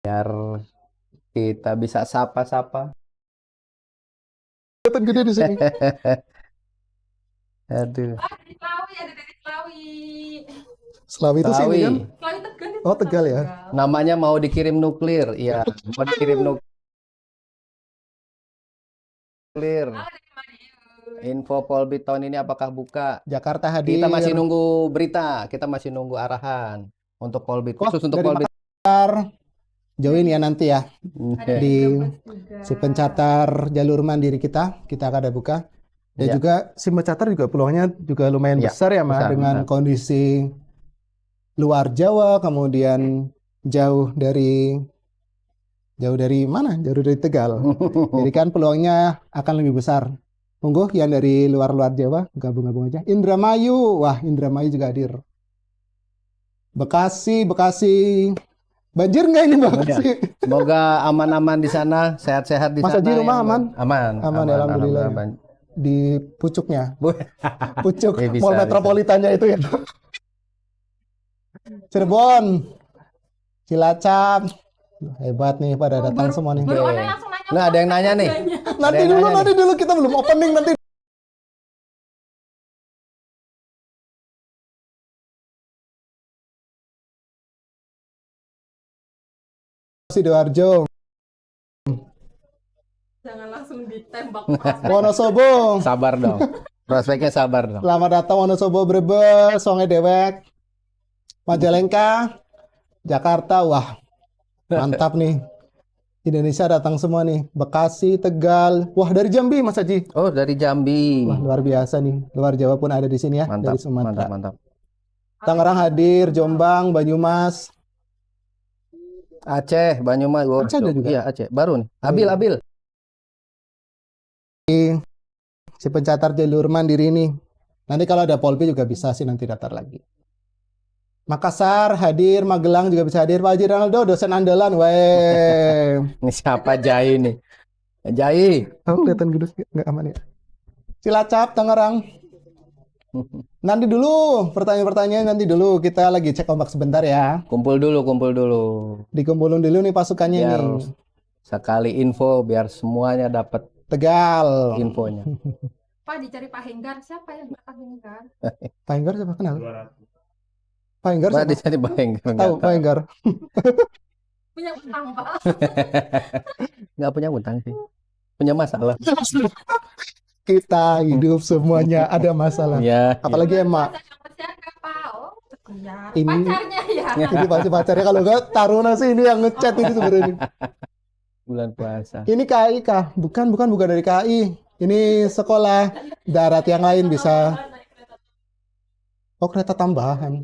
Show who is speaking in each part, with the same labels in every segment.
Speaker 1: biar kita bisa sapa-sapa.
Speaker 2: Kelihatan gede di sini.
Speaker 1: Aduh,
Speaker 3: Dari Klawi, ada dari Klawi.
Speaker 2: Selawi itu sini kan?
Speaker 1: Klawi.
Speaker 3: Klawi Tegal itu.
Speaker 2: Oh, Tegal ya.
Speaker 1: Namanya mau dikirim nuklir, iya, mau dikirim nuklir.
Speaker 3: Halo dari Madiun.
Speaker 1: Info Polbit tahun ini apakah buka?
Speaker 2: Jakarta hadir.
Speaker 1: Kita masih nunggu berita, kita masih nunggu arahan untuk Polbit,
Speaker 2: Wah,
Speaker 1: khusus untuk
Speaker 2: dari
Speaker 1: Polbit.
Speaker 2: Join ya nanti ya.
Speaker 3: Ada
Speaker 2: Di
Speaker 3: 13 juga.
Speaker 2: Si pencatar jalur mandiri kita akan ada buka. Dan
Speaker 1: Ya.
Speaker 2: juga si pencatar juga peluangnya juga lumayan
Speaker 1: Ya,
Speaker 2: besar ya, Mas,
Speaker 1: besar,
Speaker 2: dengan
Speaker 1: besar.
Speaker 2: kondisi luar Jawa, kemudian jauh dari mana? Jauh dari Tegal. Jadi kan peluangnya akan lebih besar. Monggo yang dari luar-luar Jawa gabung-gabung aja. Indramayu, wah Indramayu juga hadir. Bekasi. Banjir nggak ini Bekasi?
Speaker 1: Semoga aman-aman di sana, sehat-sehat di
Speaker 2: Mas
Speaker 1: sana.
Speaker 2: Haji, rumah
Speaker 1: ya.
Speaker 2: aman?
Speaker 1: Aman,
Speaker 2: Aman, alhamdulillah. Di pucuknya, pucuk
Speaker 1: Ya, bisa,
Speaker 2: Mall
Speaker 1: bisa.
Speaker 2: Metropolitannya itu ya. Cirebon, Cilacap, hebat nih pada datang semua nih.
Speaker 3: Baru
Speaker 1: Oke.
Speaker 3: online langsung nanya.
Speaker 1: Nah, ada yang nanya nih.
Speaker 2: Nanti
Speaker 1: yang
Speaker 2: dulu,
Speaker 1: nanya
Speaker 2: nanti dulu kita belum opening nanti. Sidoarjo,
Speaker 3: Jangan langsung ditembak.
Speaker 2: Wonosobo,
Speaker 1: Sabar dong. Prospeknya sabar dong.
Speaker 2: selamat datang Wonosobo, Brebes, Songai Dewek, Majalengka, Jakarta, wah mantap nih. Indonesia datang semua nih. Bekasi, Tegal, wah dari Jambi Mas Haji.
Speaker 1: Oh, dari Jambi.
Speaker 2: Wah luar biasa nih. Luar Jawa pun ada di sini ya,
Speaker 1: Mantap,
Speaker 2: dari Sumatera.
Speaker 1: mantap.
Speaker 2: Tangerang hadir, Jombang, Banyumas.
Speaker 1: Aceh, Banyumas. Oh,
Speaker 2: Aceh ada juga?
Speaker 1: Iya, Aceh. Baru nih. Abil.
Speaker 2: Si pencatar jalur mandiri ini. Nanti kalau ada Polpi juga bisa sih nanti daftar lagi. Makassar hadir, Magelang juga bisa hadir. Pak Haji Ronaldo, dosen andalan. Weh.
Speaker 1: Ini siapa Jai nih? Jai.
Speaker 2: Oh, kelihatan gedus nggak aman ya. Cilacap, Tangerang. Nanti dulu, pertanyaan-pertanyaan nanti dulu. Kita lagi cek ombak sebentar ya.
Speaker 1: Kumpul dulu.
Speaker 2: Dikumpulin dulu nih pasukannya
Speaker 1: Biar
Speaker 2: nih.
Speaker 1: sekali info, biar semuanya dapat
Speaker 2: Tegal.
Speaker 1: infonya.
Speaker 3: Pak dicari Pak Henggar. Siapa yang Pak Henggar?
Speaker 2: Pak Enggar siapa kenal? Pak Enggar
Speaker 1: Pak
Speaker 2: siapa?
Speaker 1: dicari Bang.
Speaker 2: Tahu Pak Enggar?
Speaker 3: Punya utang Pak.
Speaker 1: Nggak punya utang sih. Punya masalah.
Speaker 2: Kita hidup semuanya ada masalah.
Speaker 1: Ya.
Speaker 2: Apalagi emak.
Speaker 3: Sama siapa Pak? Oh, kejar.
Speaker 2: Ini-
Speaker 3: Pacarnya ya.
Speaker 2: Ini pasti pacarnya, kalau enggak Taruna sih ini yang ngechat ini sebenarnya.
Speaker 1: Bulan puasa.
Speaker 2: Ini KAI kah? Bukan dari KAI. Ini sekolah darat yang lain bisa. Oh, kereta tambahan.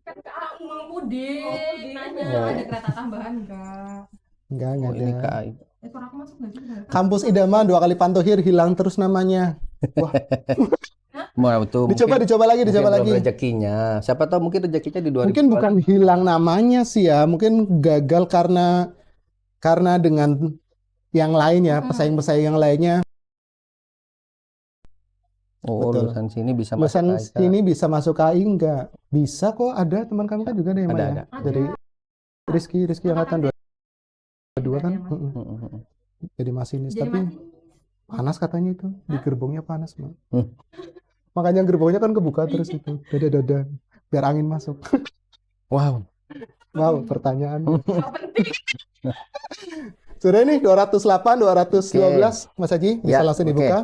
Speaker 3: Kan mau mudik. Nanya
Speaker 1: Oh.
Speaker 3: ada kereta tambahan enggak?
Speaker 2: Enggak
Speaker 1: Oh, ini
Speaker 2: ada.
Speaker 1: KAI.
Speaker 3: Suara aku masuk nggak sih?
Speaker 2: Kampus Idaman 2 kali Pantohir hilang terus namanya. Wah,
Speaker 1: Mau tuh
Speaker 2: dicoba lagi.
Speaker 1: mungkin belum rezekinya. Siapa tahu mungkin rezekinya di 2000.
Speaker 2: Mungkin bukan hilang namanya sih ya, mungkin gagal karena dengan yang lain ya, pesaing-pesaing yang lainnya.
Speaker 1: Oh,
Speaker 2: Betul.
Speaker 1: lulusan sini bisa masuk
Speaker 2: Lulusan
Speaker 1: KAI.
Speaker 2: sini bisa masuk KAI enggak? Bisa kok, ada teman kami kan juga ada yang
Speaker 1: Ada.
Speaker 2: dari Rizky angkatan 22 kan.
Speaker 3: Ada, Mas.
Speaker 2: Mm-mm. Jadi masinis,
Speaker 3: Jadi
Speaker 2: tapi
Speaker 3: masih
Speaker 2: panas katanya itu di gerbongnya panas, Mak.
Speaker 1: Hmm.
Speaker 2: Makanya gerbongnya kan kebuka terus itu, dada biar angin masuk.
Speaker 1: Wow.
Speaker 2: Wow, pertanyaan.
Speaker 3: nggak penting.
Speaker 2: Sudah nih 208, 212 Mas Haji bisa
Speaker 1: Ya,
Speaker 2: langsung
Speaker 1: oke.
Speaker 2: dibuka.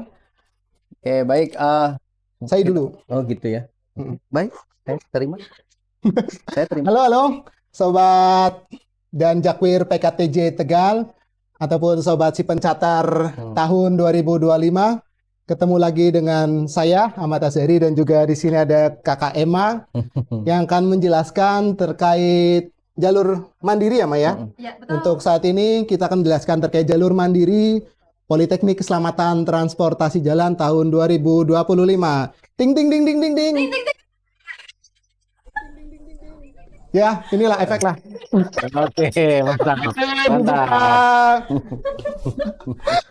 Speaker 1: Oke, baik.
Speaker 2: Saya dulu.
Speaker 1: Oh, gitu ya.
Speaker 2: Mm.
Speaker 1: Baik, saya terima. Saya terima.
Speaker 2: Halo, sobat dan Jakwir PKTJ Tegal ataupun sobat si pencatar tahun 2025. Ketemu lagi dengan saya Ahmad Azhari dan juga di sini ada Kakak Emma yang akan menjelaskan terkait jalur mandiri ya, Maya.
Speaker 3: Ya, betul.
Speaker 2: Untuk saat ini kita akan menjelaskan terkait jalur mandiri Politeknik Keselamatan Transportasi Jalan tahun 2025. Ting ting ting ting ting ting. Ya, inilah efek lah.
Speaker 1: Oke, mantap.
Speaker 2: Mantap.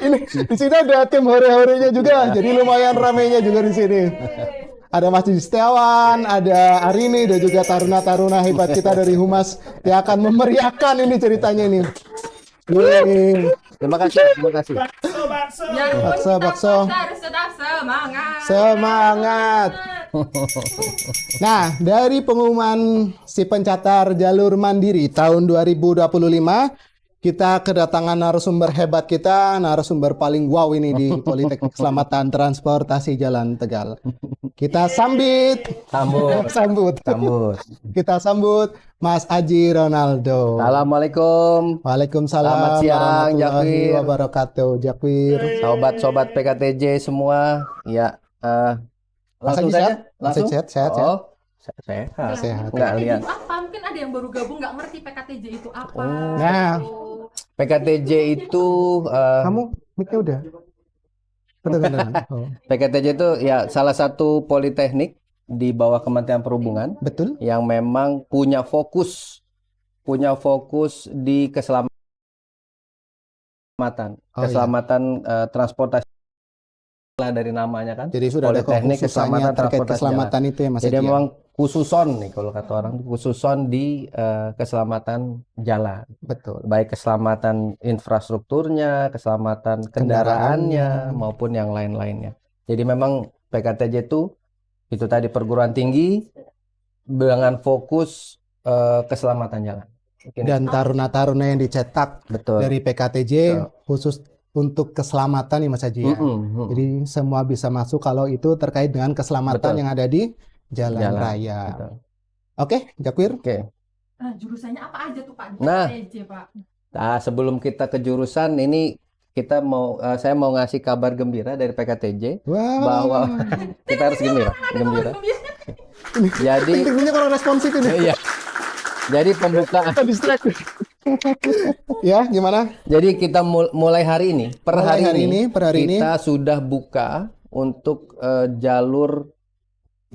Speaker 2: Ini di sini ada tim hore-horenya juga, jadi lumayan ramainya juga di sini. Ada Mas Setiawan, ada Arini dan juga taruna-taruna hebat kita dari Humas yang akan memeriahkan ini ceritanya ini. Wih,
Speaker 1: Terima kasih, terima kasih.
Speaker 3: Biarpun
Speaker 2: Bakso,
Speaker 3: kita
Speaker 2: bakso.
Speaker 3: puasa harus tetap semangat.
Speaker 2: Semangat. Nah, dari pengumuman si pencatar jalur mandiri tahun 2025, kita kedatangan narasumber hebat kita, narasumber paling wow ini di Politeknik Keselamatan Transportasi Jalan Tegal. Kita sambut,
Speaker 1: Sambut, sambut.
Speaker 2: kita sambut Mas Aji Ronaldo.
Speaker 1: Assalamualaikum,
Speaker 2: Waalaikumsalam
Speaker 1: Selamat siang,
Speaker 2: warahmatullahi
Speaker 1: Jakwir.
Speaker 2: wabarakatuh. Jakwir.
Speaker 1: sobat-sobat PKTJ semua. Ya,
Speaker 2: Mas
Speaker 1: langsung
Speaker 2: Aji
Speaker 1: saja,
Speaker 2: sehat?
Speaker 1: langsung.
Speaker 2: Sehat, sehat, sehat.
Speaker 1: Oh, sehat.
Speaker 2: Sehat.
Speaker 1: Nggak
Speaker 3: PKTJ
Speaker 1: lihat.
Speaker 3: itu apa? Mungkin ada yang baru gabung nggak ngerti PKTJ itu apa.
Speaker 1: Oh.
Speaker 2: Nah.
Speaker 3: Gitu.
Speaker 1: PKTJ itu,
Speaker 2: Kamu mic-nya udah? Kedengeran? Oh,
Speaker 1: PKTJ itu ya salah satu politeknik di bawah Kementerian Perhubungan
Speaker 2: betul?
Speaker 1: yang memang punya fokus di keselamatan,
Speaker 2: Oh,
Speaker 1: keselamatan transportasi lah dari namanya kan.
Speaker 2: Jadi sudah ada
Speaker 1: Politeknik
Speaker 2: kekhususannya terkait
Speaker 1: Transportasi
Speaker 2: keselamatan itu ya Mas
Speaker 1: Jadi
Speaker 2: Aji, ya?
Speaker 1: memang khususon nih kalau kata orang, khususon di keselamatan jalan,
Speaker 2: Betul.
Speaker 1: baik keselamatan infrastrukturnya, keselamatan kendaraannya maupun yang lain-lainnya. Jadi memang PKTJ itu tadi perguruan tinggi dengan fokus keselamatan jalan. Mungkin
Speaker 2: Dan taruna-taruna yang dicetak
Speaker 1: betul.
Speaker 2: dari PKTJ khusus untuk keselamatan nih Mas Aji ya.
Speaker 1: Mm-mm.
Speaker 2: Jadi semua bisa masuk kalau itu terkait dengan keselamatan
Speaker 1: Betul.
Speaker 2: yang ada di jalan
Speaker 1: Jalan,
Speaker 2: raya.
Speaker 1: betul.
Speaker 2: Oke, Jakwir.
Speaker 1: Oke.
Speaker 3: Nah, jurusannya apa aja tuh Pak? Di
Speaker 1: Nah.
Speaker 3: PKTJ Pak.
Speaker 1: Nah, sebelum kita ke jurusan ini saya mau ngasih kabar gembira dari PKTJ
Speaker 2: Wah.
Speaker 1: bahwa kita harus gembira. Jadi
Speaker 2: Ting-tingnya kurang responsif ini.
Speaker 1: iya. Jadi pembukaan.
Speaker 2: Distract. Ya, gimana?
Speaker 1: Jadi kita mulai hari ini, per hari ini kita sudah buka untuk jalur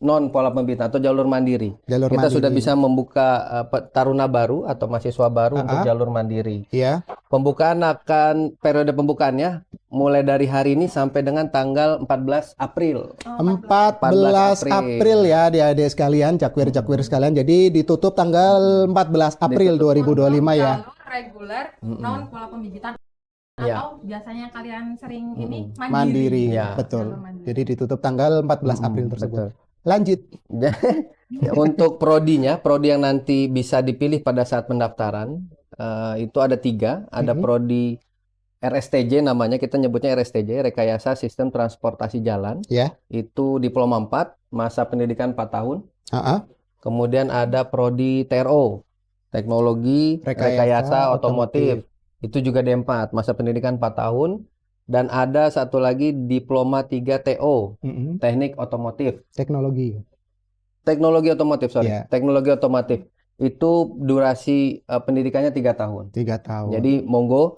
Speaker 1: non pola pembibitan atau jalur mandiri. Kita sudah bisa membuka taruna baru atau mahasiswa baru untuk jalur mandiri.
Speaker 2: Iya.
Speaker 1: Pembukaan periode pembukaannya mulai dari hari ini sampai dengan tanggal 14 April.
Speaker 2: 14 April ya adik-adik sekalian, Jakwir-Jakwir sekalian. Jadi ditutup tanggal 14 April 2025 ya.
Speaker 3: Jalur reguler non pola pembibitan
Speaker 1: Ya.
Speaker 3: atau biasanya kalian sering ini
Speaker 2: Mandiri,
Speaker 1: Ya.
Speaker 2: betul.
Speaker 3: Jalur mandiri.
Speaker 2: Jadi ditutup tanggal 14 April tersebut.
Speaker 1: Betul.
Speaker 2: Lanjut.
Speaker 1: Untuk prodi yang nanti bisa dipilih pada saat pendaftaran itu ada 3. Ada prodi RSTJ namanya, kita nyebutnya RSTJ, Rekayasa Sistem Transportasi Jalan.
Speaker 2: Ya.
Speaker 1: Itu diploma 4, masa pendidikan 4 tahun.
Speaker 2: Ah,
Speaker 1: Kemudian ada prodi TRO, Teknologi Rekayasa Otomotif. Itu juga D4, masa pendidikan 4 tahun. Dan ada satu lagi diploma 3 TO, Teknik Otomotif.
Speaker 2: Teknologi
Speaker 1: Otomotif, sorry.
Speaker 2: Iya.
Speaker 1: Teknologi otomotif. Itu durasi pendidikannya 3 tahun.
Speaker 2: 3 tahun.
Speaker 1: Jadi monggo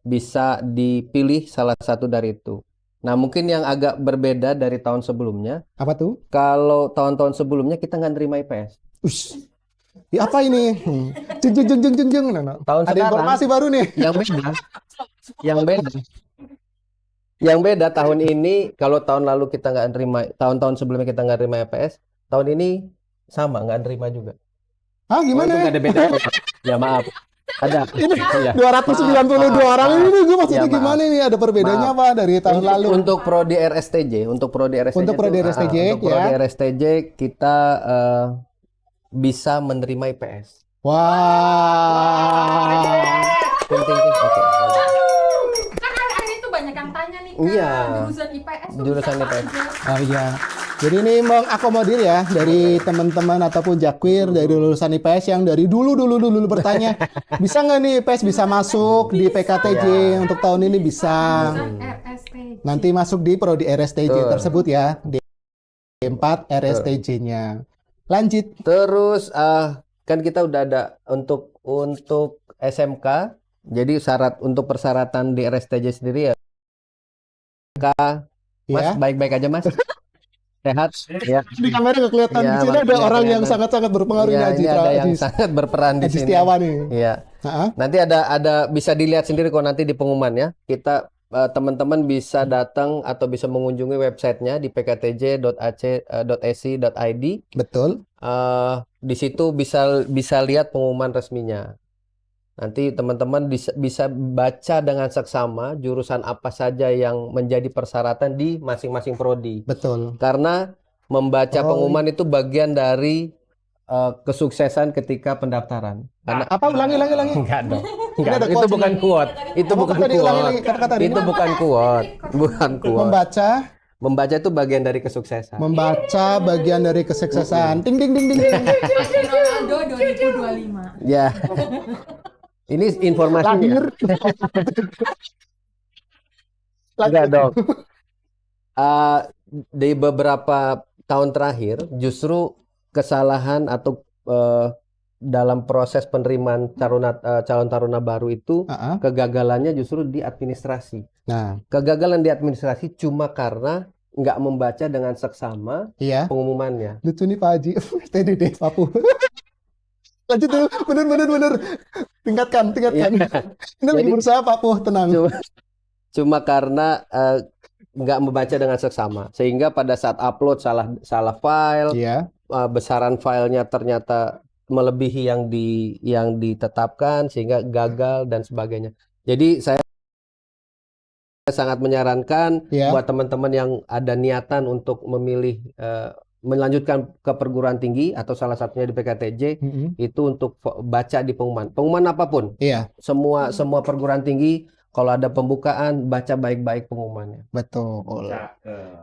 Speaker 1: bisa dipilih salah satu dari itu. Nah, mungkin yang agak berbeda dari tahun sebelumnya,
Speaker 2: Apa tuh?
Speaker 1: kalau tahun-tahun sebelumnya kita nggak nerima IPS.
Speaker 2: Ush. Ya, apa ini? Jeng jeng jeng jeng jeng jeng.
Speaker 1: Tahun
Speaker 2: Ada
Speaker 1: sekarang
Speaker 2: informasi baru nih.
Speaker 1: yang beda tahun ini, kalau tahun lalu kita nggak nerima, tahun-tahun sebelumnya kita nggak nerima IPS, tahun ini sama nggak nerima juga.
Speaker 2: Hah,
Speaker 1: Oh, itu
Speaker 2: gimana?
Speaker 1: nggak ada beda. Ya maaf. Ada.
Speaker 2: Ini
Speaker 1: Iya.
Speaker 2: 292 orang ini gue maksudnya
Speaker 1: Ya, maaf.
Speaker 2: gimana ini? Ada perbedaannya apa dari tahun lalu?
Speaker 1: Untuk prodi RSTJ, untuk prodi RSTJ,
Speaker 2: Untuk prodi RSTJ,
Speaker 1: kita bisa menerima IPS.
Speaker 2: Wah.
Speaker 1: Ting, ting, ting. Oke.
Speaker 3: Kan hari-hari itu banyak yang tanya nih Kak,
Speaker 1: Iya.
Speaker 3: jurusan IPS tuh
Speaker 1: Jurusan
Speaker 3: bisa apa
Speaker 1: IPS.
Speaker 3: aja?
Speaker 2: Oh iya. Jadi ini mengakomodir ya dari teman-teman ataupun Jakwir dari lulusan IPS yang dari dulu bertanya, bisa nggak nih IPS bisa masuk di PKTJ untuk tahun ini bisa.
Speaker 3: Jurusan RSTJ.
Speaker 2: Nanti masuk di prodi RSTJ
Speaker 1: Betul.
Speaker 2: tersebut ya. D4 RSTJ-nya. Lanjut.
Speaker 1: Terus kan kita udah ada untuk SMK. Jadi untuk persyaratan di RSTJ sendiri ya. Mas,
Speaker 2: Ya.
Speaker 1: baik-baik aja Mas. Sehat? Ya.
Speaker 2: Di kamera nggak kelihatan.
Speaker 1: Iya,
Speaker 2: Di sini ada
Speaker 1: makanya
Speaker 2: orang yang
Speaker 1: kelihatan.
Speaker 2: sangat-sangat berpengaruh
Speaker 1: Iya,
Speaker 2: ini Haji
Speaker 1: ini ada yang
Speaker 2: Haji-
Speaker 1: sangat berperan di
Speaker 2: Haji
Speaker 1: sini.
Speaker 2: Setiawan nih.
Speaker 1: Iya.
Speaker 2: Heeh.
Speaker 1: Nanti ada bisa dilihat sendiri kok nanti di pengumuman ya. Kita teman-teman bisa datang atau bisa mengunjungi websitenya di pktj.ac.id.
Speaker 2: Betul.
Speaker 1: Di situ bisa lihat pengumuman resminya. Nanti teman-teman bisa baca dengan seksama jurusan apa saja yang menjadi persyaratan di masing-masing prodi.
Speaker 2: Betul.
Speaker 1: Karena membaca pengumuman itu bagian dari kesuksesan ketika pendaftaran. Karena
Speaker 2: Ulangi.
Speaker 1: enggak dong. Enggak,
Speaker 2: ada
Speaker 1: itu
Speaker 2: quotes
Speaker 1: bukan
Speaker 2: ini.
Speaker 1: quote. Itu bukan
Speaker 2: tadi, ulangi
Speaker 1: quote.
Speaker 2: lagi, kata-kata tadi.
Speaker 1: Itu bukan quote. Bukan quote.
Speaker 2: Membaca
Speaker 1: itu bagian dari kesuksesan.
Speaker 2: bagian dari kesuksesan. Ding ding ding ding.
Speaker 3: Ronaldo 2025.
Speaker 1: Ya. Ini informasinya.
Speaker 2: Lahir.
Speaker 1: Enggak dong. Di beberapa tahun terakhir justru kesalahan atau dalam proses penerimaan calon taruna baru itu kegagalannya justru di administrasi.
Speaker 2: Nah,
Speaker 1: kegagalan di administrasi cuma karena nggak membaca dengan seksama pengumumannya.
Speaker 2: Lucu nih Pak Haji. TDD Papu. Lanjut dulu, bener. Tingkatkan. Ini lagi berusaha Papu, tenang.
Speaker 1: Cuma karena nggak membaca dengan seksama, sehingga pada saat upload salah file, besaran filenya ternyata melebihi yang ditetapkan, sehingga gagal dan sebagainya. Jadi saya sangat menyarankan buat teman-teman yang ada niatan untuk memilih melanjutkan ke perguruan tinggi atau salah satunya di PKTJ itu untuk baca di pengumuman apapun. Semua perguruan tinggi kalau ada pembukaan baca baik-baik pengumumannya.
Speaker 2: Betul.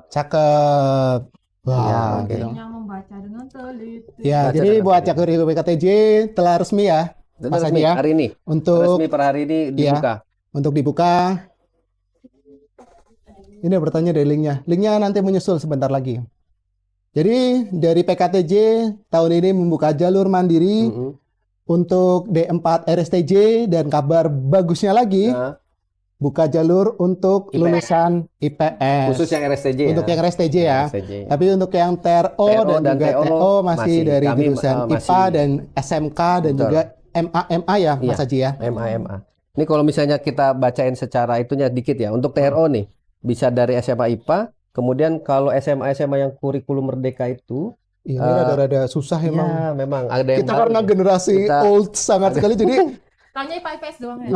Speaker 2: Cakep. Wah,
Speaker 3: gitu. Yang membaca dengan teliti.
Speaker 2: Ya, jadi buat Jakuri PKTJ telah resmi ya.
Speaker 1: Mas Haji ya. Hari ini.
Speaker 2: Untuk
Speaker 1: resmi per hari ini dibuka.
Speaker 2: Untuk dibuka. Ini bertanya dari linknya. Linknya nanti menyusul sebentar lagi. Jadi dari PKTJ tahun ini membuka jalur mandiri untuk D4 RSTJ dan kabar bagusnya lagi buka jalur untuk lulusan IPS.
Speaker 1: Khusus yang RSTJ
Speaker 2: untuk yang RSTJ ya. Tapi untuk yang TRO dan juga TO masih dari jurusan IPA dan SMK dan juga MA ya Mas Haji ya.
Speaker 1: MA. Ini kalau misalnya kita bacain secara itunya dikit ya. Untuk TRO nih bisa dari SMA IPA. Kemudian kalau SMA yang kurikulum merdeka itu
Speaker 2: ini rada-rada susah emang.
Speaker 1: Ya, memang ada yang
Speaker 2: kita karena generasi old sangat sekali jadi
Speaker 3: tanya IPA IPS doang ya.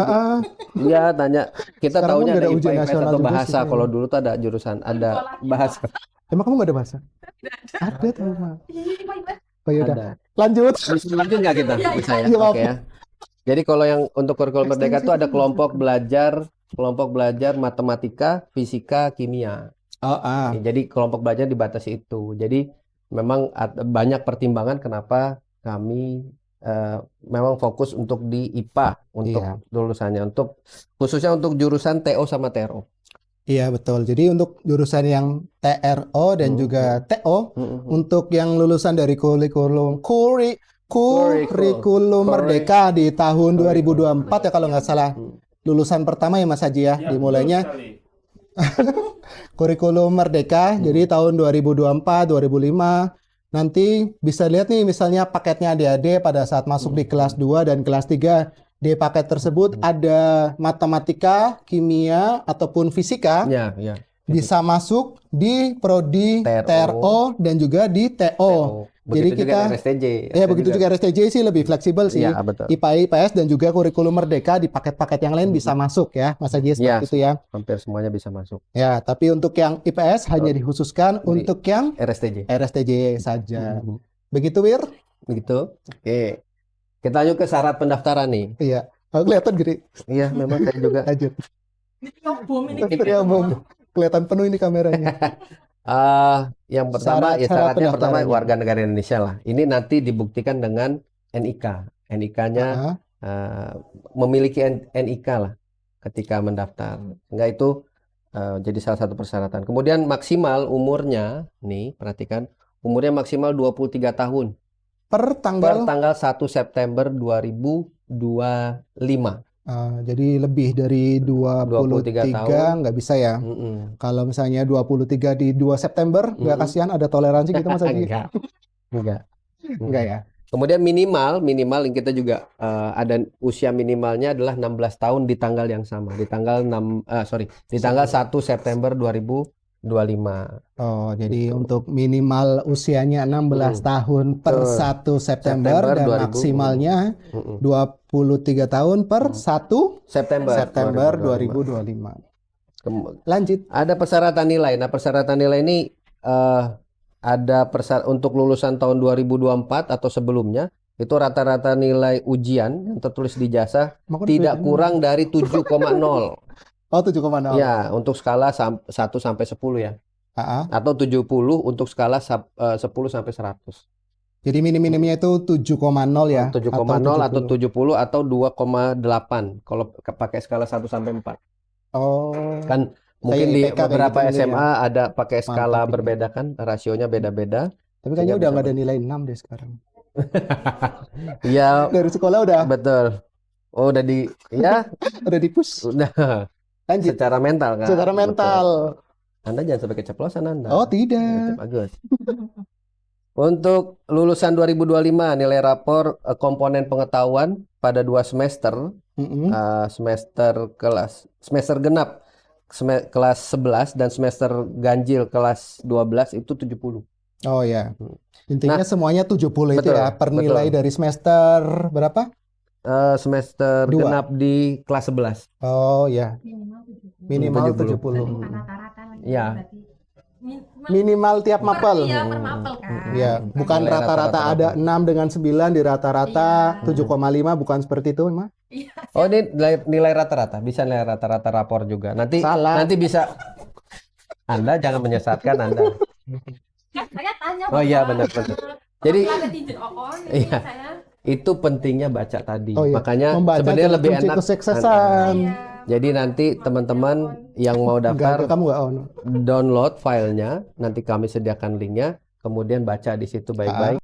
Speaker 1: Iya, tanya. Kita taunya ada IPA IPS atau bahasa.
Speaker 2: Sih,
Speaker 1: kalau dulu tuh ada jurusan, ada bahasa.
Speaker 2: Emang kamu nggak ada bahasa? Ada tuh. Oh ya udah.
Speaker 1: Ada.
Speaker 2: Lanjut.
Speaker 1: Lanjut nggak kita? Bisa ya. Oke ya. Jadi kalau yang untuk kurikulum merdeka itu ada kelompok belajar matematika, fisika, kimia. Jadi kelompok belajar dibatasi itu. Jadi memang banyak pertimbangan kenapa kami memang fokus untuk di IPA untuk lulusannya, khususnya untuk jurusan TO sama TRO.
Speaker 2: Iya betul. Jadi untuk jurusan yang TRO dan juga TO untuk yang lulusan dari kurikulum merdeka di tahun 2024 ya kalau nggak salah. Lulusan pertama ya Mas Haji ya dimulainya. Kurikulum merdeka jadi tahun 2024 2005 nanti bisa lihat nih misalnya paketnya adik-adik pada saat masuk di kelas 2 dan kelas 3 di paket tersebut ada matematika, kimia ataupun fisika bisa masuk di prodi TRO dan juga di TO. Jadi kita
Speaker 1: RSTJ.
Speaker 2: Begitu juga RSTJ sih lebih fleksibel sih. IPA IPS dan juga kurikulum merdeka di paket-paket yang lain bisa masuk ya, Mas Haji seperti itu ya.
Speaker 1: Hampir semuanya bisa masuk.
Speaker 2: Ya, tapi untuk yang IPS hanya dikhususkan untuk yang
Speaker 1: RSTJ
Speaker 2: saja. Begitu Wir?
Speaker 1: Begitu. Oke. Kita lanjut ke syarat pendaftaran nih.
Speaker 2: Iya. Kelihatan gede.
Speaker 1: Iya, memang saya juga.
Speaker 2: Lanjut.
Speaker 3: Ini
Speaker 2: kelihatan penuh ini kameranya.
Speaker 1: Yang pertama syaratnya pertama warga negara Indonesia lah. Ini nanti dibuktikan dengan NIK. NIK-nya memiliki NIK lah ketika mendaftar. Sehingga itu jadi salah satu persyaratan. Kemudian maksimal umurnya nih, perhatikan, umurnya maksimal 23 tahun.
Speaker 2: Per tanggal
Speaker 1: 1 September 2025.
Speaker 2: Jadi lebih dari 23 nggak bisa ya. Kalau misalnya 23 di 2 September, nggak kasihan ada toleransi gitu Mas Haji? Enggak ya.
Speaker 1: Kemudian minimal yang kita juga ada usia minimalnya adalah 16 tahun di tanggal yang sama. Di tanggal 1 September 2025.
Speaker 2: Oh, jadi untuk minimal usianya 16 tahun per 1 September dan
Speaker 1: 2000.
Speaker 2: maksimalnya 23 tahun per 1 September 2025. Lanjut.
Speaker 1: Ada persyaratan nilai. Nah, persyaratan nilai ini ada untuk lulusan tahun 2024 atau sebelumnya, itu rata-rata nilai ujian yang tertulis di ijazah tidak kurang dari 7,0.
Speaker 2: Oh, 7,0.
Speaker 1: Ya, untuk skala 1 sampai 10 ya. Atau 70 untuk skala 10 sampai 100.
Speaker 2: Jadi minim-minimnya itu 7,0 ya.
Speaker 1: 7,0 atau 70 atau 2,8 kalau pakai skala 1 sampai 4.
Speaker 2: Oh.
Speaker 1: Kan mungkin di
Speaker 2: IPK
Speaker 1: beberapa
Speaker 2: gitu
Speaker 1: SMA
Speaker 2: ya.
Speaker 1: ada pakai skala berbeda kan, rasionya beda-beda.
Speaker 2: Tapi kayaknya udah nggak ada nilai 6 deh sekarang.
Speaker 1: Iya.
Speaker 2: Dari sekolah udah.
Speaker 1: Betul. Oh, udah
Speaker 2: udah di-push.
Speaker 1: Udah.
Speaker 2: Lanjut.
Speaker 1: Secara mental kan.
Speaker 2: Secara mental.
Speaker 1: Betul. Anda jangan sampai keceplosan Anda.
Speaker 2: Oh, tidak.
Speaker 1: Bagus. Untuk lulusan 2025 nilai rapor komponen pengetahuan pada 2 semester, semester genap kelas 11 dan semester ganjil kelas 12 itu 70.
Speaker 2: Oh ya. Intinya semuanya 70 itu ya per nilai dari semester berapa?
Speaker 1: Semester genap di kelas 11.
Speaker 2: Oh ya. Minimal 70.
Speaker 1: Ya.
Speaker 2: Minimal tiap mapel.
Speaker 3: Iya, per mapel kan.
Speaker 2: Ya, bukan rata-rata ada 6 dengan 9 di rata-rata 7,5 bukan seperti itu, Mas.
Speaker 1: Oh, ini nilai rata-rata, bisa nilai rata-rata rapor juga. Nanti bisa. Anda jangan menyesatkan Anda.
Speaker 3: Saya tanya.
Speaker 1: Oh iya, benar. Jadi
Speaker 3: iya.
Speaker 1: Itu pentingnya baca tadi.
Speaker 2: Oh, iya.
Speaker 1: Makanya
Speaker 2: membaca
Speaker 1: sebenarnya lebih enak
Speaker 2: kesuksesan.
Speaker 1: Jadi nanti teman-teman yang mau daftar download filenya, nanti kami sediakan linknya, kemudian baca di situ baik-baik.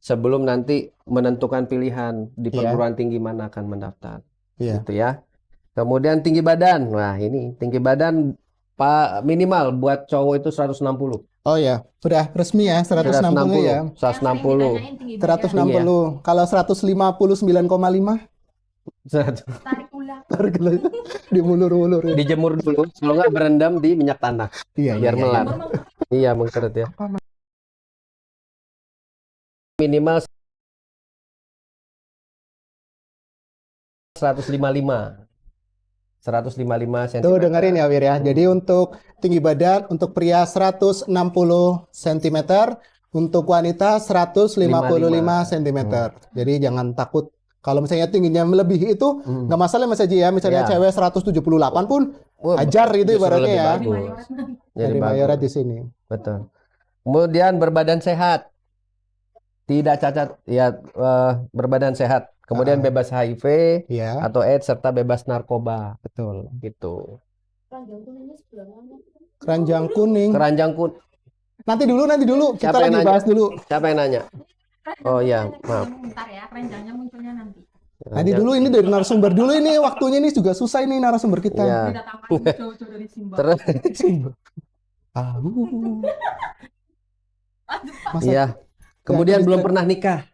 Speaker 1: Sebelum nanti menentukan pilihan di perguruan tinggi mana akan mendaftar. Gitu ya. Kemudian tinggi badan. Nah, ini tinggi badan minimal buat cowok itu 160.
Speaker 2: Oh ya, udah resmi ya 160 ya.
Speaker 1: 160.
Speaker 2: 160. Kalau 159,5?
Speaker 3: Tarik ulang.
Speaker 2: Dimulur-ulur.
Speaker 1: Dijemur dulu, kalau nggak berendam di minyak tanah. Biar melar. Iya, mengkeret ya. Minimal 155 cm.
Speaker 2: Tuh dengerin ya Wir ya. Jadi untuk tinggi badan untuk pria 160 cm, untuk wanita 155 cm. Jadi jangan takut kalau misalnya tingginya melebihi itu nggak masalah Mas Haji ya. Misalnya cewek 178 pun ajar itu ibaratnya ya. Jadi mayorat di sini.
Speaker 1: Betul. Kemudian berbadan sehat. Tidak cacat ya, berbadan sehat. Kemudian bebas HIV atau AIDS serta bebas narkoba.
Speaker 2: Betul.
Speaker 1: Gitu.
Speaker 2: Keranjang kuning.
Speaker 1: Nanti
Speaker 2: dulu kita lagi bahas dulu.
Speaker 1: Siapa yang nanya? Oh iya, maaf.
Speaker 3: Bentar ya, keranjangnya munculnya nanti.
Speaker 2: Nanti dulu ini dari narasumber dulu ini waktunya ini juga susah ini narasumber kita.
Speaker 1: Iya.
Speaker 3: Terus
Speaker 1: iya. Kemudian belum pernah nikah.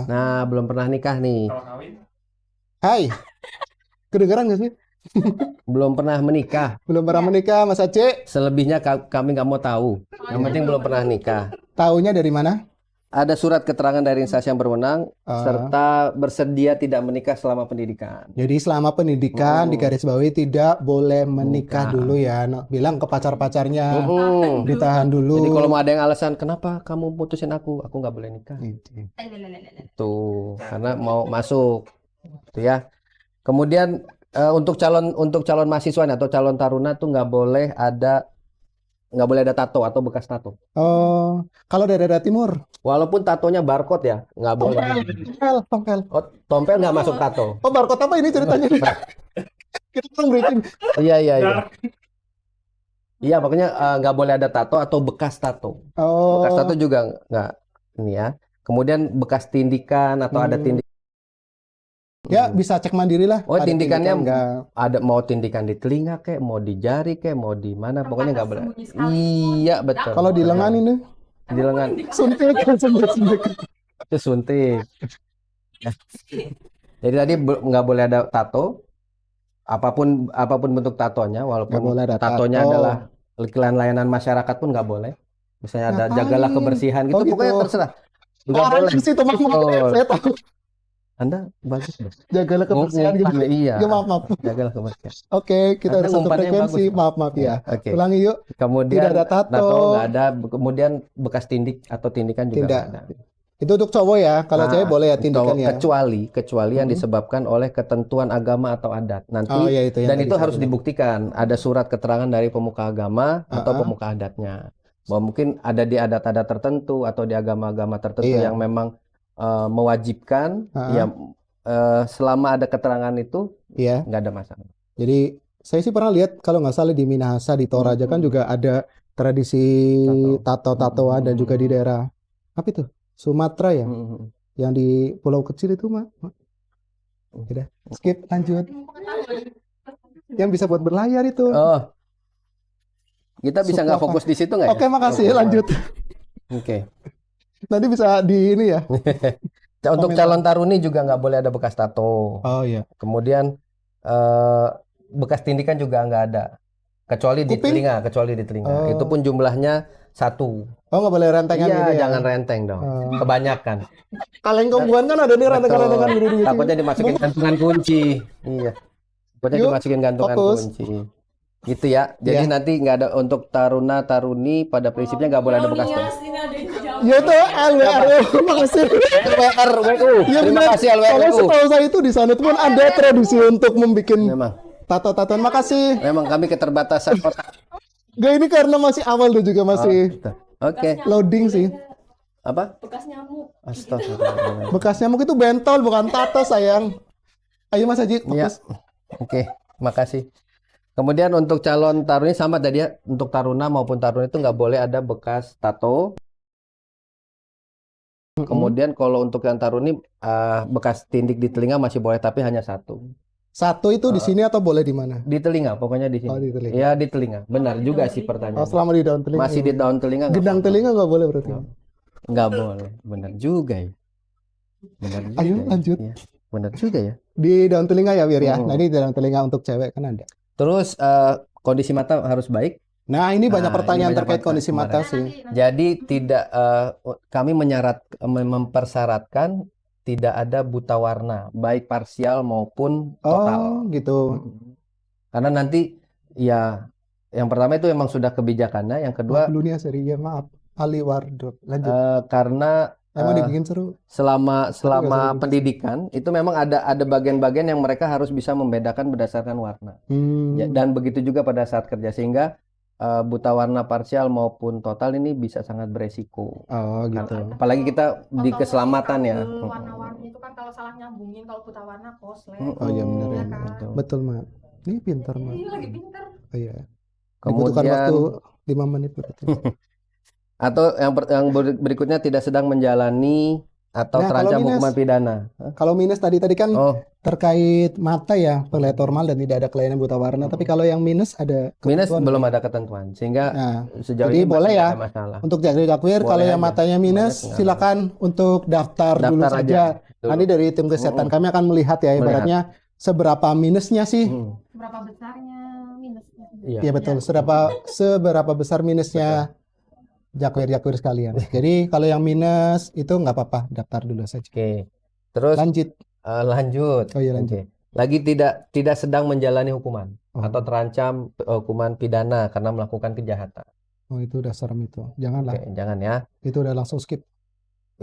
Speaker 1: Nah, belum pernah nikah nih.
Speaker 2: Hai. Kedengeran nggak sih?
Speaker 1: Belum pernah menikah.
Speaker 2: Belum pernah menikah, Mas Aceh.
Speaker 1: Selebihnya kami nggak mau tahu. Yang penting belum pernah nikah.
Speaker 2: Taunya dari mana?
Speaker 1: Ada surat keterangan dari instansi yang berwenang serta bersedia tidak menikah selama pendidikan.
Speaker 2: Jadi selama pendidikan di garis bawahi tidak boleh menikah dulu ya. Bilang ke pacar-pacarnya ditahan dulu.
Speaker 1: Jadi kalau mau ada yang alasan kenapa kamu putusin aku nggak boleh nikah. Tuh, karena mau masuk. Tuh ya. Kemudian untuk calon mahasiswa atau calon taruna tuh nggak boleh ada tato atau bekas tato.
Speaker 2: Oh, kalau daerah timur?
Speaker 1: Walaupun tatonya barcode ya, nggak boleh.
Speaker 2: Tompel.
Speaker 1: Oh, tompel nggak masuk tato.
Speaker 2: Oh, barcode apa ini ceritanya? Kita belum briefing.
Speaker 1: Iya. Iya, pokoknya nggak boleh ada tato atau bekas tato.
Speaker 2: Oh.
Speaker 1: Bekas tato juga nggak ini ya. Kemudian bekas tindikan atau ada tindikan.
Speaker 2: Ya, bisa cek mandiri lah.
Speaker 1: Oh, tindikannya ada mau tindikan di telinga kayak, mau di jari kayak, mau di mana, pokoknya nggak boleh. Iya, betul.
Speaker 2: Kalau di lengan ini?
Speaker 1: Di lengan.
Speaker 2: Suntik.
Speaker 1: Itu suntik. Jadi tadi nggak boleh ada tato, apapun bentuk tatonya, walaupun tatonya adalah iklan layanan masyarakat pun nggak boleh. Misalnya ada jagalah kebersihan gitu, pokoknya terserah. Nggak boleh.
Speaker 2: Itu saya tahu.
Speaker 1: Anda bagus deh.
Speaker 2: Jagalah kebersihan gitu.
Speaker 1: Iya.
Speaker 2: Ya, maaf.
Speaker 1: Jagalah kebersihan.
Speaker 2: Oke, kita harus satu frekuensi. Maaf ya.
Speaker 1: Oke.
Speaker 2: Ulangi yuk.
Speaker 1: Kemudian
Speaker 2: tidak ada tato.
Speaker 1: Nggak ada. Kemudian bekas tindik atau tindikan juga nggak ada.
Speaker 2: Itu untuk cowok ya. Kalau cewek boleh ya tindikannya.
Speaker 1: Kecuali yang disebabkan oleh ketentuan agama atau adat. Nanti dan itu harus dibuktikan. Ada surat keterangan dari pemuka agama atau pemuka adatnya. Bahwa mungkin ada di adat-adat tertentu atau di agama-agama tertentu yang memang mewajibkan, selama ada keterangan itu, nggak ada masalah.
Speaker 2: Jadi saya sih pernah lihat kalau nggak salah di Minahasa di Toraja kan juga ada tradisi tato-tatoan dan juga di daerah apa itu Sumatera ya, yang di pulau kecil itu mah. Udah, skip lanjut. Yang bisa buat berlayar itu.
Speaker 1: Oh, kita bisa nggak fokus di situ nggak?
Speaker 2: Oke, makasih. Lanjut.
Speaker 1: Oke.
Speaker 2: Nanti bisa di ini ya.
Speaker 1: Untuk calon taruni juga nggak boleh ada bekas tato.
Speaker 2: Oh iya.
Speaker 1: Kemudian bekas tindikan juga nggak ada. Kecuali di telinga. Itu pun jumlahnya 1.
Speaker 2: Oh, nggak boleh rentengan gitu ya?
Speaker 1: Jangan renteng dong. Kebanyakan.
Speaker 2: Kaleng kombuan kan ada nih rentengan-rentengan gitu.
Speaker 1: Takutnya dimasukin gantungan kunci. Iya. Takutnya dimasukin gantungan kunci. Gitu ya. Jadi nanti nggak ada untuk taruni pada prinsipnya nggak boleh ada bekas tato.
Speaker 2: Ya itu LWRU, makasih.
Speaker 1: LWRU. Terima kasih LWRU.
Speaker 2: Kalau setahu saya itu di sana tuh pun ada tradisi untuk membuat tato-tatoan. Makasih.
Speaker 1: Memang kami keterbatasan otak.
Speaker 2: Gak, ini karena masih awal tuh juga masih.
Speaker 1: Oke.
Speaker 2: Loading sih.
Speaker 1: Apa?
Speaker 3: Bekas nyamuk.
Speaker 2: Astagfirullah. Bekas nyamuk itu bentol bukan tato sayang. Ayo Mas Haji, fokus.
Speaker 1: Oke, makasih. Kemudian untuk calon taruni sama tadi ya, untuk taruna maupun taruna itu nggak boleh ada bekas tato. Kemudian kalau untuk yang taruni bekas tindik di telinga masih boleh, tapi hanya 1.
Speaker 2: 1 itu di sini atau boleh di mana?
Speaker 1: Di telinga, pokoknya di sini.
Speaker 2: Oh, di telinga.
Speaker 1: Ya, di telinga. Benar juga sih pertanyaan.
Speaker 2: Oh, selama di daun telinga.
Speaker 1: Masih di daun telinga.
Speaker 2: Gendang telinga nggak boleh berarti.
Speaker 1: Nggak boleh. Benar juga ya.
Speaker 2: Ayo lanjut.
Speaker 1: Ya. Benar juga ya.
Speaker 2: Di daun telinga ya Wir ya. Nah, ini daun telinga untuk cewek kan ada.
Speaker 1: Terus kondisi mata harus baik.
Speaker 2: Nah, ini banyak pertanyaan terkait kondisi mata sih.
Speaker 1: Jadi kami mempersyaratkan tidak ada buta warna, baik parsial maupun total.
Speaker 2: Oh, gitu.
Speaker 1: Karena nanti ya yang pertama itu memang sudah kebijakannya, yang kedua
Speaker 2: dunia seri ya, maaf. Ali Wardot. Lanjut.
Speaker 1: Karena
Speaker 2: emang dibikin seru.
Speaker 1: Selama pendidikan itu memang ada bagian-bagian yang mereka harus bisa membedakan berdasarkan warna. Dan begitu juga pada saat kerja, sehingga buta warna parsial maupun total ini bisa sangat beresiko.
Speaker 2: Oh gitu.
Speaker 1: Apalagi kita di keselamatan ya.
Speaker 3: Warna-warni itu kan kalau salah nyambungin, kalau buta warna koslet.
Speaker 2: Oh iya benar ya. Betul Mak. Ini pintar Mak.
Speaker 3: Iya lagi pintar.
Speaker 2: Oh iya. Dibutuhkan waktu 5 menit berarti.
Speaker 1: Atau yang berikutnya tidak sedang menjalani atau terancam hukuman pidana.
Speaker 2: Kalau minus tadi kan terkait mata ya, terlihat normal dan tidak ada kelainan buta warna. Tapi kalau yang minus ada
Speaker 1: minus belum ada ketentuan, sehingga sejauh ini
Speaker 2: boleh ya.
Speaker 1: Masalah.
Speaker 2: Untuk Jakwir kalau yang matanya minus silakan untuk daftar dulu saja. Nanti dari tim kesehatan kami akan melihat ya ibaratnya seberapa minusnya sih.
Speaker 3: Seberapa besarnya minusnya.
Speaker 2: Iya betul. Seberapa besar minusnya. Jakwir sekalian. Jadi kalau yang minus itu nggak apa-apa, daftar dulu saja.
Speaker 1: Oke. Terus lanjut.
Speaker 2: Oh iya lanjut.
Speaker 1: Lagi tidak sedang menjalani hukuman atau terancam hukuman pidana karena melakukan kejahatan.
Speaker 2: Oh itu udah serem itu. Janganlah.
Speaker 1: Oke, jangan ya.
Speaker 2: Itu udah langsung skip.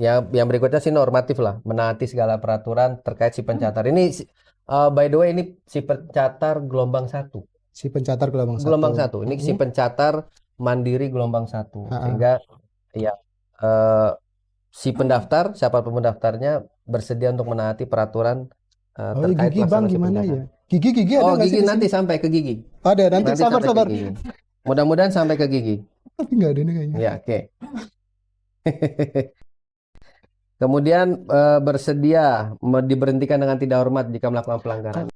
Speaker 1: Ya, yang berikutnya sih normatif lah, menaati segala peraturan terkait si pencatar. Ini by the way ini si pencatar gelombang 1.
Speaker 2: Si pencatar gelombang 1.
Speaker 1: Gelombang 1. Ini si pencatar mandiri gelombang 1, sehingga ya si pendaftar, siapapun pendaftarnya bersedia untuk menaati peraturan terkait
Speaker 2: gigi bang gimana ya? Gigi ada nggak
Speaker 1: gigi nanti sampai ke gigi.
Speaker 2: Ada nanti sabar.
Speaker 1: Mudah-mudahan sampai ke gigi.
Speaker 2: Tapi nggak ada nih kayaknya.
Speaker 1: Ya oke. Kemudian bersedia diberhentikan dengan tidak hormat jika melakukan pelanggaran.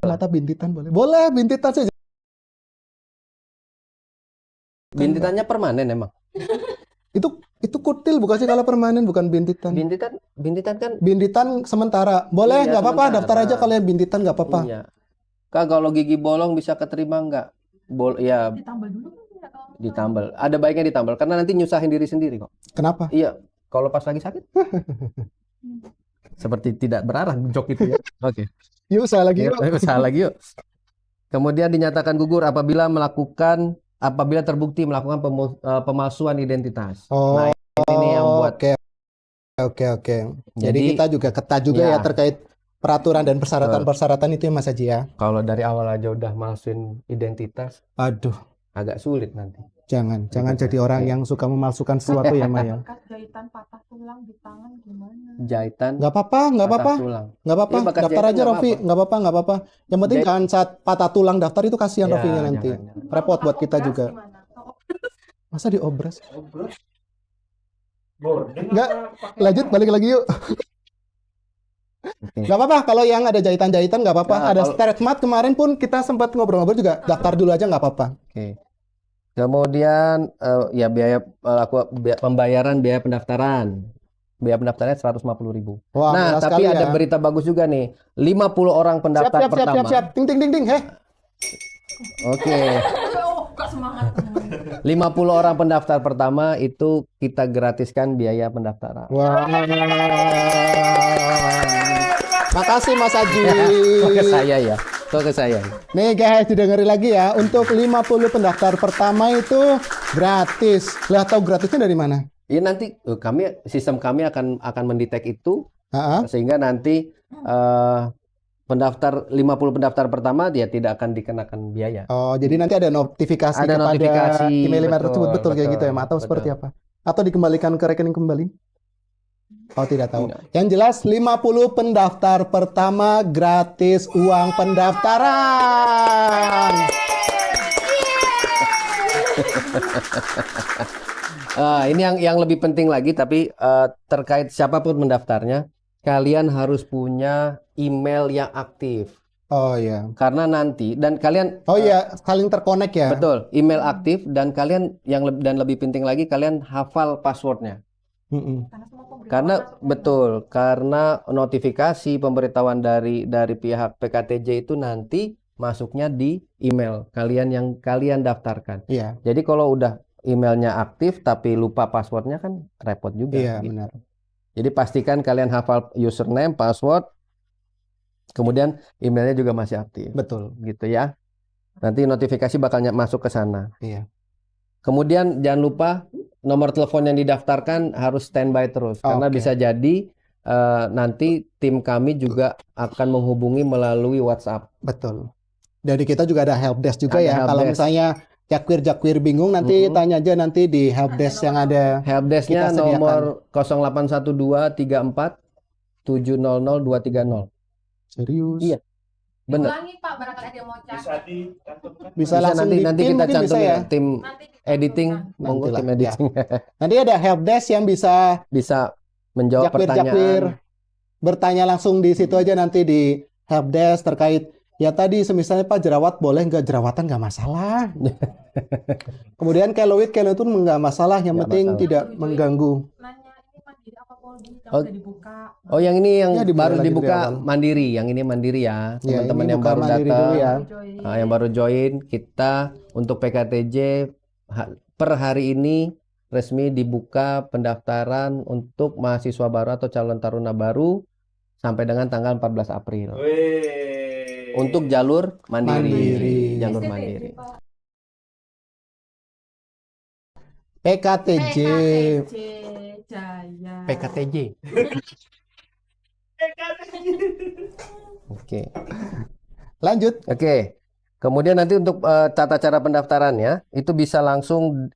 Speaker 2: Mata bintitan boleh? Boleh bintitan saja.
Speaker 1: Bintitannya permanen emang.
Speaker 2: Itu kutil bukan sih kalau permanen, bukan bintitan.
Speaker 1: Bintitan kan
Speaker 2: bintitan sementara. Boleh nggak apa-apa, daftar aja kalau yang bintitan nggak apa-apa.
Speaker 1: Iya. Kak, kalau gigi bolong bisa keterima nggak? Ya
Speaker 3: Ditambal dulu kan ya kalau
Speaker 1: ditambal. Ada baiknya ditambal karena nanti nyusahin diri sendiri kok.
Speaker 2: Kenapa?
Speaker 1: Iya, kalau pas lagi sakit. Seperti tidak berarah jok itu ya. Oke.
Speaker 2: Yuk, usaha lagi yuk.
Speaker 1: Usaha lagi yuk. Kemudian dinyatakan gugur apabila terbukti melakukan pemalsuan identitas.
Speaker 2: Oh,
Speaker 1: Nah, ini yang buat.
Speaker 2: Oke. Jadi kita juga ketat juga ya terkait peraturan dan persyaratan-persyaratan itu ya Mas Haji ya.
Speaker 1: Kalau dari awal aja udah malsuin identitas,
Speaker 2: Aduh,
Speaker 1: agak sulit nanti.
Speaker 2: jangan jadi orang yang suka memalsukan sesuatu ya Maya.
Speaker 3: bekas jahitan patah tulang di tangan gimana?
Speaker 1: Jahitan
Speaker 2: Nggak apa-apa,
Speaker 1: patah tulang.
Speaker 2: nggak apa-apa.
Speaker 1: Iya, bekas
Speaker 2: Daftar
Speaker 1: jahitan
Speaker 2: aja
Speaker 1: nggak
Speaker 2: Rofi, nggak apa-apa. Yang penting
Speaker 1: Jahit-
Speaker 2: jangan saat patah tulang daftar itu kasihan
Speaker 1: Ya,
Speaker 2: Rofinya nanti.
Speaker 1: jangan.
Speaker 2: Repot buat kita
Speaker 3: Obras
Speaker 2: juga.
Speaker 3: gimana? Oh,
Speaker 2: Masa diobras? Nggak, lanjut balik lagi yuk.
Speaker 1: Oke.
Speaker 2: Nggak apa-apa kalau yang ada jahitan-jahitan nggak apa-apa.
Speaker 1: Nah,
Speaker 2: Ada
Speaker 1: kalau-
Speaker 2: Steretmat kemarin pun kita sempat ngobrol-ngobrol juga. Daftar dulu aja nggak apa-apa.
Speaker 1: Oke. Kemudian ya pembayaran biaya pendaftaran. Biaya pendaftarannya 150.000.
Speaker 2: Wah,
Speaker 1: Nah,
Speaker 2: murah
Speaker 1: tapi
Speaker 2: sekali
Speaker 1: ada
Speaker 2: ya.
Speaker 1: berita bagus juga nih. 50 orang pendaftar pertama.
Speaker 2: Siap. Ting ting ting ting.
Speaker 1: Oke.
Speaker 3: oh, kok semangat temen.
Speaker 1: 50 orang pendaftar pertama itu kita gratiskan biaya pendaftaran.
Speaker 2: Wah. Makasih Mas Haji.
Speaker 1: Ke saya ya. Ke saya.
Speaker 2: Nih guys, didengerin lagi ya. Untuk 50 pendaftar pertama itu gratis. Lah tahu gratisnya dari mana?
Speaker 1: Ya nanti sistem kami akan mendetek itu
Speaker 2: Ah,
Speaker 1: sehingga nanti 50 pendaftar pertama dia tidak akan dikenakan biaya.
Speaker 2: oh, jadi nanti ada notifikasi
Speaker 1: Ada
Speaker 2: kepada
Speaker 1: notifikasi,
Speaker 2: email tersebut betul kayak
Speaker 1: betul,
Speaker 2: gitu ya, Mak? Atau seperti
Speaker 1: betul.
Speaker 2: apa? Atau dikembalikan ke rekening kembali? Oh, tidak tahu.
Speaker 1: Enggak.
Speaker 2: Yang jelas 50 pendaftar pertama gratis uang pendaftaran.
Speaker 1: Ini yang lebih penting lagi, tapi terkait siapapun mendaftarnya, kalian harus punya email yang aktif.
Speaker 2: Oh ya.
Speaker 1: Karena nanti dan kalian
Speaker 2: Oh iya, saling terkonek ya.
Speaker 1: betul email aktif dan kalian dan lebih penting lagi kalian hafal passwordnya.
Speaker 2: Mm-mm.
Speaker 3: Karena semua pemberitahuan
Speaker 1: Karena
Speaker 3: masuk
Speaker 1: betul, karena notifikasi pemberitahuan dari pihak PKTJ itu nanti masuknya di email kalian yang kalian daftarkan.
Speaker 2: Iya,
Speaker 1: Jadi kalau udah emailnya aktif tapi lupa passwordnya kan repot juga.
Speaker 2: iya
Speaker 1: gitu.
Speaker 2: benar.
Speaker 1: Jadi pastikan kalian hafal username, password, kemudian emailnya juga masih aktif.
Speaker 2: Betul.
Speaker 1: Gitu ya. Nanti notifikasi bakal masuk ke sana.
Speaker 2: Iya.
Speaker 1: Kemudian jangan lupa nomor telepon yang didaftarkan harus standby terus karena
Speaker 2: Oke.
Speaker 1: bisa jadi nanti tim kami juga akan menghubungi melalui WhatsApp.
Speaker 2: Betul. Dari kita juga ada helpdesk juga
Speaker 1: Ada
Speaker 2: ya. Kalau
Speaker 1: helpdesk.
Speaker 2: misalnya Jakwir bingung nanti tanya aja nanti di helpdesk yang ada.
Speaker 1: Helpdesk-nya
Speaker 2: Kita sediakan.
Speaker 1: nomor 081234 700 230.
Speaker 2: Serius.
Speaker 1: Iya. Bener.
Speaker 3: Ulangi Pak, barangkali ada yang mau cari.
Speaker 2: Bisa langsung
Speaker 1: nanti
Speaker 2: di-pin
Speaker 1: kita
Speaker 2: mungkin bisa
Speaker 1: cantumin
Speaker 2: ya.
Speaker 1: tim
Speaker 3: Nanti kita
Speaker 1: editing,
Speaker 3: tentukan.
Speaker 1: monggo
Speaker 2: Nantilah,
Speaker 1: tim
Speaker 2: ya.
Speaker 1: editing
Speaker 2: Nanti ada helpdesk yang bisa
Speaker 1: bisa menjawab
Speaker 2: Jakwir
Speaker 1: pertanyaan.
Speaker 2: bertanya langsung di situ aja nanti di helpdesk terkait ya tadi semisalnya Pak jerawat boleh nggak, jerawatan nggak masalah. Kemudian keloid itu nggak masalah, yang
Speaker 1: Nggak
Speaker 2: penting
Speaker 1: masalah.
Speaker 2: tidak mengganggu.
Speaker 3: Nanya ini mandiri apa Poldi yang
Speaker 1: Oh.
Speaker 3: udah dibuka.
Speaker 1: Oh, yang ini yang
Speaker 2: Ya, dibuka
Speaker 1: baru
Speaker 2: lagi dari
Speaker 1: dibuka
Speaker 2: awal.
Speaker 1: mandiri, yang ini mandiri ya.
Speaker 2: Ya,
Speaker 1: Teman-teman
Speaker 2: ini
Speaker 1: yang
Speaker 2: buka
Speaker 1: baru
Speaker 2: mandiri
Speaker 1: datang,
Speaker 2: dulu ya.
Speaker 3: Join.
Speaker 1: yang baru join, kita untuk PKTJ per hari ini resmi dibuka pendaftaran untuk mahasiswa baru atau calon taruna baru sampai dengan tanggal 14 April. Untuk jalur mandiri.
Speaker 2: Mandiri.
Speaker 1: Jalur
Speaker 3: STPJ,
Speaker 1: mandiri.
Speaker 3: Pak.
Speaker 2: PKTJ.
Speaker 3: PKTJ Jaya.
Speaker 1: PKTJ. Oke.
Speaker 2: Lanjut.
Speaker 1: Oke. Kemudian nanti untuk tata cara pendaftarannya itu bisa langsung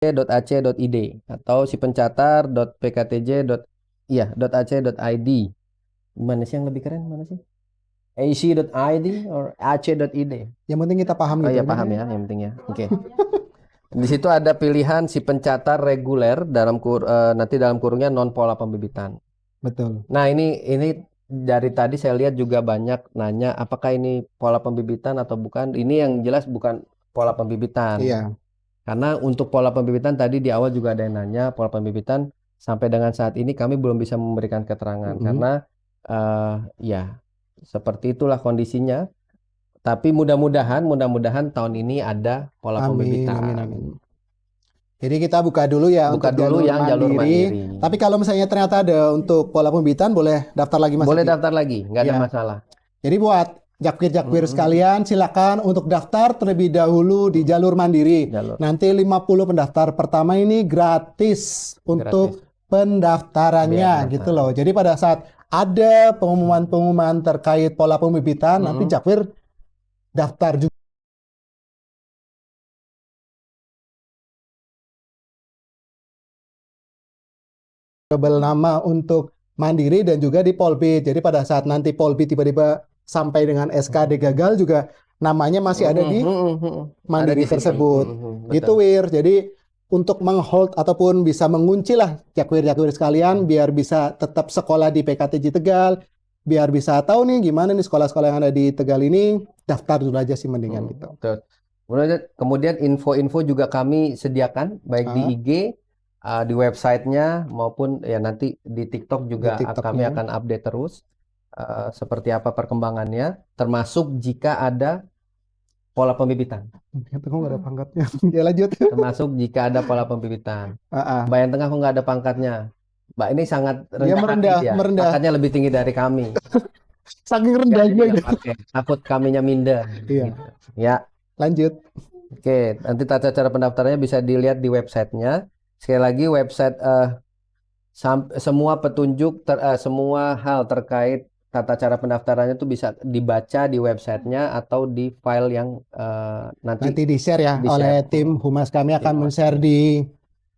Speaker 1: .ac.id atau sipencatar.pktj.ac.id. Mana sih yang lebih keren? Mana sih? ac.id or ac.id?
Speaker 2: Yang penting kita paham
Speaker 1: Oh
Speaker 2: gitu.
Speaker 1: ya, paham ya, yang penting ya. Oke. Di situ ada pilihan si pencatat reguler nanti dalam kurungnya non pola pembibitan.
Speaker 2: Betul.
Speaker 1: Nah, ini dari tadi saya lihat juga banyak nanya apakah ini pola pembibitan atau bukan. Ini yang jelas bukan pola pembibitan.
Speaker 2: Iya.
Speaker 1: Karena untuk pola pembibitan tadi di awal juga ada yang nanya pola pembibitan sampai dengan saat ini kami belum bisa memberikan keterangan
Speaker 2: Mhm.
Speaker 1: karena Ya, seperti itulah kondisinya. Tapi mudah-mudahan tahun ini ada pola pembibitan.
Speaker 2: Amin. Jadi kita buka dulu ya
Speaker 1: Buka
Speaker 2: untuk
Speaker 1: dulu yang jalur mandiri.
Speaker 2: Tapi kalau misalnya ternyata ada untuk pola pembibitan, boleh daftar lagi Mas
Speaker 1: Boleh
Speaker 2: Iki?
Speaker 1: daftar lagi, nggak ada
Speaker 2: Iya.
Speaker 1: masalah.
Speaker 2: Jadi buat Jakwir sekalian, silakan untuk daftar terlebih dahulu di jalur mandiri. Nanti 50 pendaftar pertama ini gratis untuk pendaftarannya gitu loh. Jadi pada saat ada pengumuman-pengumuman terkait pola pembibitan, nanti Jakwir daftar juga nama untuk mandiri dan juga di Polbit. Jadi pada saat nanti Polbit tiba-tiba sampai dengan SKD gagal juga namanya masih ada di mandiri tersebut. Gitu Wir. Jadi untuk menghold ataupun bisa mengunci lah Jakwir-Jakwir sekalian biar bisa tetap sekolah di PKTJ Tegal, biar bisa tahu nih gimana nih sekolah-sekolah yang ada di Tegal ini, daftar dulu aja sih mendingan gitu.
Speaker 1: Kemudian info-info juga kami sediakan baik di IG, di websitenya maupun ya nanti di TikTok juga kami akan update terus seperti apa perkembangannya, termasuk jika ada pola pembibitan.
Speaker 2: Kok nggak ada pangkatnya? Ya lanjut.
Speaker 1: Termasuk jika ada pola pembibitan. Mbak yang tengah kok nggak ada pangkatnya? Mbak ini sangat rendah hati ya. Pangkatnya lebih tinggi dari kami.
Speaker 2: Saking rendahnya.
Speaker 1: Takut kaminya minder.
Speaker 2: Iya.
Speaker 1: Gitu. Ya.
Speaker 2: Lanjut.
Speaker 1: Oke, nanti tata cara pendaftarannya bisa dilihat di websitenya. Sekali lagi website semua petunjuk semua hal terkait tata cara pendaftarannya itu bisa dibaca di websitenya atau di file yang nanti
Speaker 2: di-share ya oleh tim humas kami akan men-share di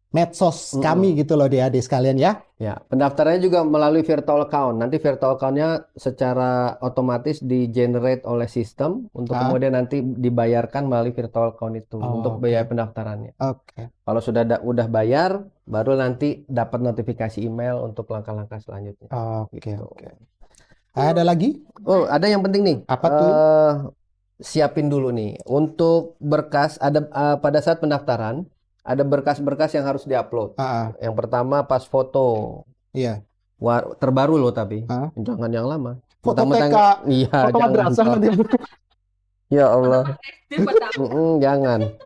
Speaker 2: medsos kami gitu loh adik-adik sekalian ya.
Speaker 1: Ya, pendaftarannya juga melalui virtual account. Nanti virtual account-nya secara otomatis di-generate oleh sistem untuk kemudian nanti dibayarkan melalui virtual account itu untuk biaya pendaftarannya. Kalau udah bayar, baru nanti dapat notifikasi email untuk langkah-langkah selanjutnya.
Speaker 2: Ada lagi?
Speaker 1: Oh, ada yang penting nih.
Speaker 2: Apa tuh?
Speaker 1: Siapin dulu nih untuk berkas ada pada saat pendaftaran. Ada berkas-berkas yang harus diupload. Yang pertama pas foto.
Speaker 2: Iya.
Speaker 1: Terbaru loh tapi. Jangan yang lama.
Speaker 2: Foto TK.
Speaker 1: Iya,
Speaker 2: foto madrasah nanti.
Speaker 1: Ya Allah. Jangan.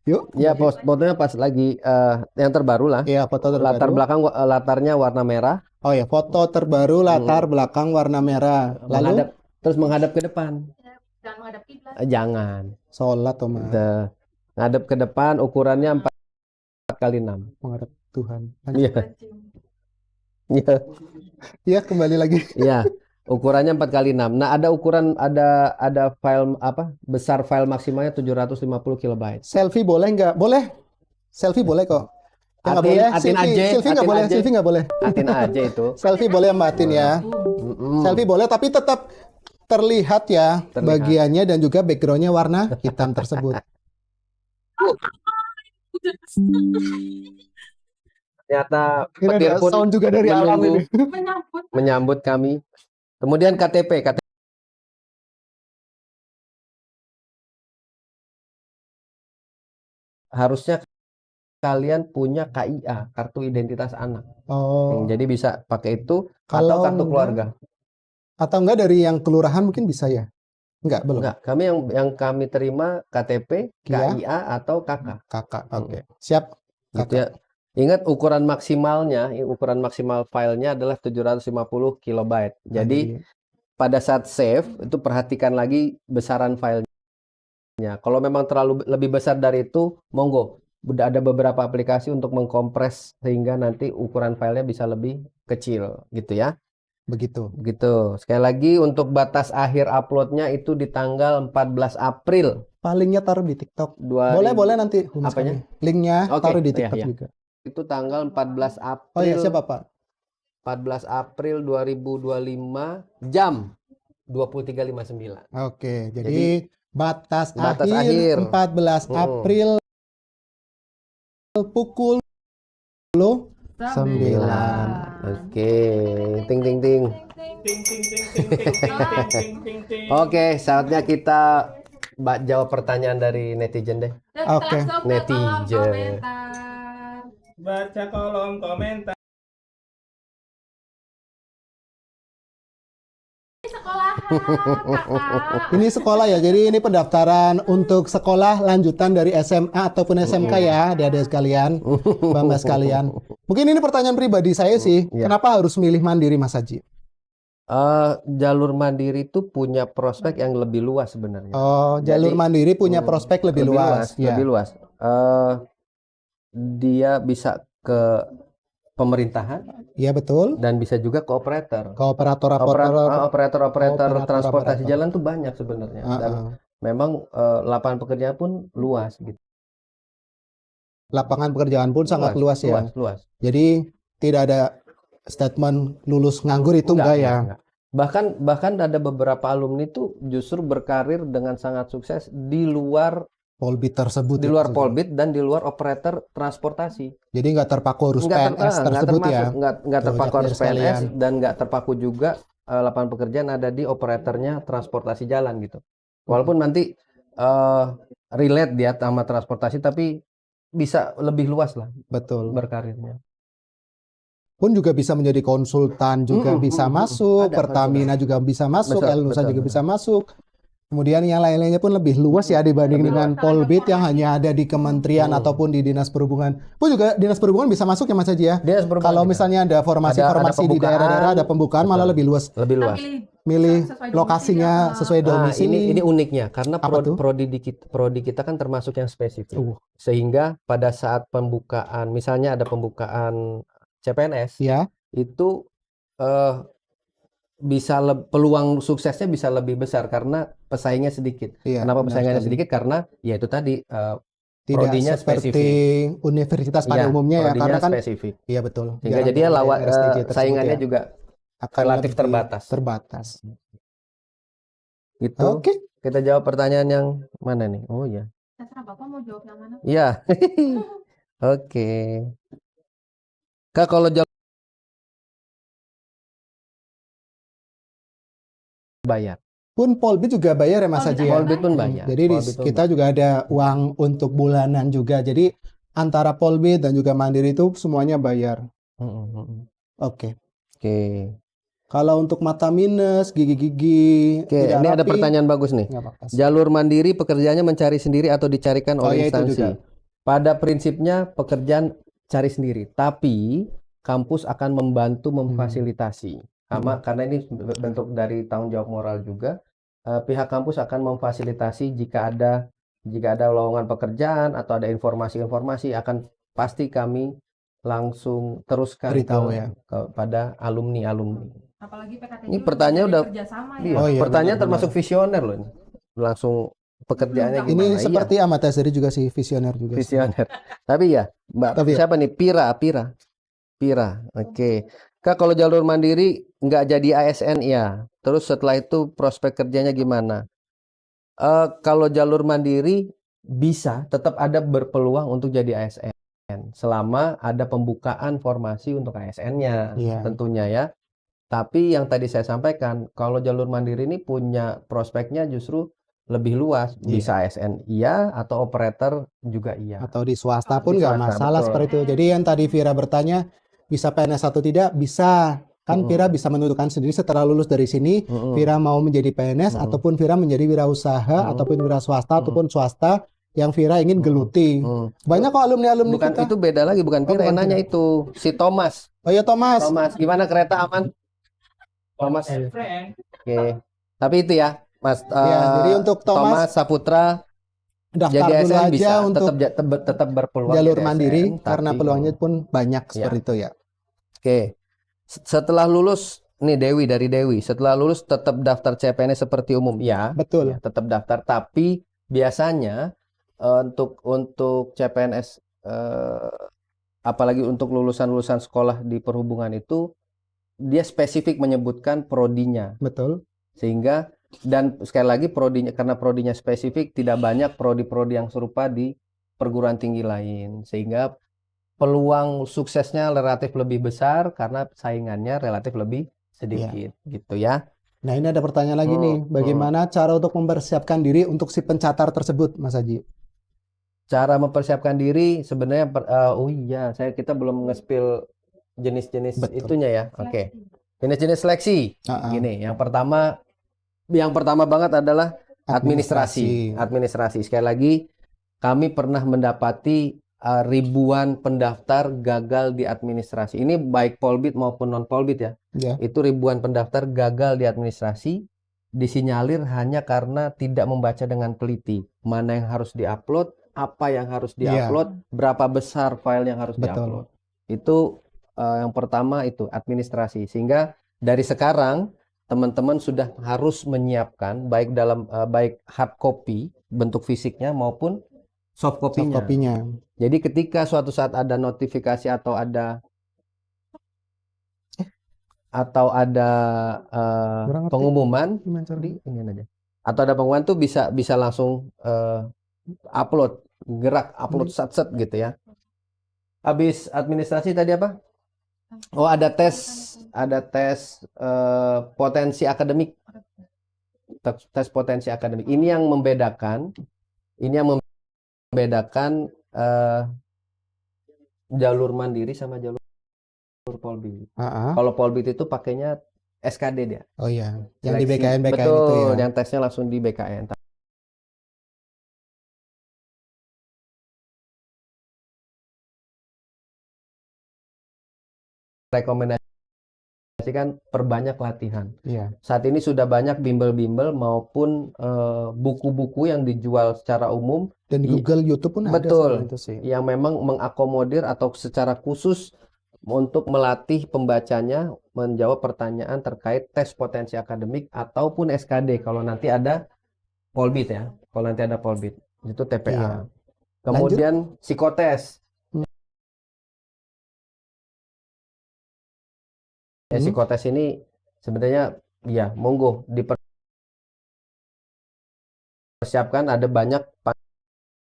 Speaker 2: Yuk.
Speaker 1: Ya, fotonya pas lagi yang terbaru lah.
Speaker 2: Iya, foto terbaru.
Speaker 1: Latar belakang latarnya warna merah.
Speaker 2: Oh ya, foto terbaru latar belakang warna merah. Lalu
Speaker 1: terus menghadap ke depan.
Speaker 3: Jangan menghadap kiblat.
Speaker 1: Jangan.
Speaker 2: Sholat Oma.
Speaker 1: Ngadep ke depan, ukurannya 4x6.
Speaker 2: Menghadap Tuhan.
Speaker 1: Iya. Iya.
Speaker 2: Iya, kembali lagi.
Speaker 1: Iya. Ukurannya 4x6. Nah, ada ukuran ada file besar file maksimalnya 750 KB.
Speaker 2: Selfie boleh nggak? Boleh. Selfie boleh kok. Nggak boleh. Selfie nggak boleh. Selfie nggak boleh.
Speaker 1: Atin aja itu.
Speaker 2: Selfie boleh Mbak Atin ya. Selfie boleh tapi tetap terlihat ya bagiannya dan juga backgroundnya warna hitam tersebut.
Speaker 1: Ternyata
Speaker 2: petir pun sound juga dari alam ini.
Speaker 1: Menyambut kami. Kemudian KTP. Harusnya kalian punya KIA, kartu identitas anak. Jadi bisa pakai itu atau kartu keluarga.
Speaker 2: Atau enggak dari yang kelurahan mungkin bisa ya? Enggak, belum.
Speaker 1: Enggak, kami yang kami terima KTP, KIA atau KK.
Speaker 2: Oke. Siap.
Speaker 1: Gitu ya. Ingat ukuran maksimal filenya adalah 750 KB. Jadi pada saat save itu perhatikan lagi besaran filenya. Kalau memang lebih besar dari itu, monggo. Udah ada beberapa aplikasi untuk mengkompres sehingga nanti ukuran filenya bisa lebih kecil, gitu ya.
Speaker 2: Begitu.
Speaker 1: Sekali lagi untuk batas akhir uploadnya itu di tanggal 14 April.
Speaker 2: Linknya taruh di TikTok. Boleh nanti
Speaker 1: apanya?
Speaker 2: Linknya taruh di TikTok juga.
Speaker 1: Itu tanggal 14 April.
Speaker 2: Oh iya, siapa Pak?
Speaker 1: 14 April 2025 jam 23.59.
Speaker 2: Oke, jadi batas akhir 14 April pukul 9.
Speaker 1: Oke, ting. Oke, saatnya kita jawab pertanyaan dari netizen deh.
Speaker 2: Oke.
Speaker 1: Netizen.
Speaker 3: Baca kolom komentar. sekolahan, kakak.
Speaker 2: Ini sekolah ya, jadi ini pendaftaran untuk sekolah lanjutan dari SMA ataupun SMK ya, adik-adik sekalian, Mbak sekalian. Mungkin ini pertanyaan pribadi saya sih, kenapa harus milih mandiri Mas Haji?
Speaker 1: Jalur mandiri itu punya prospek yang lebih luas sebenarnya.
Speaker 2: Oh, jalur mandiri punya prospek lebih luas.
Speaker 1: Lebih luas. Dia bisa ke pemerintahan.
Speaker 2: Iya betul.
Speaker 1: Dan bisa juga ke operator.
Speaker 2: Ke operator
Speaker 1: Transportasi jalan tuh banyak sebenarnya. Dan memang lapangan pekerjaan pun luas gitu.
Speaker 2: Lapangan pekerjaan pun sangat luas ya.
Speaker 1: Luas.
Speaker 2: Jadi tidak ada statement lulus nganggur itu enggak ya.
Speaker 1: Bahkan ada beberapa alumni itu justru berkarir dengan sangat sukses di luar
Speaker 2: Polbit tersebut.
Speaker 1: Di luar Polbit dan di luar operator transportasi.
Speaker 2: Jadi nggak terpaku harus PNS tersebut ya.
Speaker 1: Nggak terpaku harus PNS dan nggak terpaku juga lapangan pekerjaan ada di operatornya transportasi jalan gitu. Walaupun nanti relate dia sama transportasi tapi bisa lebih luas lah.
Speaker 2: Betul.
Speaker 1: Berkarirnya.
Speaker 2: Pun juga bisa menjadi konsultan juga bisa masuk, Pertamina juga bisa masuk, Elnusa juga bisa masuk. Kemudian yang lain-lainnya pun lebih luas ya dibanding dengan Polbit yang hanya ada di kementerian ataupun di Dinas Perhubungan. Pun juga Dinas Perhubungan bisa masuk ya Mas Haji ya. Kalau misalnya ada formasi-formasi di daerah-daerah ada pembukaan malah lebih luas.
Speaker 1: Lebih luas.
Speaker 2: Milih lokasinya sesuai domisili.
Speaker 1: Ini uniknya karena prodi kita kan termasuk yang spesifik. Sehingga pada saat pembukaan, misalnya ada pembukaan CPNS,
Speaker 2: ya.
Speaker 1: Itu peluang suksesnya bisa lebih besar karena pesaingnya sedikit. Kenapa pesaingannya sedikit? Karena ya itu tadi
Speaker 2: tidak
Speaker 1: prodinya
Speaker 2: seperti
Speaker 1: spesifik.
Speaker 2: Universitas pada umumnya ya, karena kan
Speaker 1: spesifik.
Speaker 2: Iya betul.
Speaker 1: Sehingga jadi saingannya juga akan relatif terbatas. Gitu.
Speaker 2: Oke.
Speaker 1: Kita jawab pertanyaan yang mana nih? Oh ya.
Speaker 3: Terserah Bapak mau jawab yang mana?
Speaker 1: Iya. Oke. Kak, kalau bayar.
Speaker 2: Pun Polbit juga bayar ya Mas Haji ya?
Speaker 1: Polbit pun bayar.
Speaker 2: Jadi kita juga ada uang untuk bulanan juga. Jadi antara Polbit dan juga Mandiri itu semuanya bayar. Oke. Kalau untuk mata minus, gigi-gigi,
Speaker 1: ini ada pertanyaan bagus nih. Jalur mandiri pekerjaannya mencari sendiri atau dicarikan oleh instansi? Pada prinsipnya pekerjaan cari sendiri, tapi kampus akan membantu memfasilitasi. Karena ini bentuk dari tanggung jawab moral juga, pihak kampus akan memfasilitasi jika ada lowongan pekerjaan atau ada informasi-informasi akan pasti kami langsung teruskan kepada alumni.
Speaker 3: Apalagi PKTJ
Speaker 1: ini pertanyaan udah pertanyaan termasuk visioner loh ini. Langsung pekerjaannya gimana?
Speaker 2: Ini seperti Ahmad Azhari juga sih visioner juga.
Speaker 1: Visioner. Tapi ya, Mbak siapa nih? Pira. Oke. Kak, kalau jalur mandiri nggak jadi ASN ya. Terus setelah itu prospek kerjanya gimana? Kalau jalur mandiri bisa tetap ada berpeluang untuk jadi ASN selama ada pembukaan formasi untuk ASN-nya tentunya ya. Tapi yang tadi saya sampaikan, kalau jalur mandiri ini punya prospeknya justru lebih luas, bisa ASN iya atau operator juga iya.
Speaker 2: Atau di swasta pun nggak masalah seperti itu. Jadi yang tadi Vira bertanya bisa PNS atau tidak, bisa. Kan Vira bisa menentukan sendiri setelah lulus dari sini, Vira mau menjadi PNS ataupun Vira menjadi wirausaha ataupun wira swasta ataupun swasta yang Vira ingin geluti. Banyak kok alumni-alumni kita.
Speaker 1: Itu beda lagi, bukan Vira yang nanya itu, si Thomas.
Speaker 2: Oh iya Thomas.
Speaker 1: Gimana kereta aman? Thomas. Oke. Tapi itu ya, Mas.
Speaker 2: Jadi untuk Thomas
Speaker 1: Saputra
Speaker 2: daftar dulu aja bisa, untuk
Speaker 1: tetap berpeluang
Speaker 2: jalur mandiri karena peluangnya pun banyak seperti itu ya.
Speaker 1: Oke. Setelah lulus nih dari Dewi, setelah lulus tetap daftar CPNS seperti umum. Ya,
Speaker 2: betul.
Speaker 1: Ya, tetap daftar, tapi biasanya untuk CPNS apalagi untuk lulusan sekolah di perhubungan itu dia spesifik menyebutkan prodinya.
Speaker 2: Betul.
Speaker 1: Sehingga dan sekali lagi karena prodinya spesifik, tidak banyak prodi-prodi yang serupa di perguruan tinggi lain, sehingga peluang suksesnya relatif lebih besar karena saingannya relatif lebih sedikit gitu ya.
Speaker 2: Nah, ini ada pertanyaan lagi nih, bagaimana cara untuk mempersiapkan diri untuk si pencatar tersebut, Mas Haji?
Speaker 1: Cara mempersiapkan diri sebenarnya kita belum nge-spill jenis-jenis itunya ya. Oke. Jenis-jenis seleksi. Gini, yang pertama banget adalah administrasi. Sekali lagi, kami pernah mendapati ribuan pendaftar gagal di administrasi. Ini baik Polbit maupun non Polbit ya. Itu ribuan pendaftar gagal di administrasi, disinyalir hanya karena tidak membaca dengan teliti. Mana yang harus diupload, apa yang harus diupload, berapa besar file yang harus diupload. Itu yang pertama itu administrasi. Sehingga dari sekarang teman-teman sudah harus menyiapkan baik dalam baik hard copy bentuk fisiknya maupun soft copy-nya. Jadi ketika suatu saat ada notifikasi atau ada pengumuman atau ada pengumuman tuh bisa langsung upload sat gitu ya. Habis administrasi tadi apa? Oh, ada tes potensi akademik. Tes potensi akademik. Ini yang membedakan jalur mandiri sama jalur Polbit. Kalau Polbit itu pakainya SKD dia.
Speaker 2: Oh iya, yang di BKN itu ya.
Speaker 1: Betul, yang tesnya langsung di BKN. Rekomendasikan perbanyak latihan. Saat ini sudah banyak bimbel-bimbel maupun buku-buku yang dijual secara umum
Speaker 2: dan di Google, YouTube pun
Speaker 1: betul,
Speaker 2: ada itu sih.
Speaker 1: Yang memang mengakomodir atau secara khusus untuk melatih pembacanya menjawab pertanyaan terkait tes potensi akademik ataupun SKD kalau nanti ada Polbit ya. Kalau nanti ada Polbit itu TPA. Kemudian psikotes. Psikotes ini sebenarnya ya monggo dipersiapkan, ada banyak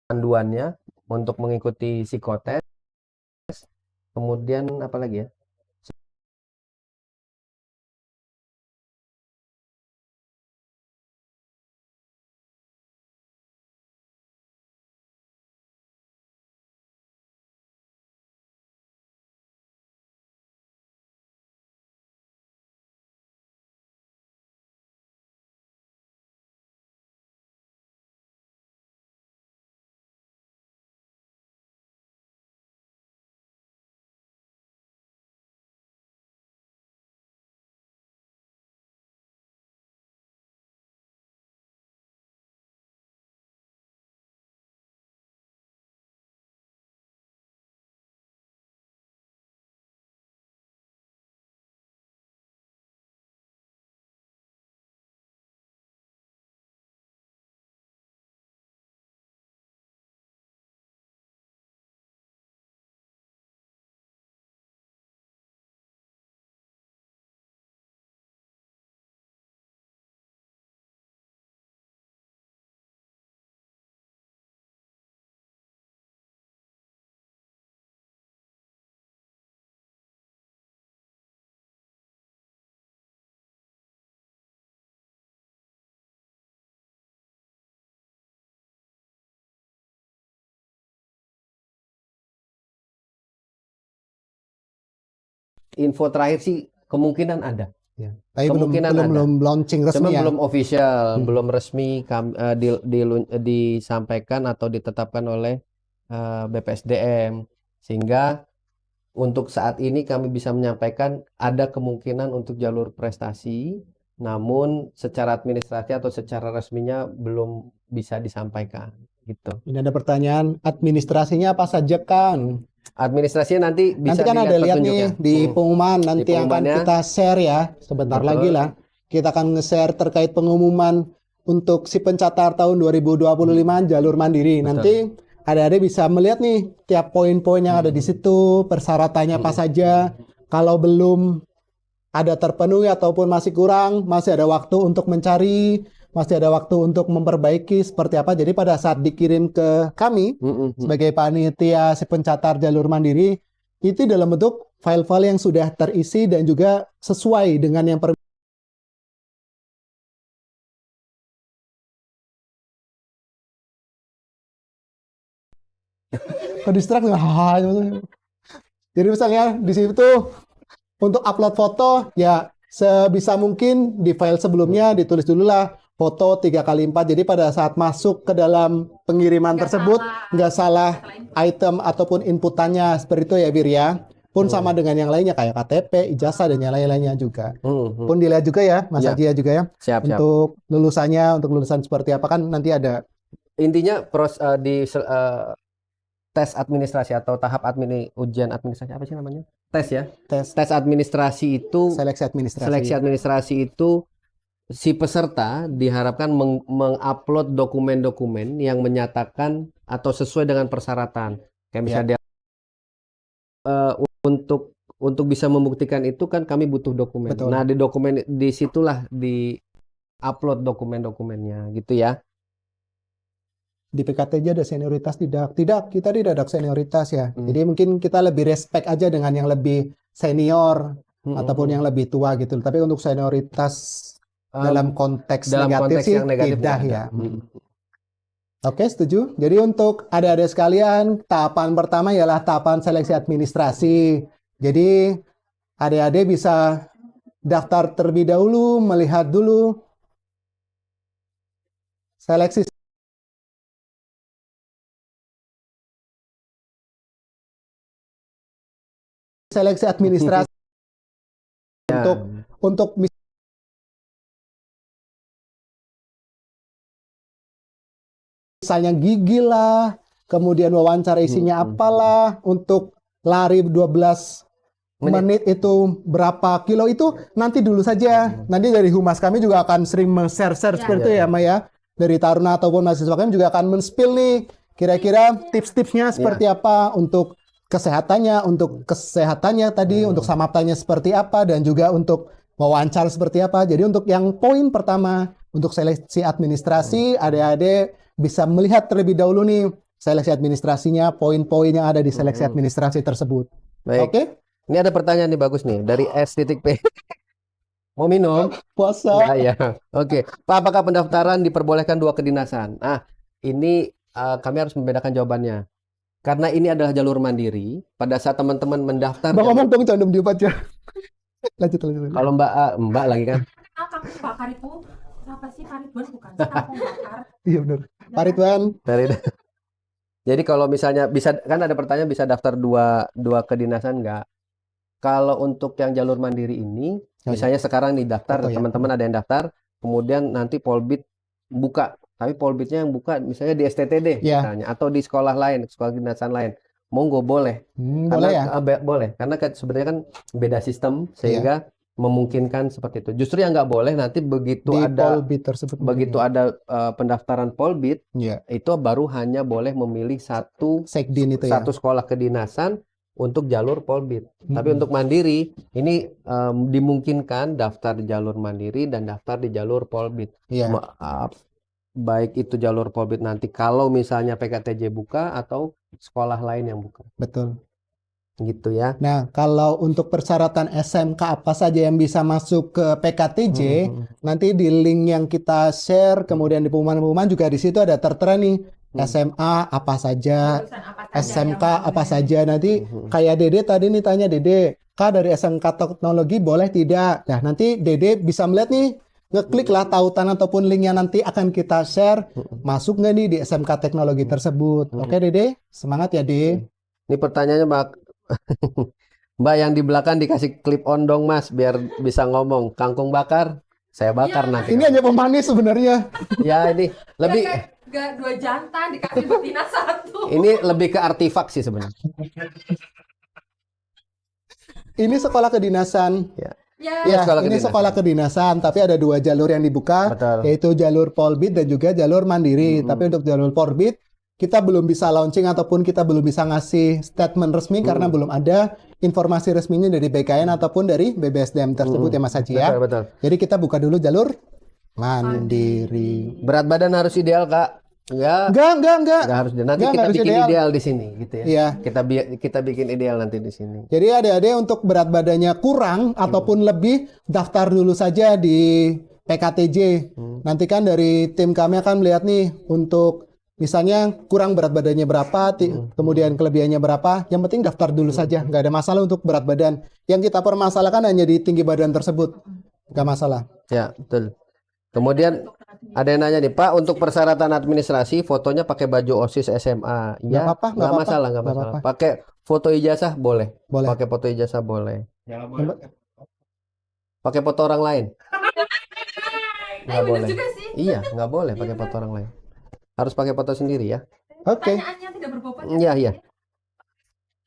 Speaker 1: panduannya untuk mengikuti psikotes. Kemudian apa lagi ya? Info terakhir sih kemungkinan ada.
Speaker 2: Tapi belum launching resmi ya.
Speaker 1: Belum official, belum resmi disampaikan atau ditetapkan oleh BPSDM. Sehingga untuk saat ini kami bisa menyampaikan ada kemungkinan untuk jalur prestasi, namun secara administrasi atau secara resminya belum bisa disampaikan gitu.
Speaker 2: Ini ada pertanyaan, administrasinya apa saja kan?
Speaker 1: Administrasinya nanti bisa
Speaker 2: kan ada lihat nih di pengumuman nanti yang akan kita share ya sebentar lagi lah. Kita akan nge-share terkait pengumuman untuk si pencatat tahun 2025 jalur mandiri. Nanti adik-adik bisa melihat nih tiap poin-poin yang ada di situ, persyaratannya apa saja. Kalau belum ada terpenuhi ataupun masih kurang, masih ada waktu untuk mencari, masih ada waktu untuk memperbaiki seperti apa. Jadi pada saat dikirim ke kami sebagai panitia si pencatat jalur mandiri, itu dalam bentuk file-file yang sudah terisi dan juga sesuai dengan yang distract. Jadi misalnya di situ untuk upload foto ya sebisa mungkin di file sebelumnya ditulis dulu lah foto 3x4. Jadi pada saat masuk ke dalam pengiriman tersebut nggak salah item ataupun inputannya seperti itu ya Bir ya. Pun sama dengan yang lainnya kayak KTP, ijazah dan yang lain-lainnya juga. Pun dilihat juga ya Mas Haji ya juga ya.
Speaker 1: Siap.
Speaker 2: Untuk lulusannya, untuk lulusan seperti apa kan nanti ada.
Speaker 1: Intinya tes administrasi atau tahap ujian administrasi apa sih namanya? Tes ya. Tes administrasi itu seleksi administrasi itu si peserta diharapkan mengupload dokumen-dokumen yang menyatakan atau sesuai dengan persyaratan. Kayak misalnya dia untuk bisa membuktikan itu kan kami butuh dokumen.
Speaker 2: Betul.
Speaker 1: Nah, di dokumen disitulah di upload dokumen-dokumennya gitu ya.
Speaker 2: Di PKTJ ada senioritas tidak? Tidak, kita tidak ada senioritas ya. Jadi mungkin kita lebih respect aja dengan yang lebih senior ataupun yang lebih tua gitu. Tapi untuk senioritas dalam konteks negatif sih yang negatif tidak ya. Oke, setuju. Jadi untuk adik-adik sekalian, tahapan pertama ialah tahapan seleksi administrasi. Jadi adik-adik bisa daftar terlebih dahulu, melihat dulu seleksi administrasi untuk misalnya gigi lah, kemudian wawancara isinya apalah, untuk lari 12 menit itu berapa kilo itu nanti dulu saja. Nanti dari humas kami juga akan sering share seperti itu ya Maya. Dari Taruna ataupun mahasiswa kami juga akan men-spill nih kira-kira tips-tipsnya seperti apa untuk kesehatannya tadi, untuk samaptanya seperti apa, dan juga untuk wawancara seperti apa. Jadi untuk yang poin pertama, untuk seleksi administrasi, adik-adik bisa melihat terlebih dahulu nih seleksi administrasinya, poin-poin yang ada di seleksi administrasi tersebut.
Speaker 1: Baik.
Speaker 2: Oke?
Speaker 1: Ini ada pertanyaan nih bagus nih dari S.P. Mau minum?
Speaker 2: Puasa.
Speaker 1: Ya. Oke. Pak, apakah pendaftaran diperbolehkan 2 kedinasan? Nah, ini kami harus membedakan jawabannya. Karena ini adalah jalur mandiri, pada saat teman-teman mendaftar...
Speaker 2: Mbak ngomong dong, jangan diam aja. Lanjut.
Speaker 1: Kalau Mbak lagi kan?
Speaker 3: Kampung Bakar itu apa sih? Pak Ridwan bukan sih Kampung Bakar?
Speaker 2: Iya benar. Pak Ridwan.
Speaker 1: Jadi kalau misalnya bisa, kan ada pertanyaan bisa daftar dua kedinasan nggak? Kalau untuk yang jalur mandiri ini, misalnya sekarang nih daftar, teman-teman ada yang daftar, kemudian nanti Polbit buka. Tapi Polbitnya yang buka misalnya di STTD misalnya, atau di sekolah lain, sekolah kedinasan lain, monggo boleh.
Speaker 2: Boleh ya?
Speaker 1: Boleh, karena sebenarnya kan beda sistem sehingga memungkinkan seperti itu. Justru yang nggak boleh nanti begitu
Speaker 2: di
Speaker 1: ada
Speaker 2: Polbit tersebut,
Speaker 1: ada pendaftaran Polbit, itu baru hanya boleh memilih satu sekolah kedinasan untuk jalur Polbit. Tapi untuk mandiri ini dimungkinkan daftar di jalur mandiri dan daftar di jalur Polbit. Baik itu jalur Polbit nanti kalau misalnya PKTJ buka atau sekolah lain yang buka.
Speaker 2: Betul.
Speaker 1: Gitu ya.
Speaker 2: Nah, kalau untuk persyaratan SMK apa saja yang bisa masuk ke PKTJ, nanti di link yang kita share, kemudian di pengumuman-pengumuman juga di situ ada tertera nih SMA apa saja, SMK apa saja. Nanti kayak Dede tadi nih tanya, Dede, Kak dari SMK teknologi boleh tidak? Nah, nanti Dede bisa melihat nih, ngekliklah tautan ataupun link yang nanti akan kita share, masuk nggak nih di SMK teknologi tersebut. Oke Dede, semangat ya Dede.
Speaker 1: Ini pertanyaannya Mbak yang di belakang dikasih clip on dong Mas, biar bisa ngomong. Kangkung bakar, saya bakar nanti.
Speaker 2: Ini hanya pemanis sebenarnya.
Speaker 1: Ya ini lebih...
Speaker 3: Gak 2 jantan dikasih betina 1.
Speaker 1: Ini lebih ke artifak sih sebenarnya.
Speaker 2: Ini sekolah kedinasan. Ini sekolah kedinasan, tapi ada 2 jalur yang dibuka, yaitu jalur Polbit dan juga jalur mandiri. Tapi untuk jalur Polbit, kita belum bisa launching ataupun kita belum bisa ngasih statement resmi karena belum ada informasi resminya dari BKN ataupun dari BBSDM tersebut ya Mas Haji ya.
Speaker 1: Betul.
Speaker 2: Jadi kita buka dulu jalur mandiri.
Speaker 1: Berat badan harus ideal Kak? Enggak harus. Nanti kita bikin ideal di sini gitu ya.
Speaker 2: Iya.
Speaker 1: Kita bikin ideal nanti di sini.
Speaker 2: Jadi adik-adik untuk berat badannya kurang ataupun lebih, daftar dulu saja di PKTJ. Nanti kan dari tim kami akan melihat nih untuk misalnya kurang berat badannya berapa, kemudian kelebihannya berapa. Yang penting daftar dulu saja, nggak ada masalah untuk berat badan. Yang kita permasalahkan hanya di tinggi badan tersebut. nggak masalah.
Speaker 1: Ya, betul. Kemudian ada yang nanya nih, Pak, untuk persyaratan administrasi fotonya pakai baju OSIS SMA.
Speaker 2: Nggak
Speaker 1: Ya,
Speaker 2: apa-apa,
Speaker 1: nggak masalah, nggak
Speaker 2: nggak
Speaker 1: masalah.
Speaker 2: apa-apa.
Speaker 1: Pakai foto ijazah boleh.
Speaker 2: Boleh.
Speaker 1: Pakai foto ijazah boleh.
Speaker 2: Yang-
Speaker 1: Pakai foto orang lain. Nggak
Speaker 3: bener
Speaker 1: boleh.
Speaker 3: juga sih.
Speaker 1: Iya, nggak boleh pakai foto orang lain. Harus pakai foto sendiri ya.
Speaker 2: Oke.
Speaker 3: Pertanyaannya tidak berbobot.
Speaker 1: Iya, iya.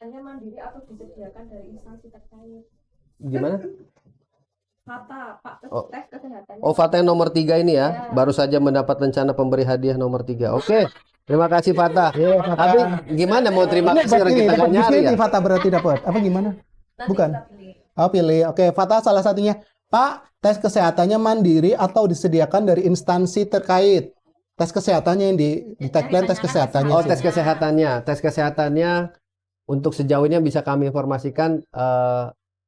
Speaker 3: Mandiri atau disediakan dari instansi terkait.
Speaker 1: Gimana?
Speaker 3: Kata Pak
Speaker 1: Oh.
Speaker 3: tes kesehatan.
Speaker 1: Oh, Fatah yang nomor 3 ini ya.
Speaker 3: Ya.
Speaker 1: Baru saja mendapat rencana pemberi hadiah nomor 3. Oke. Terima kasih Fatah.
Speaker 2: Iya, Fatah.
Speaker 1: Tapi gimana mau terima
Speaker 2: Ini
Speaker 1: kasih orang kita nggak
Speaker 2: dapat
Speaker 1: nyari ya?
Speaker 2: di Fatah berarti dapat. Apa gimana?
Speaker 3: Nanti
Speaker 2: Bukan.
Speaker 3: kita pilih.
Speaker 2: Oh, pilih. Oke, Fatah salah satunya. Pak, tes kesehatannya mandiri atau disediakan dari instansi terkait? Tes kesehatannya yang di tagline tes kesehatannya.
Speaker 1: Oh,
Speaker 2: sih.
Speaker 1: tes kesehatannya. Tes kesehatannya untuk sejauh ini yang bisa kami informasikan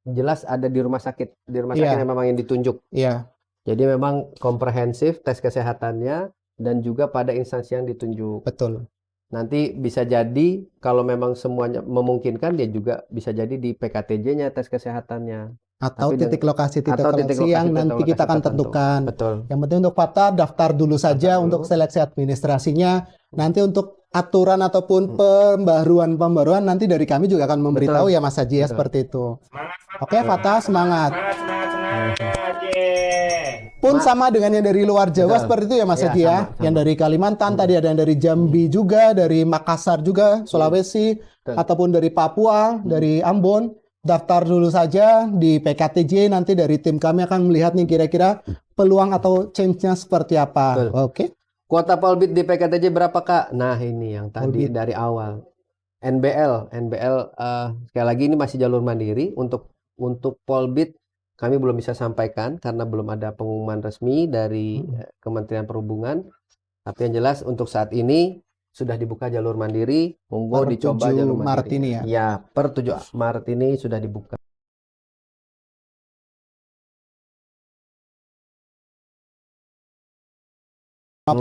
Speaker 1: jelas ada di rumah sakit. Di rumah sakit
Speaker 2: Iya.
Speaker 1: yang memang yang ditunjuk.
Speaker 2: Iya,
Speaker 1: Jadi memang komprehensif tes kesehatannya dan juga pada instansi yang ditunjuk.
Speaker 2: betul.
Speaker 1: Nanti bisa jadi kalau memang semuanya memungkinkan dia juga bisa jadi di PKTJ-nya tes kesehatannya.
Speaker 2: Atau
Speaker 1: Tapi
Speaker 2: titik lokasi
Speaker 1: lokasi
Speaker 2: yang nanti
Speaker 1: lokasi
Speaker 2: kita akan
Speaker 1: tertentu.
Speaker 2: tentukan.
Speaker 1: Betul.
Speaker 2: Yang penting untuk Fatah daftar dulu saja
Speaker 1: dulu.
Speaker 2: untuk seleksi administrasinya. Nanti untuk aturan ataupun pembaruan nanti dari kami juga akan memberitahu
Speaker 1: Betul.
Speaker 2: ya Mas Haji ya
Speaker 1: Betul.
Speaker 2: seperti itu. Oke, Fatah semangat. Pun sama dengan yang dari luar Jawa
Speaker 1: Betul.
Speaker 2: seperti itu ya Mas
Speaker 1: Ya,
Speaker 2: Haji ya.
Speaker 1: sama.
Speaker 2: Yang dari Kalimantan tadi ada yang dari Jambi juga, dari Makassar juga, Sulawesi,
Speaker 1: Betul.
Speaker 2: ataupun dari Papua, dari Ambon. Daftar dulu saja di PKTJ, nanti dari tim kami akan melihat nih kira-kira peluang atau change-nya seperti apa.
Speaker 1: Betul.
Speaker 2: Oke.
Speaker 1: Kuota Polbit di PKTJ berapa Kak? Nah ini yang tadi
Speaker 2: Polbit.
Speaker 1: dari awal. NBL sekali lagi ini masih jalur mandiri. Untuk Polbit kami belum bisa sampaikan karena belum ada pengumuman resmi dari Kementerian Perhubungan. Tapi yang jelas untuk saat ini sudah dibuka jalur mandiri. Monggo
Speaker 2: Per
Speaker 1: dicoba
Speaker 2: 7
Speaker 1: jalur
Speaker 2: Maret
Speaker 1: mandiri.
Speaker 2: ini ya.
Speaker 1: Ya, per 7 Maret ini sudah dibuka.
Speaker 2: Nah.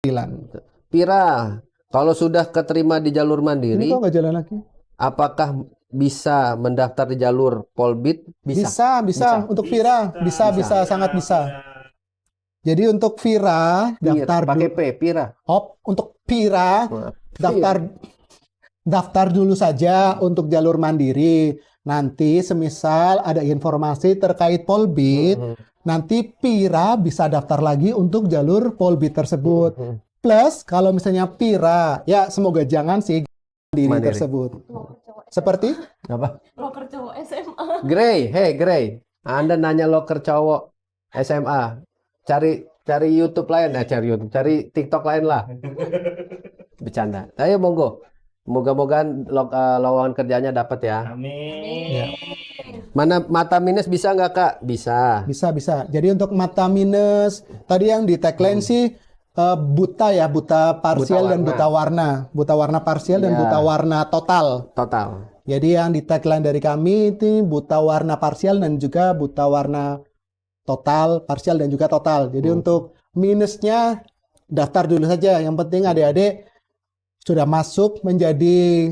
Speaker 2: 59.
Speaker 1: Pira, kalau sudah keterima di jalur
Speaker 2: Ini
Speaker 1: mandiri,
Speaker 2: kok nggak jalan lagi?
Speaker 1: apakah bisa mendaftar di jalur Polbit?
Speaker 2: Bisa. Untuk Vira, bisa, sangat bisa. Jadi untuk Vira daftar
Speaker 1: pakai
Speaker 2: dulu.
Speaker 1: P, Pira.
Speaker 2: Untuk Vira daftar dulu saja untuk jalur mandiri. Nanti semisal ada informasi terkait Polbit, nanti Pira bisa daftar lagi untuk jalur Polbit tersebut. Plus kalau misalnya Pira, ya semoga jangan sih mandiri tersebut. Seperti
Speaker 1: Apa?
Speaker 3: Loker cowok SMA.
Speaker 1: Grey, hey Grey. Anda nanya loker cowok SMA. Cari YouTube lain, cari TikTok lain lah. Bercanda. Ayo monggo. Moga-mogaan lowongan kerjanya dapat ya.
Speaker 4: Amin.
Speaker 2: ya,
Speaker 1: Mana mata minus bisa nggak Kak? Bisa.
Speaker 2: bisa. Jadi untuk mata minus tadi yang di tagline sih buta ya, buta parsial dan buta warna. Buta warna parsial dan
Speaker 1: Iya.
Speaker 2: buta warna total.
Speaker 1: Total.
Speaker 2: Jadi yang di tagline dari kami itu buta warna parsial dan juga buta warna total, parsial dan juga total. Jadi untuk minusnya daftar dulu saja. Yang penting adik-adik sudah masuk menjadi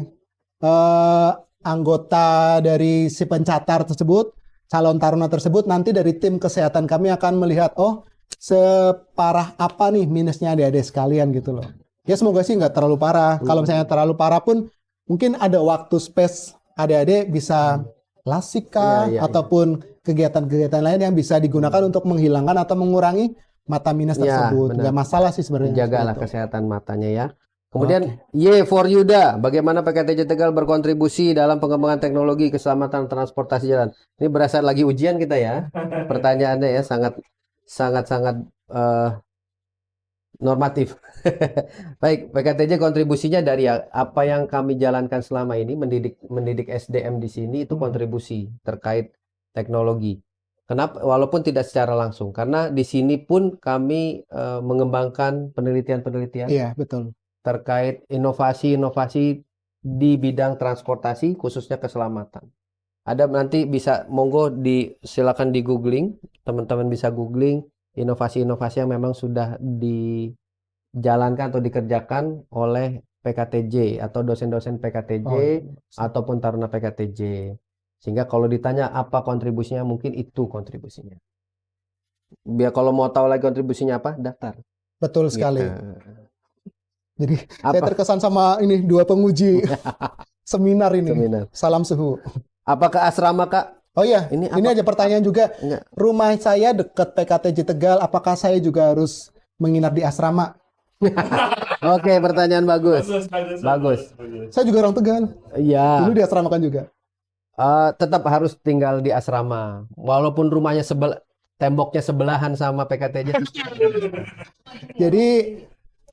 Speaker 2: anggota dari si pencatat tersebut, calon taruna tersebut. Nanti dari tim kesehatan kami akan melihat, oh separah apa nih minusnya adik-adik sekalian gitu loh. Ya semoga sih nggak terlalu parah. Kalau misalnya terlalu parah pun mungkin ada waktu space adik-adik bisa lasika
Speaker 1: Iya.
Speaker 2: ataupun kegiatan-kegiatan lain yang bisa digunakan untuk menghilangkan atau mengurangi mata minus
Speaker 1: Iya,
Speaker 2: tersebut.
Speaker 1: benar.
Speaker 2: Nggak masalah sih sebenarnya.
Speaker 1: Jagalah
Speaker 2: seperti itu.
Speaker 1: kesehatan matanya ya. Kemudian Y for Yuda, bagaimana PKTJ Tegal berkontribusi dalam pengembangan teknologi keselamatan transportasi jalan? Ini berasa lagi ujian kita ya. Pertanyaannya ya sangat normatif. Baik, PKTJ kontribusinya dari apa yang kami jalankan selama ini mendidik SDM di sini itu kontribusi terkait teknologi. Kenapa? Walaupun tidak secara langsung, karena di sini pun kami mengembangkan penelitian-penelitian
Speaker 2: Iya, betul.
Speaker 1: terkait inovasi-inovasi di bidang transportasi khususnya keselamatan. Ada nanti bisa monggo silakan di googling, teman-teman bisa googling inovasi-inovasi yang memang sudah dijalankan atau dikerjakan oleh PKTJ atau dosen-dosen PKTJ ataupun taruna PKTJ. Sehingga kalau ditanya apa kontribusinya, mungkin itu kontribusinya. Biar kalau mau tahu lagi kontribusinya apa, daftar.
Speaker 2: Betul sekali.
Speaker 1: Gitu.
Speaker 2: Jadi saya terkesan sama ini dua penguji seminar ini. Salam suhu.
Speaker 1: Apakah asrama, Kak?
Speaker 2: Oh iya, ini aja pertanyaan juga.
Speaker 1: Enggak.
Speaker 2: Rumah saya dekat PKTJ Tegal, apakah saya juga harus menginap di asrama?
Speaker 1: Oke, pertanyaan bagus. Bagus.
Speaker 2: Saya juga orang Tegal.
Speaker 1: Iya.
Speaker 2: Dulu diasramakan juga.
Speaker 1: Tetap harus tinggal di asrama, walaupun rumahnya temboknya sebelahan sama PKTJ.
Speaker 2: Jadi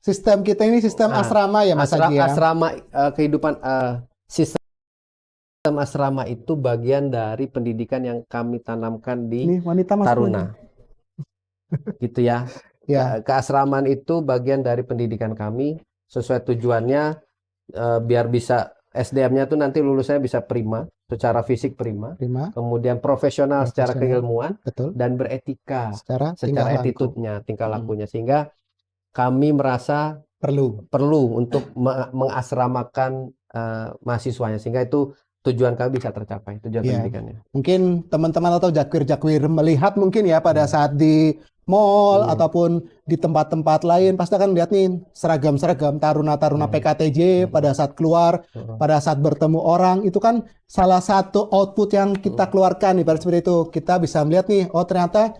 Speaker 2: sistem kita ini sistem asrama ya Mas Haji ya?
Speaker 1: Asrama kehidupan sistem asrama itu bagian dari pendidikan yang kami tanamkan di Taruna. Gitu ya.
Speaker 2: Ya.
Speaker 1: Keasraman itu bagian dari pendidikan kami sesuai tujuannya, biar bisa SDM-nya tuh nanti lulusnya bisa prima, secara fisik prima. Kemudian profesional secara keilmuan.
Speaker 2: Betul.
Speaker 1: Dan beretika secara attitude-nya, tingkah lakunya, sehingga kami merasa perlu untuk mengasramakan mahasiswanya, sehingga itu tujuan kami bisa tercapai, tujuan pendidikannya.
Speaker 2: Mungkin teman-teman atau jakwir-jakwir melihat mungkin ya pada saat di mall ataupun di tempat-tempat lain pasti akan lihat nih seragam-seragam taruna-taruna PKTJ pada saat keluar, pada saat bertemu orang, itu kan salah satu output yang kita keluarkan nih, seperti itu. Kita bisa melihat nih, oh ternyata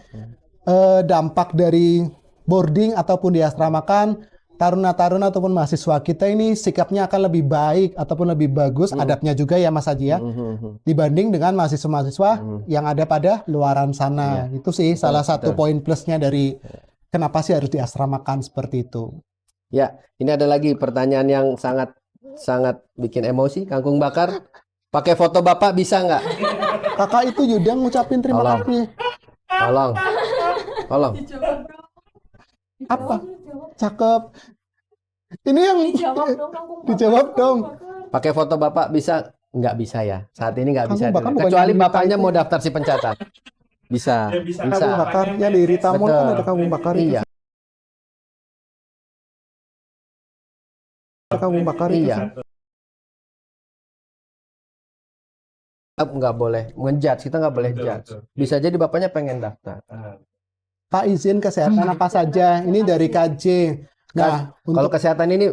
Speaker 2: dampak dari boarding ataupun diasramakan, taruna-taruna ataupun mahasiswa kita ini sikapnya akan lebih baik ataupun lebih bagus adabnya juga ya Mas Haji ya, dibanding dengan mahasiswa-mahasiswa yang ada pada luaran sana. Itu sih salah satu poin plusnya dari kenapa sih harus diasramakan seperti itu.
Speaker 1: Ya, ini ada lagi pertanyaan yang sangat bikin emosi, Kangkung Bakar. Pakai foto Bapak bisa nggak?
Speaker 2: Kakak itu Yudang ngucapin terima kasih. Tolong. Apa? Cakep. Ini yang dijawab dong.
Speaker 1: Pakai foto Bapak bisa? Nggak bisa ya. Saat ini nggak bisa. Kecuali Bapaknya mau daftar si pencatat. Bisa.
Speaker 2: Kamu bakarnya di Ritamol kan ada kamu bakar.
Speaker 1: Iya.
Speaker 2: Kamu bakar.
Speaker 1: Iya. Nggak boleh ngejudge, kita nggak boleh judge. Bisa jadi Bapaknya pengen daftar.
Speaker 2: Pak, izin kesehatan apa saja? Ini dari KJ. Nah,
Speaker 1: kalau kesehatan ini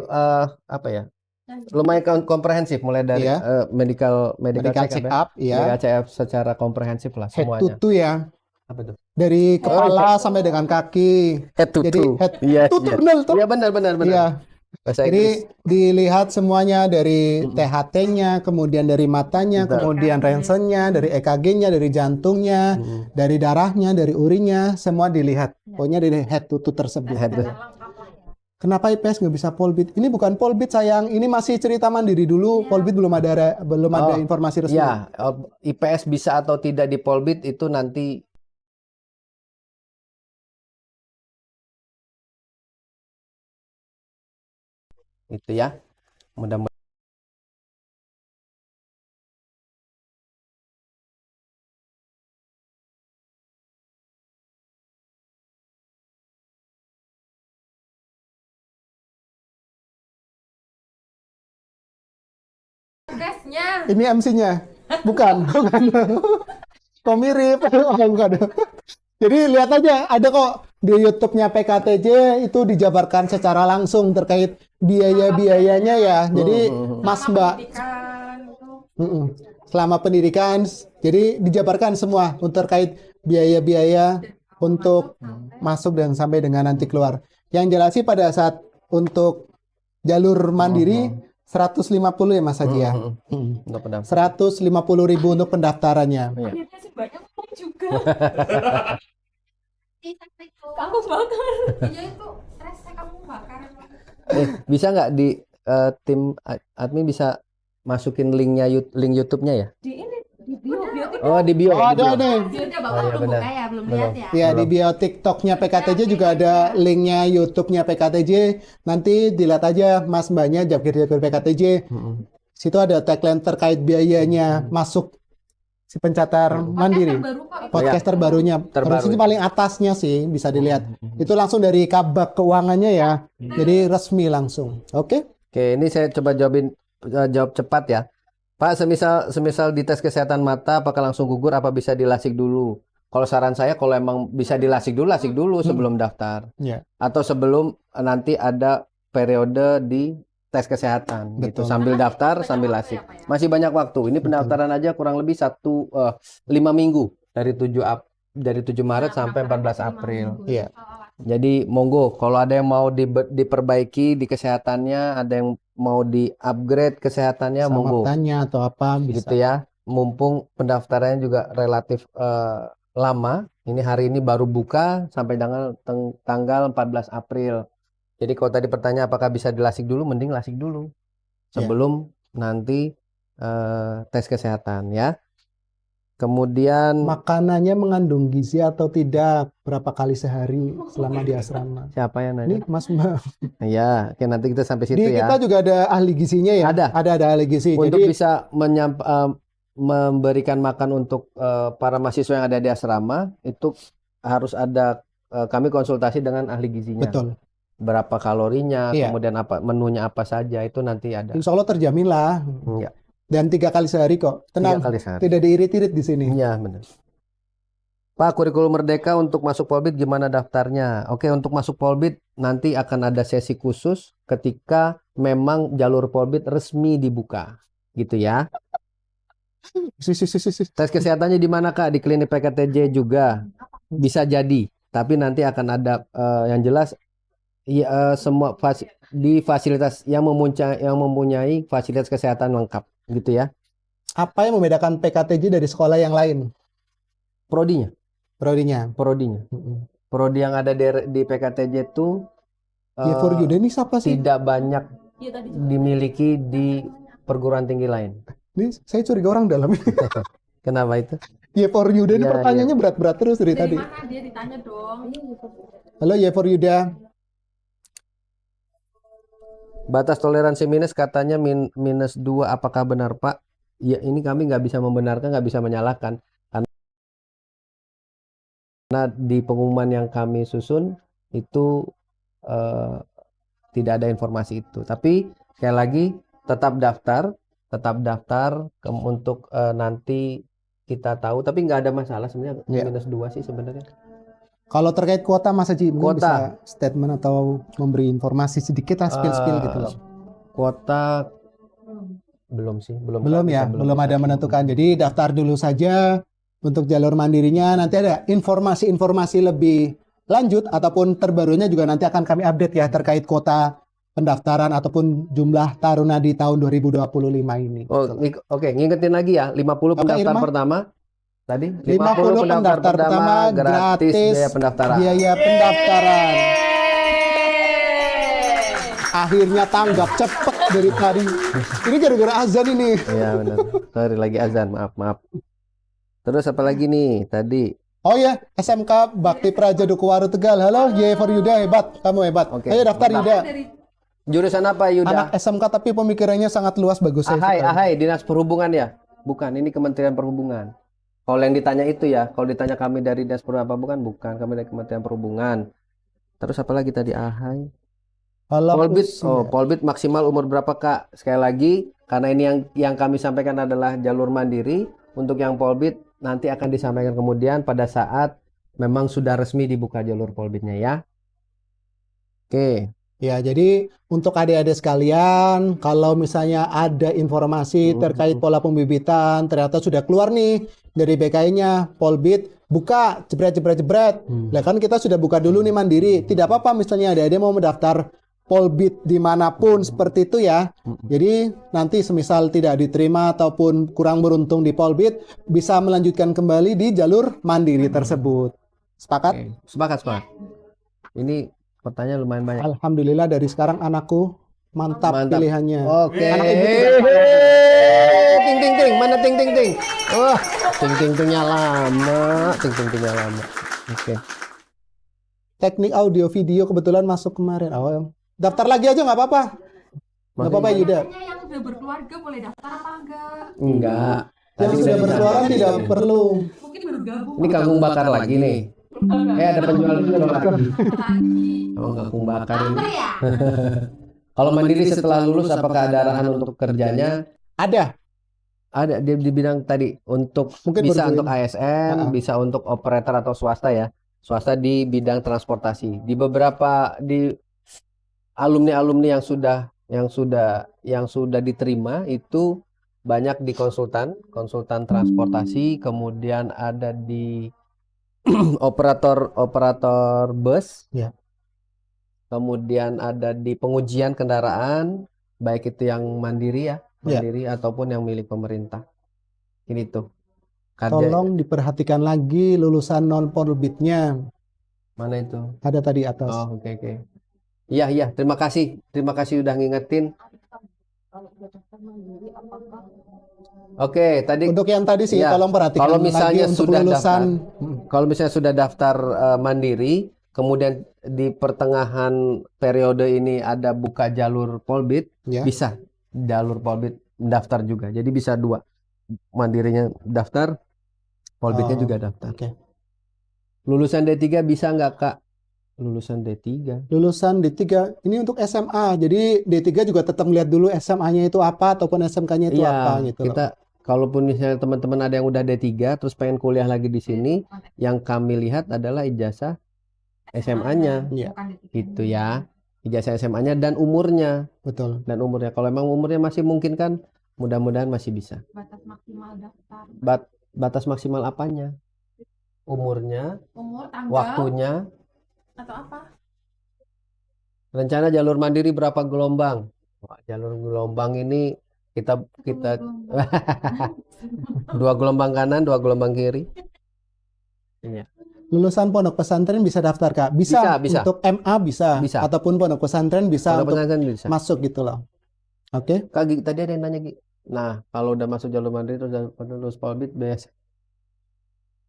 Speaker 1: apa ya? Lumayan komprehensif, mulai dari medical check up, medical check up secara komprehensif lah semuanya.
Speaker 2: Head to toe ya.
Speaker 1: Apa tuh?
Speaker 2: Dari kepala sampai dengan kaki.
Speaker 1: Head to toe.
Speaker 2: Jadi head to toe benar tuh.
Speaker 1: Iya benar.
Speaker 2: Iya. Jadi dilihat semuanya dari THT-nya, kemudian dari matanya, kemudian ronsennya, dari EKG-nya, dari jantungnya, dari darahnya, dari urinnya, semua dilihat. Pokoknya dari head to toe tersebut. Kenapa IPS nggak bisa polbit? Ini bukan polbit sayang, ini masih cerita mandiri dulu. Polbit belum ada informasi resmi.
Speaker 1: Ya, IPS bisa atau tidak di polbit itu nanti. Itu ya, mudah-mudahan.
Speaker 2: Ini MC-nya, bukan. Kok mirip? Bukan. Jadi lihat aja, ada kok di YouTube-nya PKTJ itu dijabarkan secara langsung terkait biaya-biayanya ya. Jadi Mas Mbak, selama pendidikan, jadi dijabarkan semua untuk terkait biaya-biaya untuk masuk dan sampai dengan nanti keluar. Yang jelas sih pada saat untuk jalur mandiri 150 ya Mas Haji ya. 150.000 untuk pendaftarannya.
Speaker 3: Kamu bakar. Iya itu stresnya kamu bakar.
Speaker 1: Bisa nggak di tim admin bisa masukin link YouTube-nya ya?
Speaker 3: Di ini di bio.
Speaker 1: Oh, di bio.
Speaker 2: Oh, ada nih.
Speaker 3: Bapak belum buka ya, belum lihat ya.
Speaker 2: Ya, di bio TikTok-nya PKTJ juga ada linknya YouTube-nya PKTJ. Nanti dilihat aja Mas Mbaknya Jakwir PKTJ. Situ ada tagline terkait biayanya masuk si pencatat mandiri. Podcast terbarunya. Terus itu paling atasnya sih bisa dilihat. Itu langsung dari Kabak keuangannya ya. Jadi resmi langsung. Oke?
Speaker 1: Oke, ini saya coba jawab cepat ya. Pak, semisal di tes kesehatan mata apakah langsung gugur apa bisa dilasik dulu? Kalau saran saya kalau emang bisa dilasik dulu sebelum daftar. Atau sebelum nanti ada periode di tes kesehatan gitu. Sambil daftar sambil lasik. Masih banyak waktu. Ini pendaftaran aja kurang lebih 5 minggu dari 7 Maret sampai 14 April.
Speaker 2: Iya.
Speaker 1: Jadi monggo kalau ada yang mau diperbaiki di kesehatannya, ada yang mau di-upgrade kesehatannya, monggo.
Speaker 2: Tanya atau apa bisa.
Speaker 1: Gitu ya. Mumpung pendaftarannya juga relatif lama. Ini hari ini baru buka sampai tanggal 14 April. Jadi kalau tadi pertanyaan apakah bisa dilasik dulu, mending lasik dulu sebelum nanti tes kesehatan ya. Kemudian
Speaker 2: makanannya mengandung gizi atau tidak, berapa kali sehari selama di asrama.
Speaker 1: Siapa yang nanya?
Speaker 2: Ini Mas Mbak.
Speaker 1: Ya, oke, nanti kita sampai situ ya.
Speaker 2: Kita juga ada ahli gizinya ya. Ada ahli gizi.
Speaker 1: Untuk bisa memberikan makan untuk para mahasiswa yang ada di asrama itu harus ada kami konsultasi dengan ahli gizinya.
Speaker 2: Betul.
Speaker 1: Berapa kalorinya, kemudian apa menunya apa saja itu nanti ada.
Speaker 2: Insya Allah terjamin lah.
Speaker 1: Ya.
Speaker 2: Dan 3 kali sehari kok. Tenang.
Speaker 1: 3 kali sehari.
Speaker 2: Tidak diirit-irit di sini.
Speaker 1: Iya benar. Pak, kurikulum Merdeka untuk masuk Polbit gimana daftarnya? Oke, untuk masuk Polbit nanti akan ada sesi khusus ketika memang jalur Polbit resmi dibuka, gitu ya. Tes kesehatannya di mana Kak? Di klinik PKTJ juga bisa jadi, tapi nanti akan ada yang jelas semua di fasilitas yang mempunyai fasilitas kesehatan lengkap, gitu ya.
Speaker 2: Apa yang membedakan PKTJ dari sekolah yang lain?
Speaker 1: Prodinya. Prodi yang ada di PKTJ itu
Speaker 2: ini siapa sih?
Speaker 1: Tidak banyak dimiliki di perguruan tinggi lain.
Speaker 2: Ini saya curiga orang dalam.
Speaker 1: Kenapa itu?
Speaker 2: For Yuda ini pertanyaannya berat-berat terus dari tadi.
Speaker 3: Mana dia ditanya dong.
Speaker 2: Halo For Yuda.
Speaker 1: Batas toleransi minus katanya minus 2, apakah benar Pak? Ya ini kami nggak bisa membenarkan, nggak bisa menyalahkan. Karena di pengumuman yang kami susun itu tidak ada informasi itu. Tapi sekali lagi tetap daftar untuk nanti kita tahu. Tapi nggak ada masalah sebenarnya minus 2 sih sebenarnya.
Speaker 2: Kalau terkait kuota Mas Haji, bisa statement atau memberi informasi sedikit lah, spill gitu loh.
Speaker 1: Kuota belum sih, belum
Speaker 2: ada menentukan. Jadi daftar dulu saja untuk jalur mandirinya. Nanti ada informasi-informasi lebih lanjut ataupun terbarunya juga nanti akan kami update ya terkait kuota pendaftaran ataupun jumlah taruna di tahun 2025 ini.
Speaker 1: Oke, ngingetin lagi ya, 50 pendaftar pertama. Tadi
Speaker 2: 50 pendaftar pertama gratis biaya pendaftaran. Akhirnya tanggap cepet dari tadi. Ini gara-gara azan ini.
Speaker 1: Iya benar. Sorry lagi azan, maaf. Terus apa lagi nih tadi?
Speaker 2: Oh ya, SMK Bakti Praja Dukuwaru Tegal. Halo, for Yuda, hebat. Kamu hebat. Ayo daftar Yuda.
Speaker 1: Jurusan apa Yuda?
Speaker 2: Anak SMK tapi pemikirannya sangat luas, bagus.
Speaker 1: Ahai, Dinas Perhubungan ya? Bukan, ini Kementerian Perhubungan. Kalau yang ditanya itu ya, kalau ditanya kami dari Dinas Perhubungan bukan, kami dari Kementerian Perhubungan. Terus apa lagi tadi Ahai? Polbit, Polbit maksimal umur berapa Kak? Sekali lagi, karena ini yang kami sampaikan adalah jalur mandiri. Untuk yang Polbit nanti akan disampaikan kemudian pada saat memang sudah resmi dibuka jalur Polbitnya ya. Oke.
Speaker 2: Ya, jadi untuk adik-adik sekalian, kalau misalnya ada informasi terkait pola pembibitan, ternyata sudah keluar nih dari BKI-nya, Polbit, buka, jebret. Nah kan kita sudah buka dulu nih mandiri. Tidak apa-apa misalnya adik-adik mau mendaftar Polbit dimanapun seperti itu ya. Jadi nanti semisal tidak diterima ataupun kurang beruntung di Polbit, bisa melanjutkan kembali di jalur mandiri tersebut. Sepakat?
Speaker 1: Sepakat. Ini pertanyaan lumayan banyak.
Speaker 2: Alhamdulillah dari sekarang anakku mantap. Pilihannya.
Speaker 1: Oke.
Speaker 2: Anak ibu
Speaker 1: ting. Mana ting. Wah, ting-tingnya lama. Ting-tingnya lama. Oke.
Speaker 2: Teknik audio video kebetulan masuk kemarin. Daftar lagi aja nggak apa-apa. Nggak apa-apa Yuda.
Speaker 3: Yang sudah berkeluarga boleh daftar apa enggak?
Speaker 1: Enggak.
Speaker 2: Yang sudah berkeluarga tidak perlu.
Speaker 3: Mungkin bergabung.
Speaker 1: Ini kangkung bakar lagi nih. Ada penjual juga lagi. Kangkung bakar ini. Kalau mandiri setelah lulus apakah ada arahan untuk kerjanya?
Speaker 2: Ada.
Speaker 1: Ada di bidang tadi untuk
Speaker 2: Mungkin
Speaker 1: bisa
Speaker 2: bergulir.
Speaker 1: untuk ASN, bisa untuk operator atau swasta ya. Swasta di bidang transportasi. Di beberapa di alumni-alumni yang sudah diterima itu banyak di konsultan transportasi, kemudian ada di operator bus,
Speaker 2: Ya.
Speaker 1: kemudian ada di pengujian kendaraan, baik itu yang mandiri
Speaker 2: Ya.
Speaker 1: ataupun yang milik pemerintah. Ini tuh.
Speaker 2: Tolong diperhatikan lagi lulusan non polbitnya.
Speaker 1: Mana itu?
Speaker 2: Ada tadi atas.
Speaker 1: Oh, oke. Iya, terima kasih udah ngingetin. Oke, tadi
Speaker 2: Untuk yang tadi sih,
Speaker 1: ya,
Speaker 2: tolong perhatikan
Speaker 1: kalau
Speaker 2: lagi
Speaker 1: misalnya
Speaker 2: untuk
Speaker 1: sudah
Speaker 2: lulusan.
Speaker 1: kalau misalnya sudah daftar mandiri, kemudian di pertengahan periode ini ada buka jalur polbit,
Speaker 2: Ya.
Speaker 1: bisa jalur polbit daftar juga. Jadi bisa dua, mandirinya daftar, polbitnya juga daftar.
Speaker 2: Oke.
Speaker 1: Lulusan D3 bisa nggak Kak? Lulusan D3.
Speaker 2: Lulusan D3 ini untuk SMA. Jadi D3 juga tetap melihat dulu SMA-nya itu apa ataupun SMK-nya itu apa gitu loh.
Speaker 1: Kita kalaupun misalnya teman-teman ada yang udah D3 terus pengen kuliah lagi di sini, yang kami lihat adalah ijazah SMA-nya.
Speaker 2: Iya.
Speaker 1: Gitu ya. Ijazah SMA-nya dan umurnya.
Speaker 2: Betul.
Speaker 1: Dan umurnya. Kalau emang umurnya masih mungkin kan, mudah-mudahan masih bisa.
Speaker 3: Batas maksimal daftar.
Speaker 1: Batas maksimal apanya? Umurnya,
Speaker 3: Umur, tanggal,
Speaker 1: waktunya,
Speaker 3: atau apa?
Speaker 1: rencana jalur mandiri berapa gelombang? Wah, jalur gelombang ini kita 2 gelombang kanan, 2 gelombang kiri. Iya.
Speaker 2: Lulusan pondok pesantren bisa daftar Kak? Bisa. Untuk MA bisa. Ataupun pondok pesantren bisa
Speaker 1: Pondok
Speaker 2: untuk
Speaker 1: pesantren bisa
Speaker 2: masuk gitu loh. Oke.
Speaker 1: Kak, tadi ada yang nanya Gi. Nah, kalau udah masuk jalur mandiri terus lulus polbit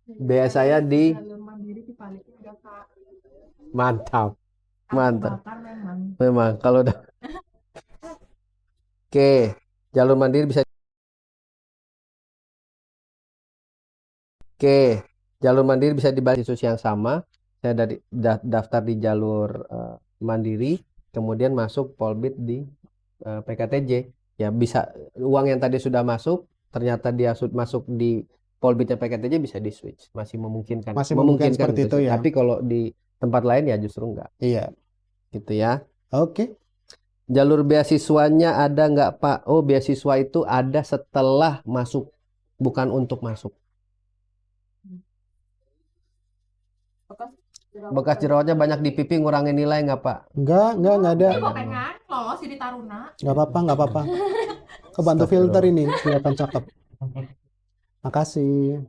Speaker 1: biaya saya di
Speaker 3: Jalur mandiri dibalikin enggak, Kak?
Speaker 1: mantap.
Speaker 3: Bakar
Speaker 1: Memang kalau udah Oke, jalur mandiri bisa dibalik kasus yang sama. Saya dari daftar di jalur mandiri, kemudian masuk polbit di PKTJ. Ya bisa, uang yang tadi sudah masuk, ternyata dia masuk di polbitnya PKTJ, bisa di switch. Masih memungkinkan.
Speaker 2: Masih memungkinkan seperti
Speaker 1: gitu
Speaker 2: itu ya.
Speaker 1: Tapi kalau di tempat lain ya justru enggak.
Speaker 2: Iya.
Speaker 1: Gitu ya.
Speaker 2: Oke.
Speaker 1: Jalur beasiswanya ada nggak Pak? Oh, beasiswa itu ada setelah masuk, bukan untuk masuk. Bekas jerawatnya banyak di pipi, ngurangin nilai nggak Pak?
Speaker 2: Enggak ada.
Speaker 3: Ini kok pengen lolos di Taruna.
Speaker 2: Nggak apa-apa. Kebantu filter ini, kelihatan cakep. Makasih.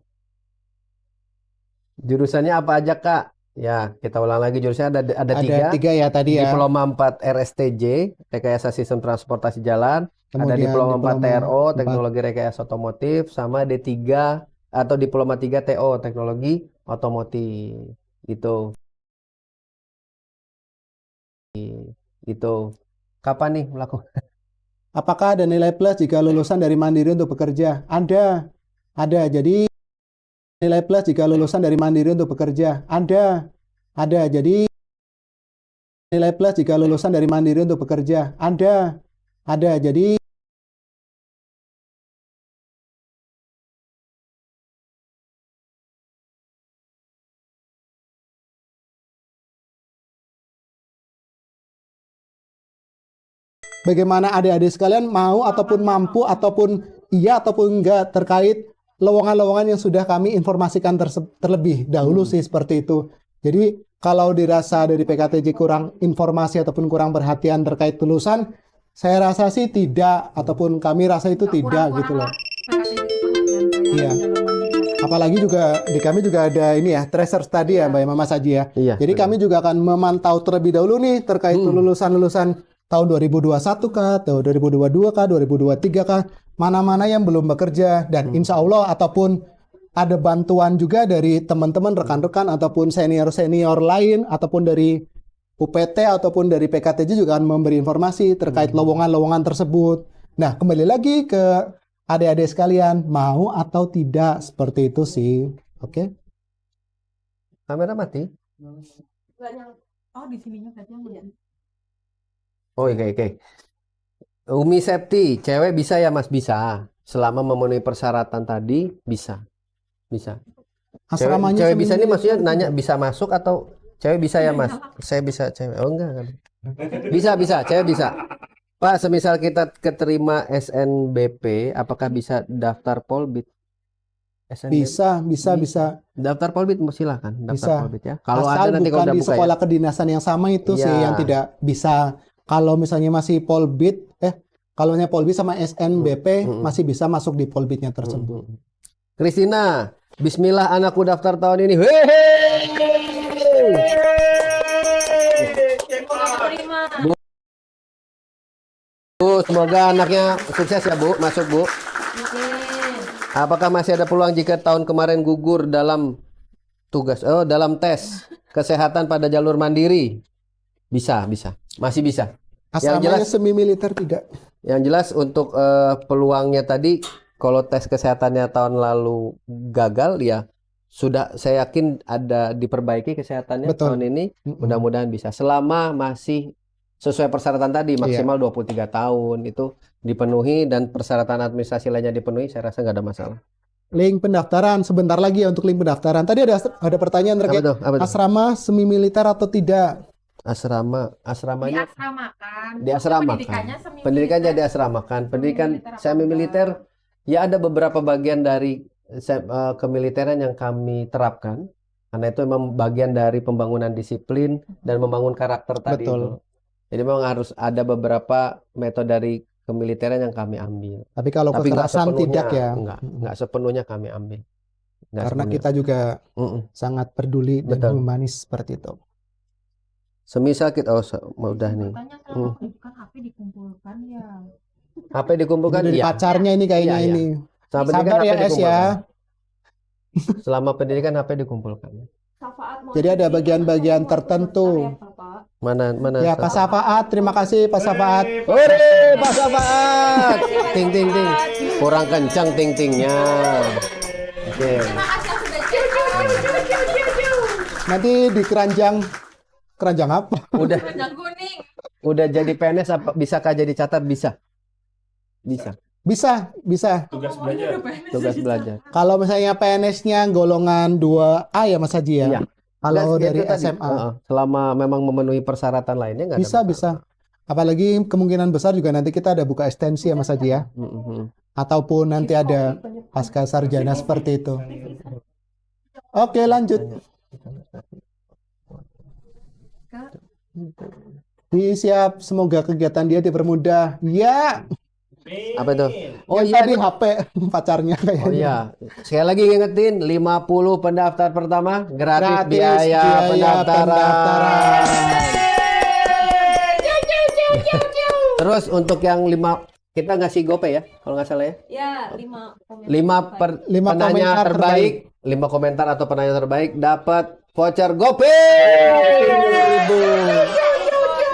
Speaker 1: Jurusannya apa aja Kak? Ya, kita ulang lagi, jurusannya ada tiga
Speaker 2: ya tadi ya.
Speaker 1: Diploma 4 RSTJ, Rekayasa Sistem Transportasi Jalan.
Speaker 2: Kemudian
Speaker 1: ada Diploma 4 TRO,
Speaker 2: 4.
Speaker 1: Teknologi Rekayasa Otomotif, sama D3 atau Diploma 3 TO, Teknologi Otomotif. Gitu. Kapan nih melakukan?
Speaker 2: Apakah ada nilai plus jika lulusan dari mandiri untuk bekerja? Ada. Jadi nilai plus jika lulusan dari mandiri untuk bekerja. Ada. Jadi nilai plus jika lulusan dari mandiri untuk bekerja. Ada. Jadi bagaimana adik-adik sekalian mau ataupun mampu ataupun iya ataupun enggak terkait lowongan-lowongan yang sudah kami informasikan terlebih dahulu sih seperti itu. Jadi kalau dirasa dari PKTJ kurang informasi ataupun kurang perhatian terkait lulusan, saya rasa sih tidak, ataupun kami rasa itu tidak gitu loh. Iya. Apalagi juga di kami juga ada ini ya, tracer tadi ya Mbak Mama Saji ya.
Speaker 1: Iya,
Speaker 2: jadi kami juga akan memantau terlebih dahulu nih terkait lulusan-lulusan tahun 2021 kah, tahun 2022 kah, 2023 kah, mana-mana yang belum bekerja, dan insya Allah ataupun ada bantuan juga dari teman-teman rekan-rekan ataupun senior-senior lain ataupun dari UPT ataupun dari PKTJ juga akan memberi informasi terkait lowongan-lowongan tersebut. Nah, kembali lagi ke adik-adik sekalian, mau atau tidak, seperti itu sih. Oke.
Speaker 1: Kamera mati?
Speaker 3: Oh, di sininya katanya.
Speaker 1: Oh, oke. Umi Septi, cewek bisa ya Mas? Bisa. selama memenuhi persyaratan tadi bisa.
Speaker 2: Asramanya
Speaker 1: Cewek bisa ini
Speaker 2: seminggu
Speaker 1: maksudnya
Speaker 2: tidak?
Speaker 1: nanya bisa masuk atau cewek bisa ya Mas? Saya bisa cewek. Oh enggak. Bisa, cewek bisa. Pak, semisal kita keterima SNBP, apakah bisa daftar Polbit? SNBP?
Speaker 2: Bisa.
Speaker 1: Daftar Polbit silakan, daftar
Speaker 2: Bisa.
Speaker 1: Polbit ya. Kalau
Speaker 2: Asal
Speaker 1: ada nanti
Speaker 2: bukan
Speaker 1: kalau udah
Speaker 2: di
Speaker 1: buka
Speaker 2: sekolah
Speaker 1: ya.
Speaker 2: kedinasan yang sama itu sih
Speaker 1: Iya.
Speaker 2: yang tidak bisa. Kalau misalnya masih Polbit, kalau misalnya Polbit sama SNBP masih bisa masuk di Polbitnya tersebut.
Speaker 1: Kristina, Bismillah anakku daftar tahun ini. Hehehe.
Speaker 3: Terima.
Speaker 1: Bu, semoga anaknya sukses ya Bu, masuk Bu. Apakah masih ada peluang jika tahun kemarin gugur dalam dalam tes kesehatan pada jalur mandiri? Bisa, masih bisa.
Speaker 2: Asramanya semi militer tidak.
Speaker 1: Yang jelas untuk peluangnya tadi, kalau tes kesehatannya tahun lalu gagal ya sudah, saya yakin ada diperbaiki kesehatannya.
Speaker 2: Betul.
Speaker 1: Tahun ini. Mudah-mudahan bisa. Selama masih sesuai persyaratan tadi, maksimal 23 tahun itu dipenuhi dan persyaratan administrasi lainnya dipenuhi, saya rasa nggak ada masalah.
Speaker 2: Link pendaftaran sebentar lagi ya untuk link pendaftaran. Tadi ada pertanyaan terkait
Speaker 1: Apa tuh?
Speaker 2: asrama semi militer atau tidak?
Speaker 1: Asramanya
Speaker 3: Diasramakan.
Speaker 1: diasramakan. Pendidikannya diasramakan. Pendidikan semi militer ya ada beberapa bagian dari kemiliteran yang kami terapkan. Karena itu memang bagian dari pembangunan disiplin dan membangun karakter tadi.
Speaker 2: Betul.
Speaker 1: Itu. Jadi memang harus ada beberapa metode dari kemiliteran yang kami ambil.
Speaker 2: Tapi kalau kekerasan tidak ya.
Speaker 1: Enggak sepenuhnya kami ambil.
Speaker 2: Karena kita juga sangat peduli dan humanis seperti itu.
Speaker 1: Semisal kita udah nih.
Speaker 3: Pendidikan HP dikumpulkan ya.
Speaker 1: HP dikumpulkan
Speaker 2: dari
Speaker 1: ya.
Speaker 2: pacarnya ini kayaknya
Speaker 1: Iya.
Speaker 2: ini.
Speaker 1: Sabar
Speaker 2: ya Es ya.
Speaker 1: Selama pendidikan HP dikumpulkan.
Speaker 2: Jadi ada bagian-bagian tertentu.
Speaker 1: Mana
Speaker 2: Ya Pak Safaat, terima kasih Pak Safaat.
Speaker 1: Ore, Pak Safaat. Ting. Kurang kencang ting-tingnya. Oke.
Speaker 2: Nanti di keranjang apa?
Speaker 1: Udah.
Speaker 3: Keranjang kuning.
Speaker 1: Udah jadi PNS apa bisakah jadi catat? Bisa.
Speaker 2: Bisa.
Speaker 1: Tugas belajar.
Speaker 2: Kalau misalnya PNS-nya golongan 2A ya Mas Haji ya.
Speaker 1: Iya.
Speaker 2: Kalau
Speaker 1: Nggak,
Speaker 2: dari
Speaker 1: itu tadi.
Speaker 2: SMA.
Speaker 1: Selama memang memenuhi persyaratan lainnya nggak ada
Speaker 2: Bisa.
Speaker 1: masalah.
Speaker 2: Apalagi kemungkinan besar juga nanti kita ada buka ekstensi ya Mas Haji ya. Ataupun nanti ada pasca sarjana seperti itu. Oke, lanjut. Siap, semoga kegiatan dia dipermudah. Ya.
Speaker 1: Apa itu?
Speaker 2: Oh iya, tadi HP pacarnya kayaknya.
Speaker 1: Oh iya. Sekali lagi ingetin 50 pendaftar pertama gratis biaya pendaftaran. Terus untuk yang 5 kita ngasih GoPay ya, kalau nggak salah ya.
Speaker 3: Ya, 5
Speaker 1: penanya terbaik, 5 komentar atau penanya terbaik dapat voucher GoPay.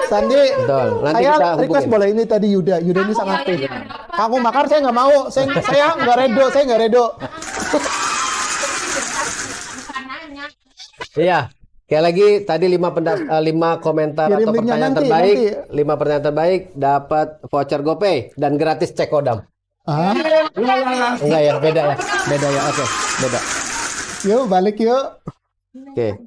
Speaker 2: Sandi,
Speaker 1: betul. Nanti
Speaker 2: saya
Speaker 1: kita
Speaker 2: request boleh ini tadi Yuda ini sangat aktif. Aku makar saya nggak mau, saya nggak redo.
Speaker 1: Iya. Kayak lagi tadi 5 komentar
Speaker 2: Kirim
Speaker 1: atau
Speaker 2: linknya
Speaker 1: pertanyaan
Speaker 2: nanti.
Speaker 1: 5 pertanyaan terbaik dapat voucher GoPay dan gratis cek kodam. Enggak ya, beda ya. Oke, beda.
Speaker 2: Yuk balik yuk.
Speaker 1: Oke.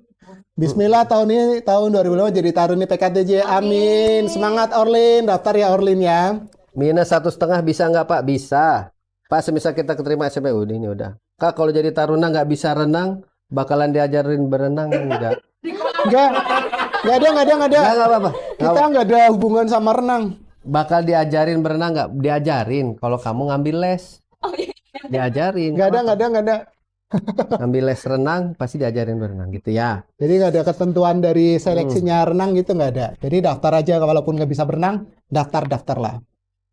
Speaker 2: Bismillah, tahun ini tahun 2005 jadi taruni PKTJ. Amin. Semangat Orlin, daftar ya Orlin ya.
Speaker 1: Minus 1,5 bisa nggak Pak? Bisa. Pak, semisal kita keterima SPU ini udah. Kak, kalau jadi taruna nggak bisa renang, bakalan diajarin berenang enggak?
Speaker 2: Enggak ada.
Speaker 1: Nggak apa-apa.
Speaker 2: Kita nggak ada hubungan sama renang.
Speaker 1: Bakal diajarin berenang nggak? Diajarin. Kalau kamu ngambil les, diajarin.
Speaker 2: Nggak ada.
Speaker 1: Ngambil les renang pasti diajarin berenang gitu ya.
Speaker 2: Jadi nggak ada ketentuan dari seleksinya renang gitu, nggak ada. Jadi daftar aja, walaupun nggak bisa berenang, daftarlah.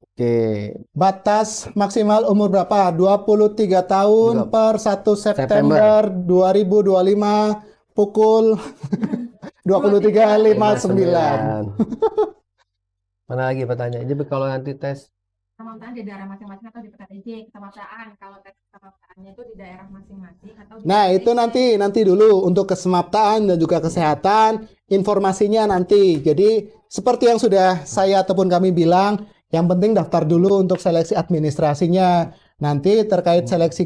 Speaker 1: Oke.
Speaker 2: Batas maksimal umur berapa? 23 tahun per 1 September 2025 pukul 23.59.
Speaker 1: Mana lagi pertanyaan? Jadi kalau nanti tes
Speaker 3: ketamapaan di daerah masing-masing atau di PKTJ, ketamapaan kalau tes ketamaptaannya itu di daerah masing-masing atau di
Speaker 2: Nah, itu nanti dulu untuk kesemaptaan dan juga kesehatan, informasinya nanti. Jadi seperti yang sudah saya ataupun kami bilang, yang penting daftar dulu untuk seleksi administrasinya. Nanti terkait seleksi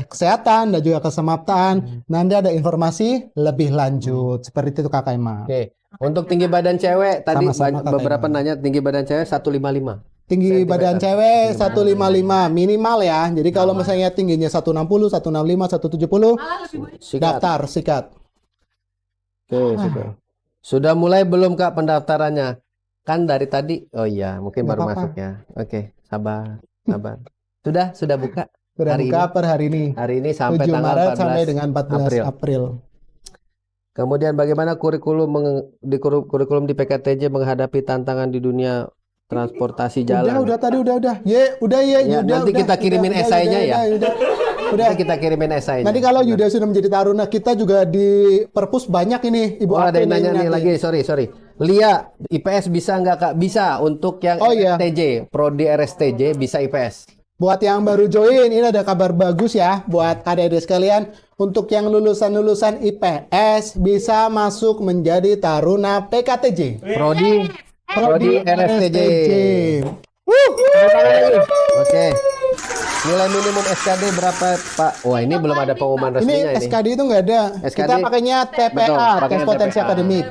Speaker 2: kesehatan dan juga kesemaptaan, nanti ada informasi lebih lanjut. Seperti itu Kakak Emma.
Speaker 1: Oke. Untuk tinggi badan cewek tadi
Speaker 2: Sama-sama, Kak
Speaker 1: beberapa
Speaker 2: Emma.
Speaker 1: nanya tinggi badan cewek 155.
Speaker 2: Tinggi badan cewek 155 minimal ya. Jadi kalau
Speaker 1: Nah.
Speaker 2: misalnya tingginya 160, 165, 170,
Speaker 3: Malah lebih banyak.
Speaker 1: Sikat.
Speaker 2: daftar sikat.
Speaker 1: Oke, sudah. Sudah mulai belum Kak pendaftarannya? Kan dari tadi. Oh iya, mungkin
Speaker 2: Nggak
Speaker 1: baru
Speaker 2: apa-apa.
Speaker 1: masuk ya. Oke, sabar, sabar. Sudah buka.
Speaker 2: Sudah
Speaker 1: Hari
Speaker 2: buka
Speaker 1: ini?
Speaker 2: per hari ini.
Speaker 1: Hari ini sampai
Speaker 2: 7
Speaker 1: tanggal
Speaker 2: Maret
Speaker 1: 14
Speaker 2: sampai dengan 14 April.
Speaker 1: Kemudian bagaimana kurikulum di PKTJ menghadapi tantangan di dunia transportasi jalan?
Speaker 2: Udah tadi udah. Udah
Speaker 1: Ya,
Speaker 2: udah.
Speaker 1: nanti kita kirimin esainya ya.
Speaker 2: Udah.
Speaker 1: Nanti kita kirimin esainya.
Speaker 2: Nanti kalau Yuda sudah menjadi taruna, kita juga di perpus banyak ini Ibu
Speaker 1: Oh, ada
Speaker 2: Apin
Speaker 1: yang nanya
Speaker 2: ini
Speaker 1: nih
Speaker 2: nanti.
Speaker 1: lagi, sorry. Lia, IPS bisa nggak Kak? Bisa, untuk yang
Speaker 2: Oh, iya.
Speaker 1: RSTJ, Prodi RSTJ bisa IPS.
Speaker 2: Buat yang baru join, ini ada kabar bagus ya buat adik-adik sekalian. Untuk yang lulusan-lulusan IPS bisa masuk menjadi taruna PKTJ.
Speaker 1: Prodi RSTJ. Oke. Nilai minimum SKD berapa Pak? Wah, ini belum ada pengumuman
Speaker 2: Ini
Speaker 1: resminya ini.
Speaker 2: SKD itu nggak ada.
Speaker 1: SKD,
Speaker 2: Kita pakainya TPA,
Speaker 1: betul, pakainya
Speaker 2: tes potensi
Speaker 1: TPA.
Speaker 2: akademik.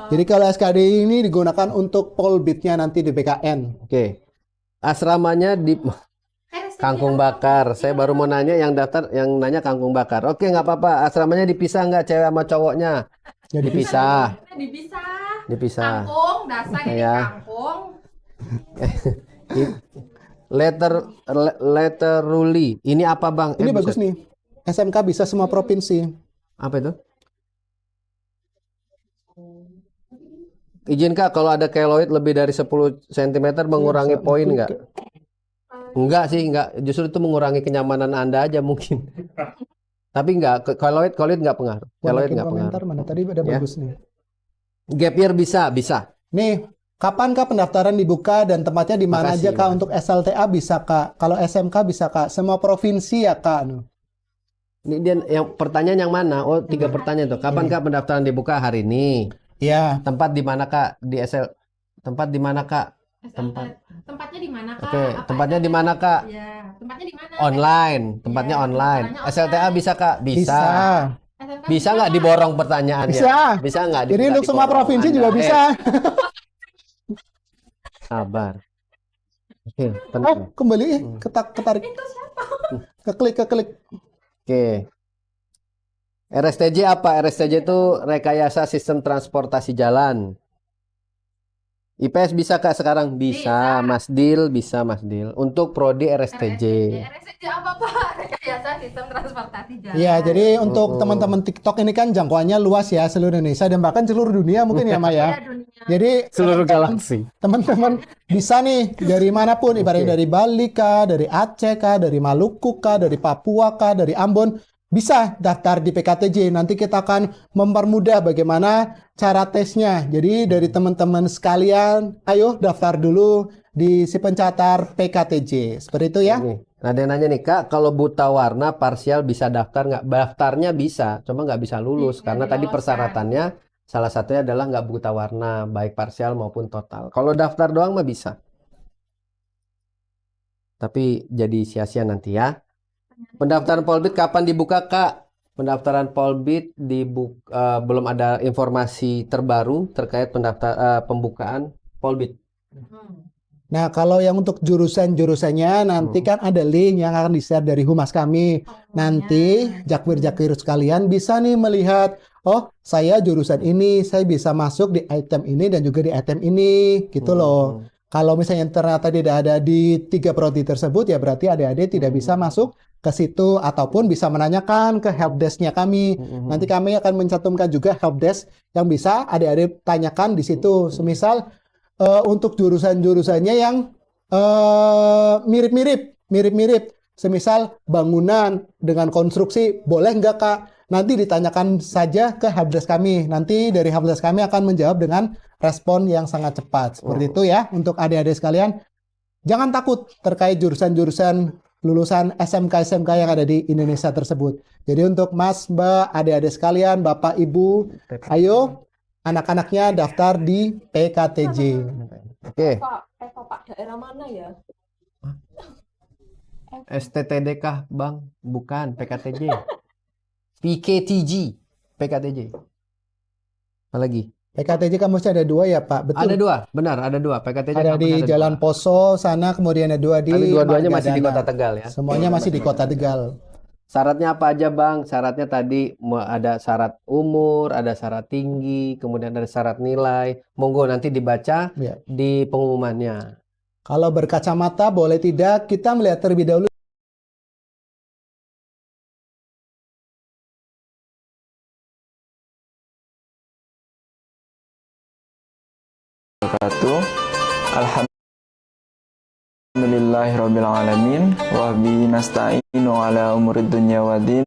Speaker 2: Jadi kalau SKD ini digunakan untuk polbitnya nanti di BKN.
Speaker 1: Oke. Asramanya di Kangkung Bakar. Saya baru mau nanya yang daftar, yang nanya Kangkung Bakar. Oke, nggak apa-apa. Asramanya dipisah nggak cewek sama cowoknya?
Speaker 2: Jadi
Speaker 1: Dipisah.
Speaker 3: Dipisah. Kangkung, dasar ini
Speaker 1: Ya.
Speaker 3: kangkung.
Speaker 1: Letter ruli. Ini apa Bang?
Speaker 2: Ini bagus
Speaker 1: buset.
Speaker 2: nih. SMK bisa semua provinsi.
Speaker 1: Apa itu? Izin Kak, kalau ada keloid lebih dari 10 cm mengurangi
Speaker 2: Iya,
Speaker 1: poin nggak? Enggak sih, enggak. Justru itu mengurangi kenyamanan Anda aja mungkin. Tapi enggak, keloid nggak pengaruh. Keloid nggak
Speaker 2: Komentar
Speaker 1: pengaruh.
Speaker 2: mana tadi ada
Speaker 1: Ya.
Speaker 2: bagus nih.
Speaker 1: Gap year bisa.
Speaker 2: Nih, kapan Kak pendaftaran dibuka dan tempatnya di mana
Speaker 1: Makasih,
Speaker 2: aja Kak? Untuk SLTA bisa Kak. Kalau SMK bisa Kak. Semua provinsi ya Kak.
Speaker 1: Ini dia yang pertanyaan yang mana? Oh, 3 pertanyaan tuh. Kapan Kak pendaftaran dibuka? Hari ini.
Speaker 2: Ya.
Speaker 1: Tempat di mana Kak? Di SL. Tempat di mana Kak?
Speaker 3: Tempatnya di mana Kak?
Speaker 1: Oke, tempatnya di mana Kak?
Speaker 3: Ya, tempatnya di mana?
Speaker 1: Online. Tempatnya
Speaker 3: Ya,
Speaker 1: online.
Speaker 3: caranya
Speaker 1: SLTA
Speaker 3: online.
Speaker 1: bisa Kak? Bisa.
Speaker 3: SMK
Speaker 1: Bisa nggak diborong pertanyaannya?
Speaker 2: Bisa.
Speaker 1: Bisa nggak?
Speaker 2: Jadi untuk semua
Speaker 1: diborong
Speaker 2: provinsi
Speaker 1: Anda?
Speaker 2: juga bisa.
Speaker 1: Sabar. Oke,
Speaker 2: Oh,
Speaker 1: tenang.
Speaker 2: kembali ketarik.
Speaker 3: Itu siapa?
Speaker 2: Keklik.
Speaker 1: Oke. RSTJ apa? RSTJ itu rekayasa sistem transportasi jalan. IPS bisa Kak sekarang? Bisa. Mas Dil, bisa Mas Dil. Untuk prodi RSTJ.
Speaker 3: RSTJ apa Pak? Rekayasa sistem transportasi jalan.
Speaker 2: Iya, jadi untuk teman-teman TikTok ini kan jangkauannya luas ya, seluruh Indonesia dan bahkan seluruh dunia mungkin ya, Maya.
Speaker 3: Dunia.
Speaker 2: Jadi
Speaker 1: Seluruh galaksi.
Speaker 2: teman-teman bisa nih dari manapun, ibaratnya dari Bali kah, dari Aceh kah, dari Maluku kah, dari Papua kah, dari Ambon, bisa daftar di PKTJ. Nanti kita akan mempermudah bagaimana cara tesnya. Jadi dari teman-teman sekalian, ayo daftar dulu di si pencatar PKTJ. Seperti itu ya.
Speaker 1: Nih, ada yang nanya nih Kak, kalau buta warna parsial bisa daftar nggak? Daftarnya bisa, cuma nggak bisa lulus karena tadi persyaratannya salah satunya adalah nggak buta warna, baik parsial maupun total. Kalau daftar doang mah bisa. Tapi jadi sia-sia nanti ya. Pendaftaran Polbit kapan dibuka Kak? Pendaftaran Polbit belum ada informasi terbaru terkait pembukaan Polbit.
Speaker 2: Nah, kalau yang untuk jurusan-jurusannya nanti kan ada link yang akan di-share dari humas kami. Nanti jakwir-jakwir sekalian bisa nih melihat, oh saya jurusan ini, saya bisa masuk di item ini dan juga di item ini, gitu loh. Kalau misalnya ternyata tidak ada di 3 prodi tersebut, ya berarti adik-adik tidak bisa masuk ke situ ataupun bisa menanyakan ke helpdesk-nya kami. Nanti kami akan mencantumkan juga helpdesk yang bisa adik-adik tanyakan di situ. Semisal untuk jurusan-jurusannya yang mirip-mirip. Semisal bangunan dengan konstruksi, boleh nggak Kak? Nanti ditanyakan saja ke helpdesk kami. Nanti dari helpdesk kami akan menjawab dengan respon yang sangat cepat. Seperti itu ya untuk adik-adik sekalian. Jangan takut terkait jurusan-jurusan lulusan SMK-SMK yang ada di Indonesia tersebut. Jadi untuk Mas, Mbak, adik-adik sekalian, Bapak, Ibu, ayo anak-anaknya daftar di PKTJ.
Speaker 1: Oke.
Speaker 4: Pak, daerah mana ya?
Speaker 1: STTD kah, Bang? Bukan, PKTJ. PKTG, PKTJ. Apa lagi?
Speaker 2: PKTJ kan mesti ada 2 ya Pak, betul?
Speaker 1: Ada 2, benar, ada 2. PKTJ
Speaker 2: Ada di
Speaker 1: kampus ada
Speaker 2: Jalan
Speaker 1: 2.
Speaker 2: Poso sana, kemudian ada 2 di
Speaker 1: Tapi dua-duanya masih di
Speaker 2: Margadana.
Speaker 1: Kota Tegal ya.
Speaker 2: Semuanya masih di Kota Tegal.
Speaker 1: Syaratnya apa aja, Bang? Syaratnya tadi ada syarat umur, ada syarat tinggi, kemudian ada syarat nilai. Monggo nanti dibaca
Speaker 2: Ya.
Speaker 1: di pengumumannya.
Speaker 2: Kalau berkacamata boleh tidak, kita melihat terlebih dahulu.
Speaker 4: Alhamdulillahirabbil alamin wa bihi nasta'inu ala umurid dunya waddin.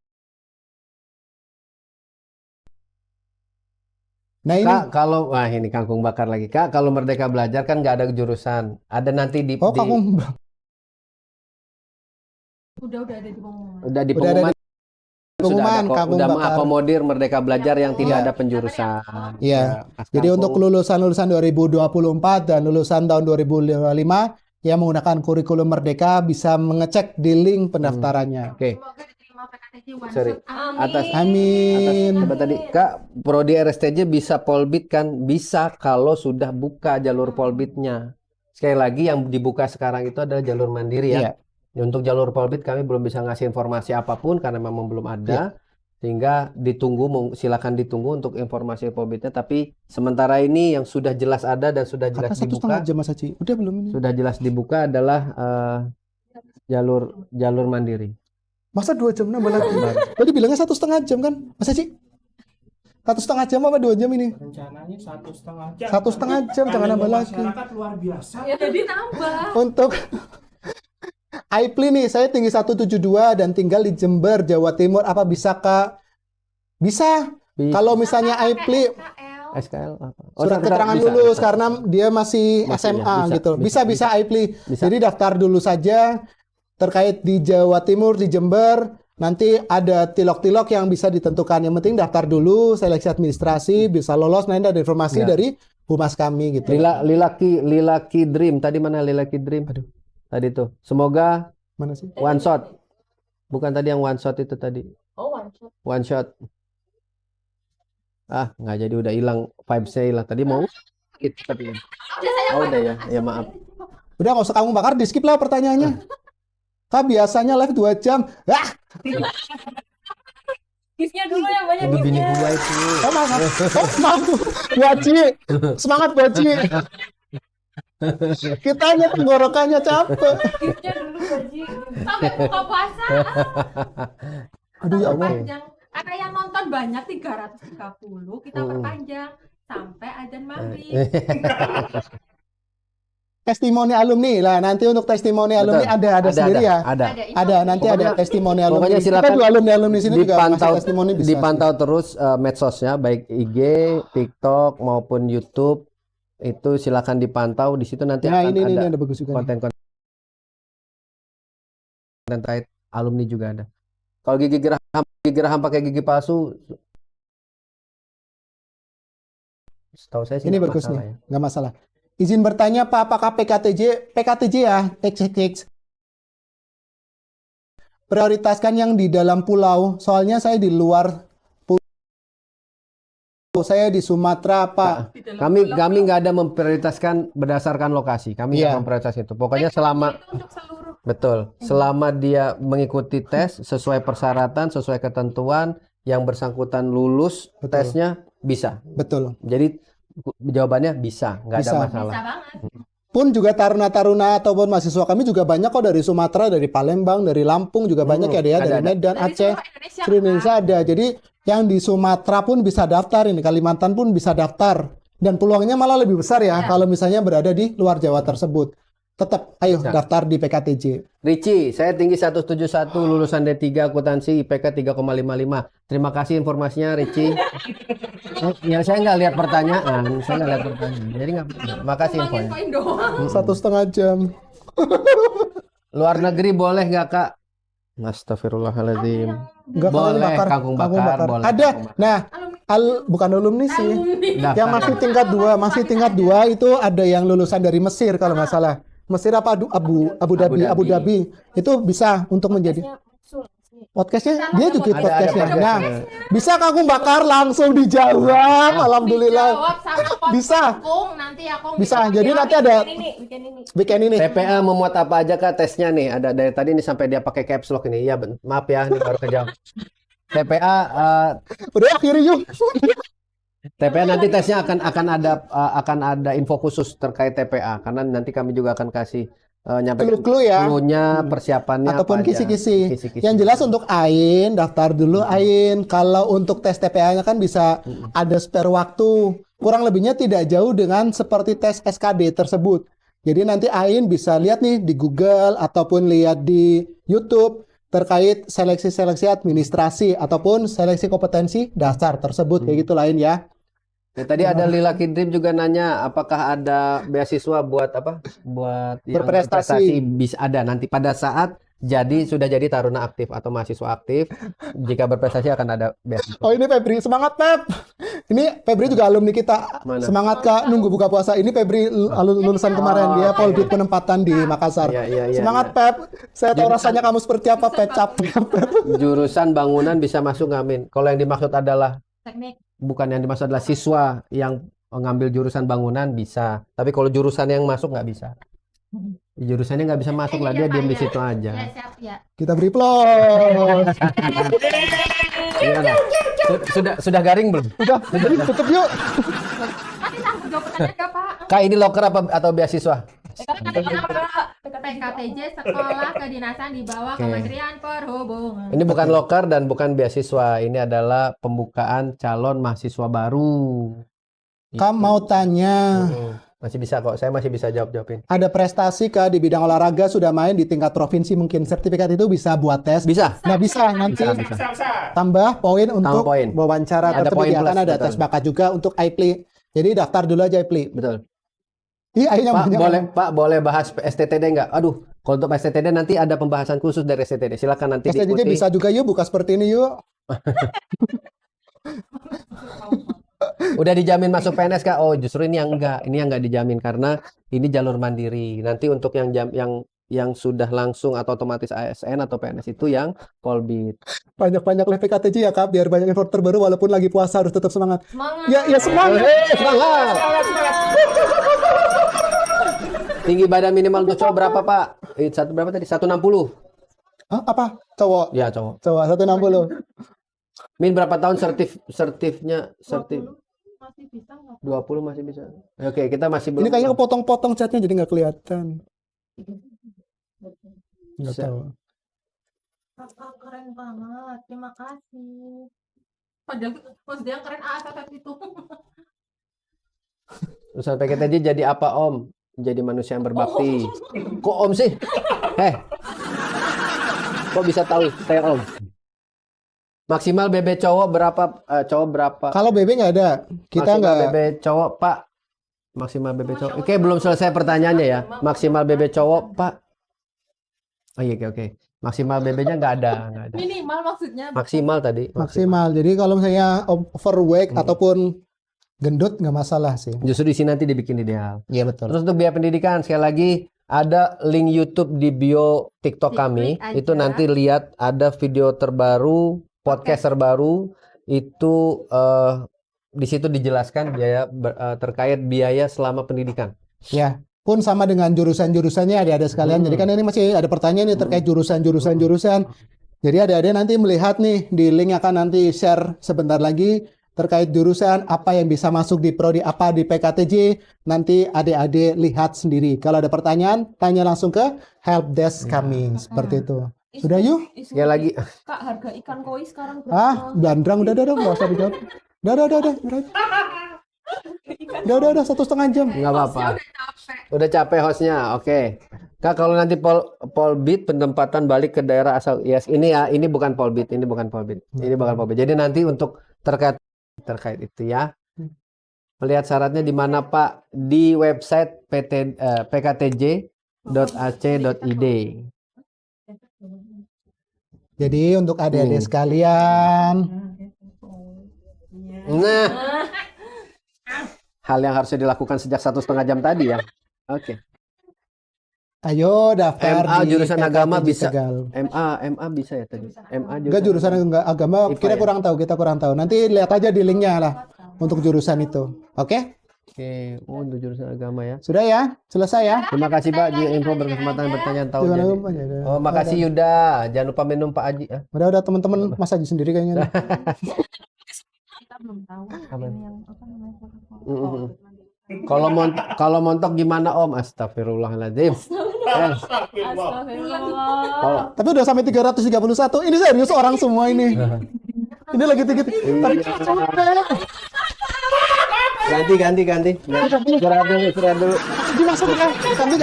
Speaker 2: Nah ini,
Speaker 1: Kak, kalau wah ini kangkung bakar lagi. Kak, kalau Merdeka Belajar kan nggak ada jurusan. Ada nanti di
Speaker 2: oh kamu
Speaker 3: Udah ada di pengumuman.
Speaker 1: udah di
Speaker 2: Udah ada
Speaker 1: pengumuman.
Speaker 2: pengumuman,
Speaker 1: Sudah
Speaker 2: kangkung
Speaker 1: udah
Speaker 2: bakar.
Speaker 1: mengakomodir Merdeka Belajar yang tidak
Speaker 2: Iya.
Speaker 1: ada penjurusan.
Speaker 2: Iya.
Speaker 1: Pas
Speaker 2: Jadi untuk
Speaker 1: kangkung,
Speaker 2: lulusan 2024 dan lulusan tahun 2055 yang menggunakan kurikulum Merdeka bisa mengecek di link pendaftarannya.
Speaker 1: oke.
Speaker 3: Semoga diterima PKTJ one
Speaker 1: Sorry.
Speaker 3: shot.
Speaker 1: Atas
Speaker 2: Amin.
Speaker 1: apa tadi? Kak, prodi RSTJ bisa polbit kan? Bisa kalau sudah buka jalur polbitnya. Sekali lagi yang dibuka sekarang itu adalah jalur mandiri ya.
Speaker 2: Iya.
Speaker 1: Untuk jalur polbit kami belum bisa ngasih informasi apapun karena memang belum ada. Sehingga silakan ditunggu untuk informasi polbitnya. Tapi sementara ini yang sudah jelas ada dan sudah jelas
Speaker 2: Kata 1,5
Speaker 1: dibuka,
Speaker 2: jam Mas Haji. Udah belum ini?
Speaker 1: sudah jelas dibuka adalah jalur mandiri.
Speaker 2: Masa 2 jam nambah lagi? Tadi bilangnya 1,5 jam kan, Mas Haji? 1,5 jam apa 2 jam ini?
Speaker 5: Rencananya 1,5 jam.
Speaker 2: 1,5 jam, jangan nambah lagi.
Speaker 5: Masyarakat luar biasa.
Speaker 3: Ya jadi nambah.
Speaker 2: Untuk Aipli nih, saya tinggi 172 dan tinggal di Jember, Jawa Timur. Apa bisa Kak? Bisa. Kalau misalnya Aipli
Speaker 3: KL.
Speaker 1: SKL apa?
Speaker 2: surat
Speaker 1: tetap
Speaker 2: keterangan
Speaker 1: bisa,
Speaker 2: lulus
Speaker 1: bisa.
Speaker 2: karena dia masih
Speaker 1: Masih,
Speaker 2: SMA
Speaker 1: ya,
Speaker 2: gitu.
Speaker 1: bisa,
Speaker 2: Bisa Aipli.
Speaker 1: Bisa.
Speaker 2: Jadi daftar dulu saja terkait di Jawa Timur, di Jember. Nanti ada tilok-tilok yang bisa ditentukan. Yang penting daftar dulu, seleksi administrasi, bisa lolos. Nanti ada informasi
Speaker 1: Ya.
Speaker 2: dari humas kami gitu.
Speaker 1: Lilaki Dream. Tadi mana Lilaki Dream? Aduh. Tadi tuh. Semoga
Speaker 2: Mana sih?
Speaker 1: one shot. Bukan tadi yang one shot itu tadi.
Speaker 3: Oh, one shot.
Speaker 1: One shot. Ah, nggak jadi, udah hilang vibes-nya hilang. Tadi mau gitu tapi. Oh, udah ya. Ya maaf.
Speaker 2: Udah nggak usah kamu bakar, di skip lah pertanyaannya. Kak biasanya live 2 jam. Ah,
Speaker 3: Gift-nya dulu yang banyak
Speaker 1: Itu bini
Speaker 3: gift-nya.
Speaker 1: gua itu.
Speaker 2: maaf. Boci. Semangat Boci. Kita hanya tenggorokannya capek.
Speaker 3: Gift-nya dulu Baji. Sampai buka puasa.
Speaker 2: Aduh ya Allah.
Speaker 3: Panjang. Karena yang nonton banyak 330, kita perpanjang sampai azan maghrib.
Speaker 2: Testimoni alumni lah, nanti untuk testimoni alumni
Speaker 1: Betul.
Speaker 2: ada sendiri ya.
Speaker 1: Ada.
Speaker 2: Ada nanti
Speaker 1: Pokoknya-
Speaker 2: ada testimoni alumni.
Speaker 1: pokoknya
Speaker 2: Kita
Speaker 1: silakan
Speaker 2: juga alumni sini juga
Speaker 1: Dipantau,
Speaker 2: ngasih testimoni bisa.
Speaker 1: dipantau terus medsosnya, baik IG, TikTok maupun YouTube. Itu silakan dipantau. Di situ nanti
Speaker 2: Nah,
Speaker 1: akan
Speaker 2: ini
Speaker 1: ada
Speaker 2: ada bagus juga. nih.
Speaker 1: konten-konten terkait alumni juga ada. Kalau gigi geraham pakai gigi palsu, setahu saya sih
Speaker 2: Ini
Speaker 1: nggak
Speaker 2: bagus
Speaker 1: masalah
Speaker 2: nih,
Speaker 1: ya.
Speaker 2: nggak masalah. Izin bertanya Pak, apakah PKTJ ya, teks prioritaskan yang di dalam pulau? Soalnya saya di luar pulau, saya di Sumatera Pak.
Speaker 1: Kami nggak ada memprioritaskan berdasarkan lokasi. Kami nggak
Speaker 2: Iya.
Speaker 1: memprioritaskan itu. Pokoknya selama
Speaker 3: Itu untuk seluruh.
Speaker 1: betul, selama dia mengikuti tes sesuai persyaratan, sesuai ketentuan, yang bersangkutan lulus
Speaker 2: Betul.
Speaker 1: tesnya bisa.
Speaker 2: Betul.
Speaker 1: Jadi jawabannya bisa, nggak ada
Speaker 2: Bisa.
Speaker 1: masalah.
Speaker 3: Bisa banget.
Speaker 2: Pun juga taruna-taruna ataupun mahasiswa kami juga banyak kok dari Sumatera, dari Palembang, dari Lampung juga banyak ya,
Speaker 1: ada,
Speaker 2: dari
Speaker 1: ada.
Speaker 2: Medan,
Speaker 3: Dari
Speaker 2: Aceh,
Speaker 3: seluruh Indonesia.
Speaker 2: seluruh Indonesia ada. Jadi yang di Sumatera pun bisa daftar, ini Kalimantan pun bisa daftar. Dan peluangnya malah lebih besar ya
Speaker 3: Ya.
Speaker 2: kalau misalnya berada di luar Jawa tersebut. Tetap ayo
Speaker 1: Bisa.
Speaker 2: daftar di PKTJ.
Speaker 1: Ricci, saya tinggi 171, lulusan D3 akuntansi, IPK 3,55. Terima kasih informasinya, Ricci. Ya, saya nggak lihat pertanyaan. Jadi nggak. Makasih
Speaker 3: Ngomongin
Speaker 1: infonya.
Speaker 3: poin doang.
Speaker 2: 1,5 jam.
Speaker 1: Luar negeri boleh nggak, Kak? Astagfirullahaladzim.
Speaker 2: Enggak kalau ini
Speaker 1: Boleh,
Speaker 2: bakar,
Speaker 1: kangkung bakar, boleh,
Speaker 2: Ada.
Speaker 1: kangkung bakar.
Speaker 2: Nah,
Speaker 3: Alumni.
Speaker 2: bukan alumni sih.
Speaker 3: Alumni.
Speaker 1: Daftar.
Speaker 2: Yang masih tingkat 2 itu ada yang lulusan dari Mesir kalau nggak salah. Mesir apa Abu Dhabi itu bisa untuk menjadi podcastnya dia juga
Speaker 1: Ada
Speaker 2: podcastnya.
Speaker 1: podcast.
Speaker 2: Nah, bisa Kakung Bakar langsung dijawab. Alhamdulillah.
Speaker 3: Dijawab sama podcast
Speaker 2: Bisa.
Speaker 3: Akung, nanti Akung
Speaker 2: Bisa.
Speaker 3: bilang,
Speaker 2: Jadi
Speaker 3: "Ya,
Speaker 2: nanti ada
Speaker 3: bikin ini.
Speaker 2: weekend ini.
Speaker 1: TPA memuat apa aja Kak tesnya nih? Ada dari tadi nih sampai dia pakai caps lock ini. Iya, maaf ya, ini baru kejawab. TPA
Speaker 2: Udah akhiri yuk.
Speaker 1: TPA nanti tesnya akan ada info khusus terkait TPA karena nanti kami juga akan kasih nyampaikan
Speaker 2: Clue-clue ya.
Speaker 1: clue-nya, persiapannya
Speaker 2: Ataupun
Speaker 1: apa aja.
Speaker 2: kisi-kisi.
Speaker 1: Kisi-kisi.
Speaker 2: Yang jelas untuk AIN, daftar dulu AIN. Kalau untuk tes TPA-nya kan bisa ada spare waktu. Kurang lebihnya tidak jauh dengan seperti tes SKD tersebut. Jadi nanti AIN bisa lihat nih di Google ataupun lihat di YouTube terkait seleksi-seleksi administrasi ataupun seleksi kompetensi dasar tersebut kayak gitu lain ya.
Speaker 1: Nah, tadi ada Lila Kidrim juga nanya apakah ada beasiswa buat apa? Buat yang
Speaker 2: Berprestasi.
Speaker 1: bisa ada nanti pada saat sudah jadi taruna aktif atau mahasiswa aktif. Jika berprestasi akan ada beasiswa.
Speaker 2: Oh ini Febri, semangat Pep. Ini Febri juga alumni kita.
Speaker 1: Mana?
Speaker 2: Semangat Kak, nunggu buka puasa. Ini Febri lulusan kemarin, dia Polbit penempatan di Makassar.
Speaker 1: Iya,
Speaker 2: Semangat Pep. Saya tahu rasanya kamu seperti apa Pep. Capek Pep.
Speaker 1: Jurusan bangunan bisa masuk nggak, Min? Kalau yang dimaksud adalah
Speaker 3: Teknik.
Speaker 1: bukan yang dimaksud adalah siswa yang mengambil jurusan bangunan bisa. Tapi kalau jurusan yang masuk nggak bisa. Jurusannya nggak bisa masuk lah, dia diam di situ
Speaker 3: Ya,
Speaker 1: aja.
Speaker 3: siap ya.
Speaker 2: Kita beri plus.
Speaker 1: Gimana? Sudah garing belum?
Speaker 2: Udah, tutup yuk.
Speaker 3: Nanti langsung jawab pertanyaan nggak, Pak?
Speaker 1: Kak, ini loker apa atau beasiswa?
Speaker 3: PKTJ Sekolah Kedinasan di bawah
Speaker 1: Oke.
Speaker 3: Kementerian Perhubungan.
Speaker 1: Ini bukan loker dan bukan beasiswa. Ini adalah pembukaan calon mahasiswa baru.
Speaker 2: Kamu mau tanya,
Speaker 1: Masih bisa kok. Saya masih bisa jawabin.
Speaker 2: ada prestasi Kak di bidang olahraga sudah main di tingkat provinsi mungkin sertifikat itu bisa buat tes.
Speaker 1: Bisa.
Speaker 2: Nah bisa nanti
Speaker 1: Bisa.
Speaker 2: tambah poin untuk
Speaker 1: poin.
Speaker 2: wawancara
Speaker 1: Ada
Speaker 2: tersebut
Speaker 1: poin
Speaker 2: ya,
Speaker 1: plus,
Speaker 2: kan ada
Speaker 1: betul.
Speaker 2: tes bakat juga untuk iPli. Jadi daftar dulu aja iPli.
Speaker 1: Betul.
Speaker 2: Iya, akhirnya
Speaker 1: Pak,
Speaker 2: banyak.
Speaker 1: boleh bahas STTD nggak? Aduh, kalau untuk STTD nanti ada pembahasan khusus dari STTD. Silakan nanti
Speaker 2: STJ
Speaker 1: diikuti.
Speaker 2: bisa juga yuk buka seperti ini yuk.
Speaker 1: Udah dijamin masuk PNS Kak? Oh, justru ini yang enggak. Ini yang enggak dijamin karena ini jalur mandiri. Nanti untuk yang sudah langsung atau otomatis ASN atau PNS itu yang Polbit.
Speaker 2: Banyak-banyak live PKTJ ya Kak, biar banyak info terbaru walaupun lagi puasa harus tetap semangat.
Speaker 3: Semangat.
Speaker 2: Ya semangat.
Speaker 1: Semangat. Tinggi badan minimal untuk cowok berapa, Pak? Berapa tadi? 160.
Speaker 2: Hah, apa? Cowok.
Speaker 1: Ya, cowok.
Speaker 2: Cowok 160.
Speaker 1: Min berapa tahun sertifnya?
Speaker 3: Masih bisa nggak?
Speaker 1: 20 masih bisa. Oke, kita masih belum.
Speaker 2: Ini kayaknya kepotong-potong chatnya jadi nggak kelihatan. Nggak
Speaker 1: Bisa.
Speaker 2: tahu.
Speaker 3: Kakak keren banget. Terima kasih. Padahal maksudnya yang keren ASF itu.
Speaker 1: Lulusan PKTJ jadi apa, Om? Jadi manusia yang berbakti. Kok Om sih? Kok bisa tahu saya Om? Maksimal BB cowok berapa? Cowok berapa?
Speaker 2: Kalau BB nggak ada, kita
Speaker 1: Maksimal
Speaker 2: nggak.
Speaker 1: BB cowok, Pak. Maksimal BB cowok. Oke, belum selesai pertanyaannya ya. Maksimal BB cowok, Pak. Oh iya, oke. Maksimal BB-nya nggak ada.
Speaker 3: Minimal maksudnya.
Speaker 1: Maksimal tadi.
Speaker 2: Maksimal. Jadi kalau misalnya overweight ataupun gendut nggak masalah sih.
Speaker 1: Justru di sini nanti dibikin ideal.
Speaker 2: Iya betul.
Speaker 1: Terus untuk biaya pendidikan, sekali lagi ada link YouTube di bio TikTok kami.
Speaker 3: Diklik aja.
Speaker 1: Itu nanti lihat ada video terbaru, podcast terbaru. Itu di situ dijelaskan terkait biaya selama pendidikan.
Speaker 2: Ya, pun sama dengan jurusan-jurusannya ada sekalian. Jadi kan ini masih ada pertanyaan nih terkait jurusan. Jadi adik-adik nanti melihat nih di link akan nanti share sebentar lagi terkait jurusan apa yang bisa masuk di prodi apa di PKTJ. Nanti adik-adik lihat sendiri. Kalau ada pertanyaan, tanya langsung ke helpdesk kami seperti itu. Sudah yuk?
Speaker 1: Sekali lagi,
Speaker 3: Kak, harga ikan koi sekarang berapa?
Speaker 2: Ah, blandrang udah nggak usah dijawab. Udah. Udah 1,5 jam.
Speaker 1: nggak apa-apa.
Speaker 3: Udah capek.
Speaker 1: Udah capek hostnya, oke. Kak, kalau nanti Polbit penempatan balik ke daerah asal, yes, ini ya, ini bukan Polbit. Jadi nanti untuk terkait itu ya. Melihat syaratnya di mana Pak? Di website pktj.ac.id.
Speaker 2: Jadi untuk adik-adik sekalian,
Speaker 1: Nah, hal yang harusnya dilakukan sejak 1,5 jam tadi ya. Oke.
Speaker 2: Ayo daftar
Speaker 1: MA
Speaker 2: di
Speaker 1: jurusan
Speaker 2: PKTJ
Speaker 1: agama bisa.
Speaker 2: Tegal.
Speaker 1: MA bisa ya tadi. MA
Speaker 2: Enggak jurusan agama,
Speaker 1: IPA
Speaker 2: kita
Speaker 1: ya?
Speaker 2: kita kurang tahu. Nanti lihat aja di linknya lah untuk jurusan itu. Oke?
Speaker 1: Oke, untuk jurusan agama ya.
Speaker 2: Sudah ya? Selesai ya?
Speaker 1: Terima kasih Pak Ji info berkesempatan bertanya tahu
Speaker 2: Jangan
Speaker 1: jadi.
Speaker 2: lupa ya.
Speaker 1: Oh, makasih Yuda. Jangan lupa minum Pak Aji ya.
Speaker 2: Udah teman-teman Mas Haji sendiri kayaknya.
Speaker 3: Kita belum tahu
Speaker 1: Apa?
Speaker 3: ini yang apa namanya
Speaker 1: Mm-mm. Kalau montok gimana Om? Astagfirullahaladzim.
Speaker 3: Astagfirullah.
Speaker 2: Tapi udah sampai 331. Ini serius orang semua ini. Ini lagi tinggi.
Speaker 1: Ganti. Istirahat dulu.
Speaker 2: Dimasukkan. Ganti.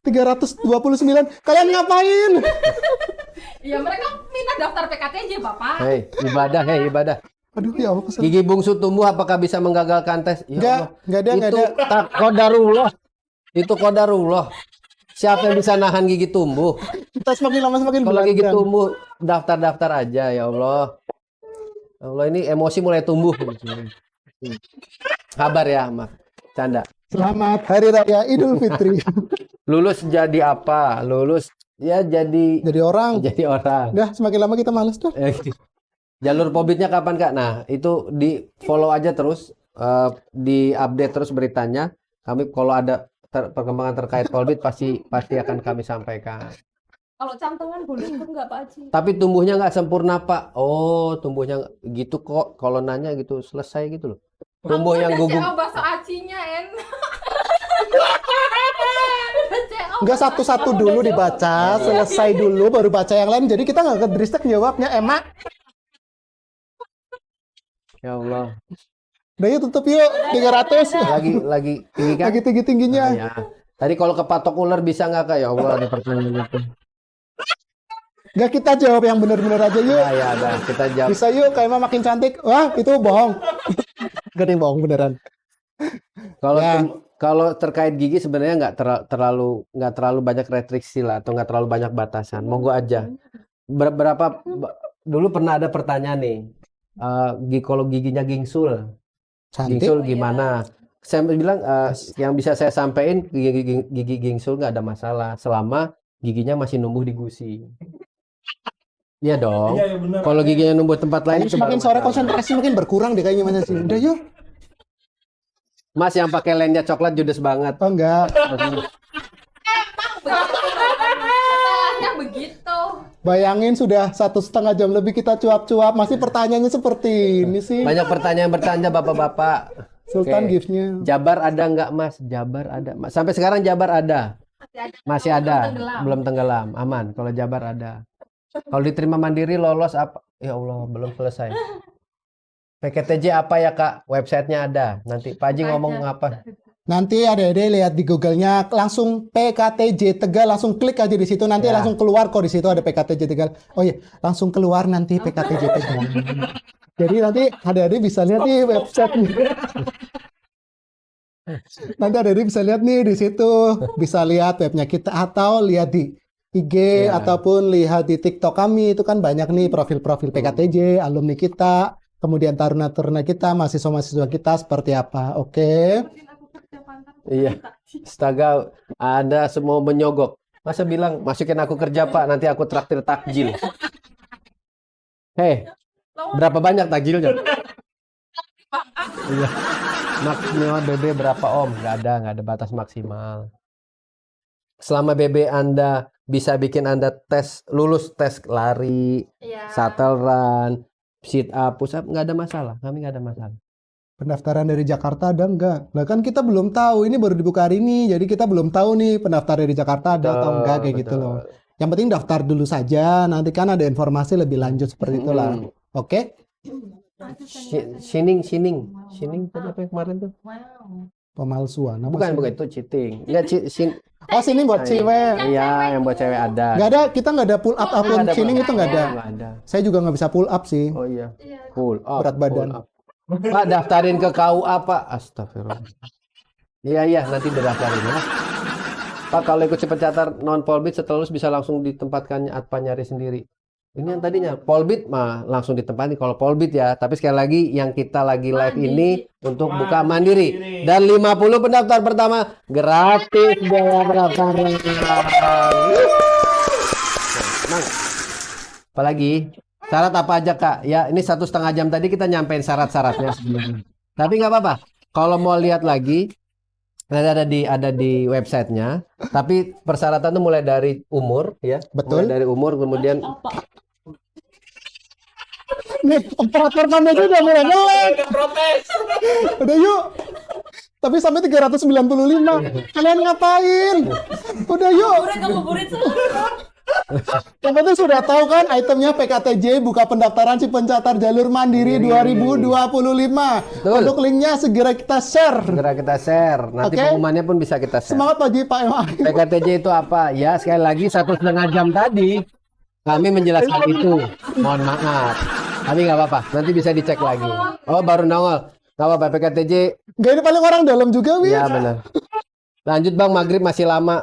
Speaker 2: 329. Kalian ngapain?
Speaker 3: Ya mereka minta daftar PKTJ Bapak.
Speaker 1: Hei, ibadah.
Speaker 2: Aduh ya Allah. Kesel.
Speaker 1: Gigi bungsu tumbuh apakah bisa menggagalkan tes? Ya
Speaker 2: Enggak
Speaker 1: Allah.
Speaker 2: ada.
Speaker 1: Qadarullah. Itu qadarullah. Siapa yang bisa nahan gigi tumbuh?
Speaker 2: Kita semakin lama semakin
Speaker 1: Kalau gigi
Speaker 2: berlanjut.
Speaker 1: tumbuh, daftar aja ya Allah. Ya Allah, ini emosi mulai tumbuh. Kabar ya, Mak. Canda.
Speaker 2: Selamat Hari Raya Idul Fitri.
Speaker 1: Lulus jadi apa? Lulus ya jadi
Speaker 2: Jadi orang. Udah semakin lama kita males tuh.
Speaker 1: Jalur Pobitnya kapan Kak? Nah, itu di follow aja terus, di update terus beritanya. Kami kalau ada perkembangan terkait Polbit pasti akan kami sampaikan.
Speaker 3: Kalau cantengan boleh ikut nggak Pak Haji?
Speaker 1: Tapi tumbuhnya nggak sempurna Pak. Oh, tumbuhnya gitu kok. Kalau nanya gitu selesai gitu loh. Tumbuh yang gugup.
Speaker 3: Bahasa acinya
Speaker 2: Enggak satu-satu dulu dibaca, selesai dulu baru baca yang lain. Jadi kita nggak kedristek jawabnya, emak.
Speaker 1: Ya Allah.
Speaker 2: Udah yuk tutup yuk 300.
Speaker 1: Lagi tinggi kan?
Speaker 2: Lagi tinggi-tingginya.
Speaker 1: Nah, ya. Tadi kalau kepatok ular bisa nggak Kak? Ya Allah, ada pertanyaan itu.
Speaker 2: Enggak, kita jawab yang benar-benar aja yuk.
Speaker 1: Ya, ada. Kita jawab.
Speaker 2: Bisa yuk, kayak emang makin cantik. Wah, itu bohong. Gak ada yang bohong beneran.
Speaker 1: Kalau
Speaker 2: Ya.
Speaker 1: kalau terkait gigi sebenarnya nggak terlalu banyak restriksi lah atau nggak terlalu banyak batasan. Monggo aja. Dulu pernah ada pertanyaan nih. Kalau giginya gingsul
Speaker 2: Cantik.
Speaker 1: gimana? Saya bilang yang bisa saya sampaikan gigi gingsul nggak ada masalah selama giginya masih numbuh di gusi. Iya dong.
Speaker 5: Iya, benar.
Speaker 1: Kalau giginya numbuh tempat lain itu
Speaker 2: Semakin
Speaker 1: baru
Speaker 2: sore
Speaker 1: masalah.
Speaker 2: konsentrasi makin berkurang deh kayaknya Mas sih. Udah yuk.
Speaker 1: Mas yang pakai lennya coklat judes banget.
Speaker 2: Oh enggak.
Speaker 3: Setelahnya begitu.
Speaker 2: Bayangin sudah 1,5 jam lebih kita cuap-cuap, masih pertanyaannya seperti ini sih.
Speaker 1: Banyak pertanyaan bertanya bapak-bapak.
Speaker 2: Sultan
Speaker 1: Oke.
Speaker 2: gift-nya.
Speaker 1: Jabar ada nggak Mas? Jabar ada. Sampai sekarang Jabar ada. Masih ada. Belum tenggelam. Aman. Kalau Jabar ada. Kalau diterima mandiri lolos apa? Ya Allah, belum selesai. PKTJ apa ya Kak? Websitenya ada. Nanti Pak Haji ngomong apa?
Speaker 2: Nanti adik-adik lihat di Google-nya langsung PKTJ Tegal, langsung klik aja di situ, nanti
Speaker 1: Ya.
Speaker 2: langsung keluar kok di situ ada PKTJ Tegal. Oh iya, langsung keluar nanti PKTJ Tegal. Jadi nanti adik-adik bisa lihat di website-nya. Nanti adik-adik bisa lihat nih di situ, bisa lihat webnya kita atau lihat di IG
Speaker 1: Ya.
Speaker 2: ataupun lihat di TikTok kami, itu kan banyak nih profil-profil PKTJ, alumni kita, kemudian taruna-taruna kita, mahasiswa-mahasiswa kita seperti apa. Oke.
Speaker 1: Iya. Astaga, ada semua menyogok. Masa bilang masukin aku kerja Pak, nanti aku traktir takjil. Hei, berapa banyak takjilnya? Iya. Maksimal BB berapa Om? Nggak ada batas maksimal. Selama BB Anda bisa bikin Anda lulus tes lari,
Speaker 3: Iya.
Speaker 1: shuttle run, sit up, push up, nggak ada masalah. Kami nggak ada masalah.
Speaker 2: Pendaftaran dari Jakarta ada enggak? Lah kan kita belum tahu, ini baru dibuka hari ini, jadi kita belum tahu nih pendaftar dari Jakarta ada atau enggak kayak gitu loh. Yang penting daftar dulu saja, nanti kan ada informasi lebih lanjut seperti itulah. Oke?
Speaker 1: Sining tadi apa yang kemarin tuh?
Speaker 2: Pemalsuan. Apa
Speaker 1: Bukan
Speaker 2: sih?
Speaker 1: itu cheating. Enggak,
Speaker 2: Oh, sini buat cewek.
Speaker 1: Iya, yang buat cewek ada.
Speaker 2: Nggak ada, kita nggak ada pull up ataupun
Speaker 1: Nggak ada,
Speaker 2: chinning
Speaker 1: Pak.
Speaker 2: itu nggak ada.
Speaker 1: Nggak ada.
Speaker 2: Saya juga nggak bisa pull up sih.
Speaker 1: Oh iya. Pull up.
Speaker 2: Berat badan.
Speaker 1: pull up. Pak, daftarin ke KUA, Pak. Astagfirullah. Iya, nanti didaftarin ya. Pak, kalau ikut si pencatat non polbit setelah lulus bisa langsung ditempatkan apa nyari sendiri. Ini yang tadinya Polbit mah langsung ditempati kalau Polbit ya. Tapi sekali lagi yang kita lagi live ini untuk buka mandiri. Dan 50 pendaftar pertama gratis biaya pendaftaran. Nah, apalagi syarat apa aja Kak? Ya ini 1,5 jam tadi kita nyampein syarat-syaratnya sebelumnya. Tapi nggak apa-apa. Kalau mau lihat lagi ada di websitenya. Tapi persyaratan itu mulai dari umur ya.
Speaker 2: Betul.
Speaker 1: Mulai dari umur kemudian
Speaker 2: Nih, operator kami itu udah mulai ngelek. Udah yuk. Tapi sampai 395. Kalian ngapain? Udah yuk. Yang penting sudah tahu kan itemnya PKTJ buka pendaftaran si pencatat jalur mandiri 2025.
Speaker 1: Betul.
Speaker 2: Untuk linknya segera kita share.
Speaker 1: segera kita share. Nanti
Speaker 2: Oke.
Speaker 1: pengumumannya pun bisa kita share.
Speaker 2: Semangat pagi Pak Emang.
Speaker 1: PKTJ itu apa? Ya sekali lagi 1,5 jam tadi kami menjelaskan itu. Mohon maaf. Tapi nggak apa-apa. Nanti bisa dicek lagi. Oh baru nongol. Nggak apa-apa PKTJ.
Speaker 2: Gak ini paling orang dalam juga, Wi.
Speaker 1: Ya benar. Lanjut Bang, maghrib masih lama.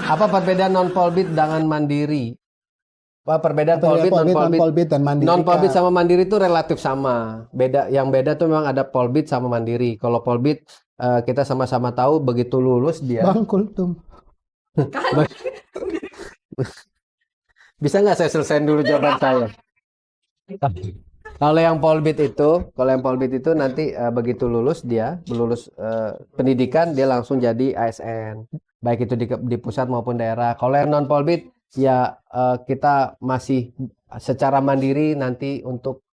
Speaker 1: Apa perbedaan non polbit dengan mandiri? Apa perbedaan polbit, non polbit?
Speaker 2: non-polbit dan mandiri.
Speaker 1: Non polbit
Speaker 2: Kak.
Speaker 1: sama mandiri itu relatif sama. Yang beda tuh memang ada polbit sama mandiri. Kalau polbit kita sama-sama tahu begitu lulus dia.
Speaker 2: Bang Kultum.
Speaker 1: Bisa nggak saya selesaiin dulu jawaban saya? Kalau yang polbit itu nanti begitu lulus pendidikan dia langsung jadi ASN. Baik itu di pusat maupun daerah. Kalau yang non polbit ya kita masih secara mandiri nanti untuk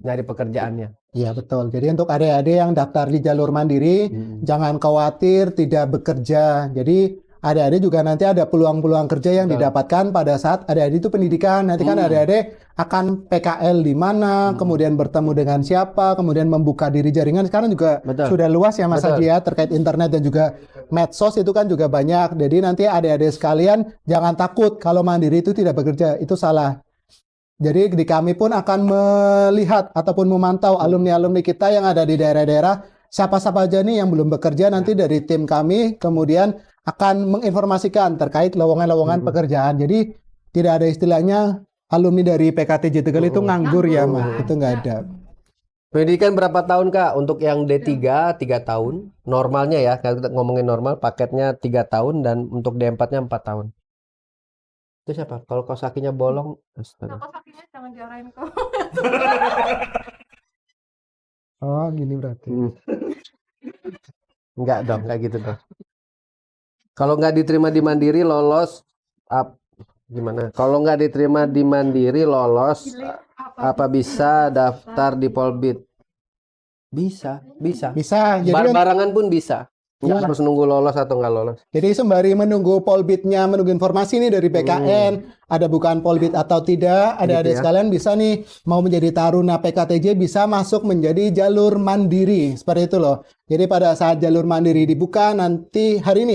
Speaker 1: nyari pekerjaannya.
Speaker 2: Iya betul. Jadi untuk adik-adik yang daftar di jalur mandiri, jangan khawatir tidak bekerja. Jadi adik-adik juga nanti ada peluang-peluang kerja yang didapatkan pada saat adik-adik itu pendidikan. Nanti kan adik-adik akan PKL di mana, kemudian bertemu dengan siapa, kemudian membuka diri jaringan. Sekarang juga sudah luas ya Mas Haji ya, terkait internet dan juga medsos itu kan juga banyak. Jadi nanti adik-adik sekalian jangan takut kalau mandiri itu tidak bekerja. Itu salah. Jadi di kami pun akan melihat ataupun memantau alumni-alumni kita yang ada di daerah-daerah, siapa-siapa aja nih yang belum bekerja, nanti dari tim kami kemudian akan menginformasikan terkait lowongan-lowongan pekerjaan. Jadi tidak ada istilahnya alumni dari PKTJ Tegal itu nganggur ya, Mah. Itu nggak ada.
Speaker 1: Pendidikan berapa tahun Kak? Untuk yang D3 3 tahun. Normalnya ya, kalau kita ngomongin normal paketnya 3 tahun dan untuk D4-nya 4 tahun. Itu siapa? Kalau kaos kakinya bolong, astaga.
Speaker 3: Kok kakinya jangan diarahin ke
Speaker 2: Oh, gini berarti.
Speaker 1: Enggak dong, kayak gitu dong. Kalau nggak diterima di Mandiri lolos gimana? Kalau nggak diterima di Mandiri lolos apa bisa daftar di Polbit? Bisa.
Speaker 2: Bisa. Jadi
Speaker 1: Barengan pun bisa. Nggak harus nunggu lolos atau nggak lolos.
Speaker 2: Jadi sembari menunggu Polbitnya, menunggu informasi nih dari BKN, ada bukan Polbit atau tidak, adik-adik sekalian bisa nih mau menjadi taruna PKTJ bisa masuk menjadi jalur mandiri. Seperti itu loh. Jadi pada saat jalur mandiri dibuka nanti hari ini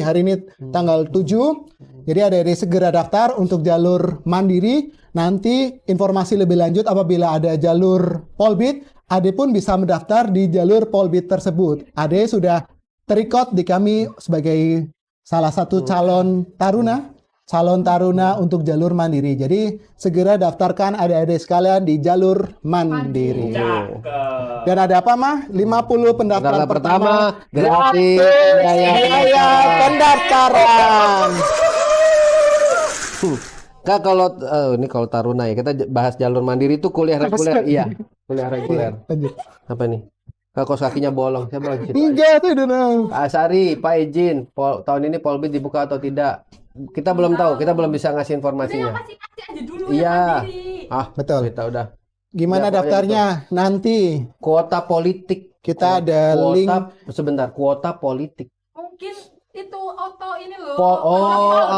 Speaker 2: tanggal 7. Jadi adik-adik segera daftar untuk jalur mandiri. Nanti informasi lebih lanjut apabila ada jalur Polbit, adik pun bisa mendaftar di jalur Polbit tersebut. Adik sudah terikot di kami sebagai salah satu calon taruna untuk jalur mandiri. Jadi segera daftarkan adik-adik sekalian di jalur mandiri. Dan ada apa Mah? 50 pendaftar pertama
Speaker 1: gratis
Speaker 2: biaya pendaftaran.
Speaker 1: Kak kalau ini kalau taruna ya kita bahas jalur mandiri itu kuliah reguler. Iya, kuliah reguler.
Speaker 2: Lanjut.
Speaker 1: Apa nih? Kak kaos kakinya bolong. Siapa lagi?
Speaker 2: Enggak tuh udah.
Speaker 1: Pak Asari, Pak izin, tahun ini Polbit dibuka atau tidak? Kita belum tahu, kita belum bisa ngasih informasinya.
Speaker 3: Kasih aja dulu
Speaker 1: Iya.
Speaker 3: ya
Speaker 2: Betul.
Speaker 1: Kita udah.
Speaker 2: Gimana
Speaker 1: Ya,
Speaker 2: daftarnya? Nanti
Speaker 1: Kuota politik.
Speaker 2: kita ada link.
Speaker 1: Sebentar, kuota politik.
Speaker 3: Mungkin itu auto ini loh.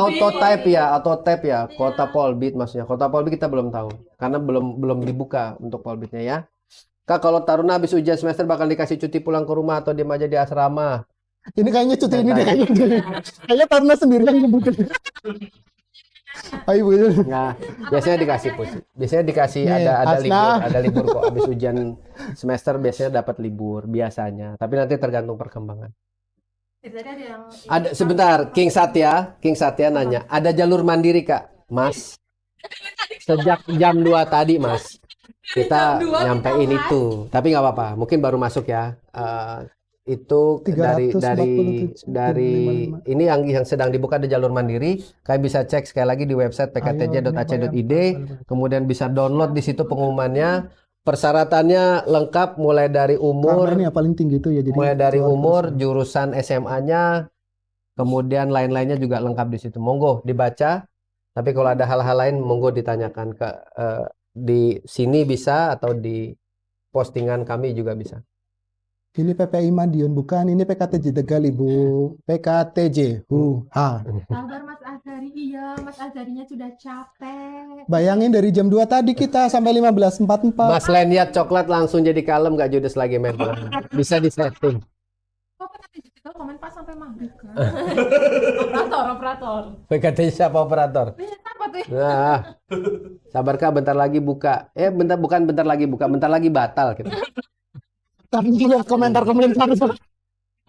Speaker 1: Auto type ya, kuota Polbit maksudnya. Kuota Polbit kita belum tahu karena belum dibuka untuk Polbitnya ya. Kak, kalau taruna habis ujian semester bakal dikasih cuti pulang ke rumah atau diam aja di asrama?
Speaker 2: Ini kayaknya cuti ini deh. Kayaknya taruna sendiri yang nyebutin. Ayo Bu.
Speaker 1: Nah, biasanya dikasih Pusi. Biasanya dikasih
Speaker 2: Nih,
Speaker 1: ada libur kok. Habis ujian semester biasanya dapat libur biasanya. Tapi nanti tergantung perkembangan.
Speaker 3: Tadi ada yang
Speaker 1: Ada sebentar, King Satya nanya, ada jalur mandiri Kak? Mas, sejak jam 2 tadi Mas, kita
Speaker 3: Jam 2
Speaker 1: nyampein
Speaker 3: kita
Speaker 1: itu. Tapi nggak apa-apa, mungkin baru masuk ya. Itu dari ini yang sedang dibuka ada jalur mandiri. Kalian bisa cek sekali lagi di website pktj.ac.id. Kemudian bisa download di situ pengumumannya. Persyaratannya lengkap mulai dari umur,
Speaker 2: Karena ini yang paling tinggi itu ya, jadi
Speaker 1: mulai dari umur, jurusan SMA-nya, kemudian lain-lainnya juga lengkap di situ. Monggo dibaca. Tapi kalau ada hal-hal lain, monggo ditanyakan ke di sini bisa atau di postingan kami juga bisa.
Speaker 2: Ini PPI Madiun bukan, ini PKTJ Tegal Ibu. PKTJ.
Speaker 3: Sabar Mas Azhari, iya Mas Azharinya sudah capek.
Speaker 2: Bayangin dari jam 2 tadi kita sampai 15.44.
Speaker 1: Mas Leniat coklat langsung jadi kalem, gak judes lagi main bola. Bisa disetting.
Speaker 3: Kok PKTJ Tegal komen pas sampai maghrib kan? Operator.
Speaker 1: PKTJ siapa operator?
Speaker 3: Apa tuh?
Speaker 1: Nah, sabar Kak, bentar lagi buka. Bukan bentar lagi buka, bentar lagi batal gitu.
Speaker 2: Tapi lihat komentar-komentar.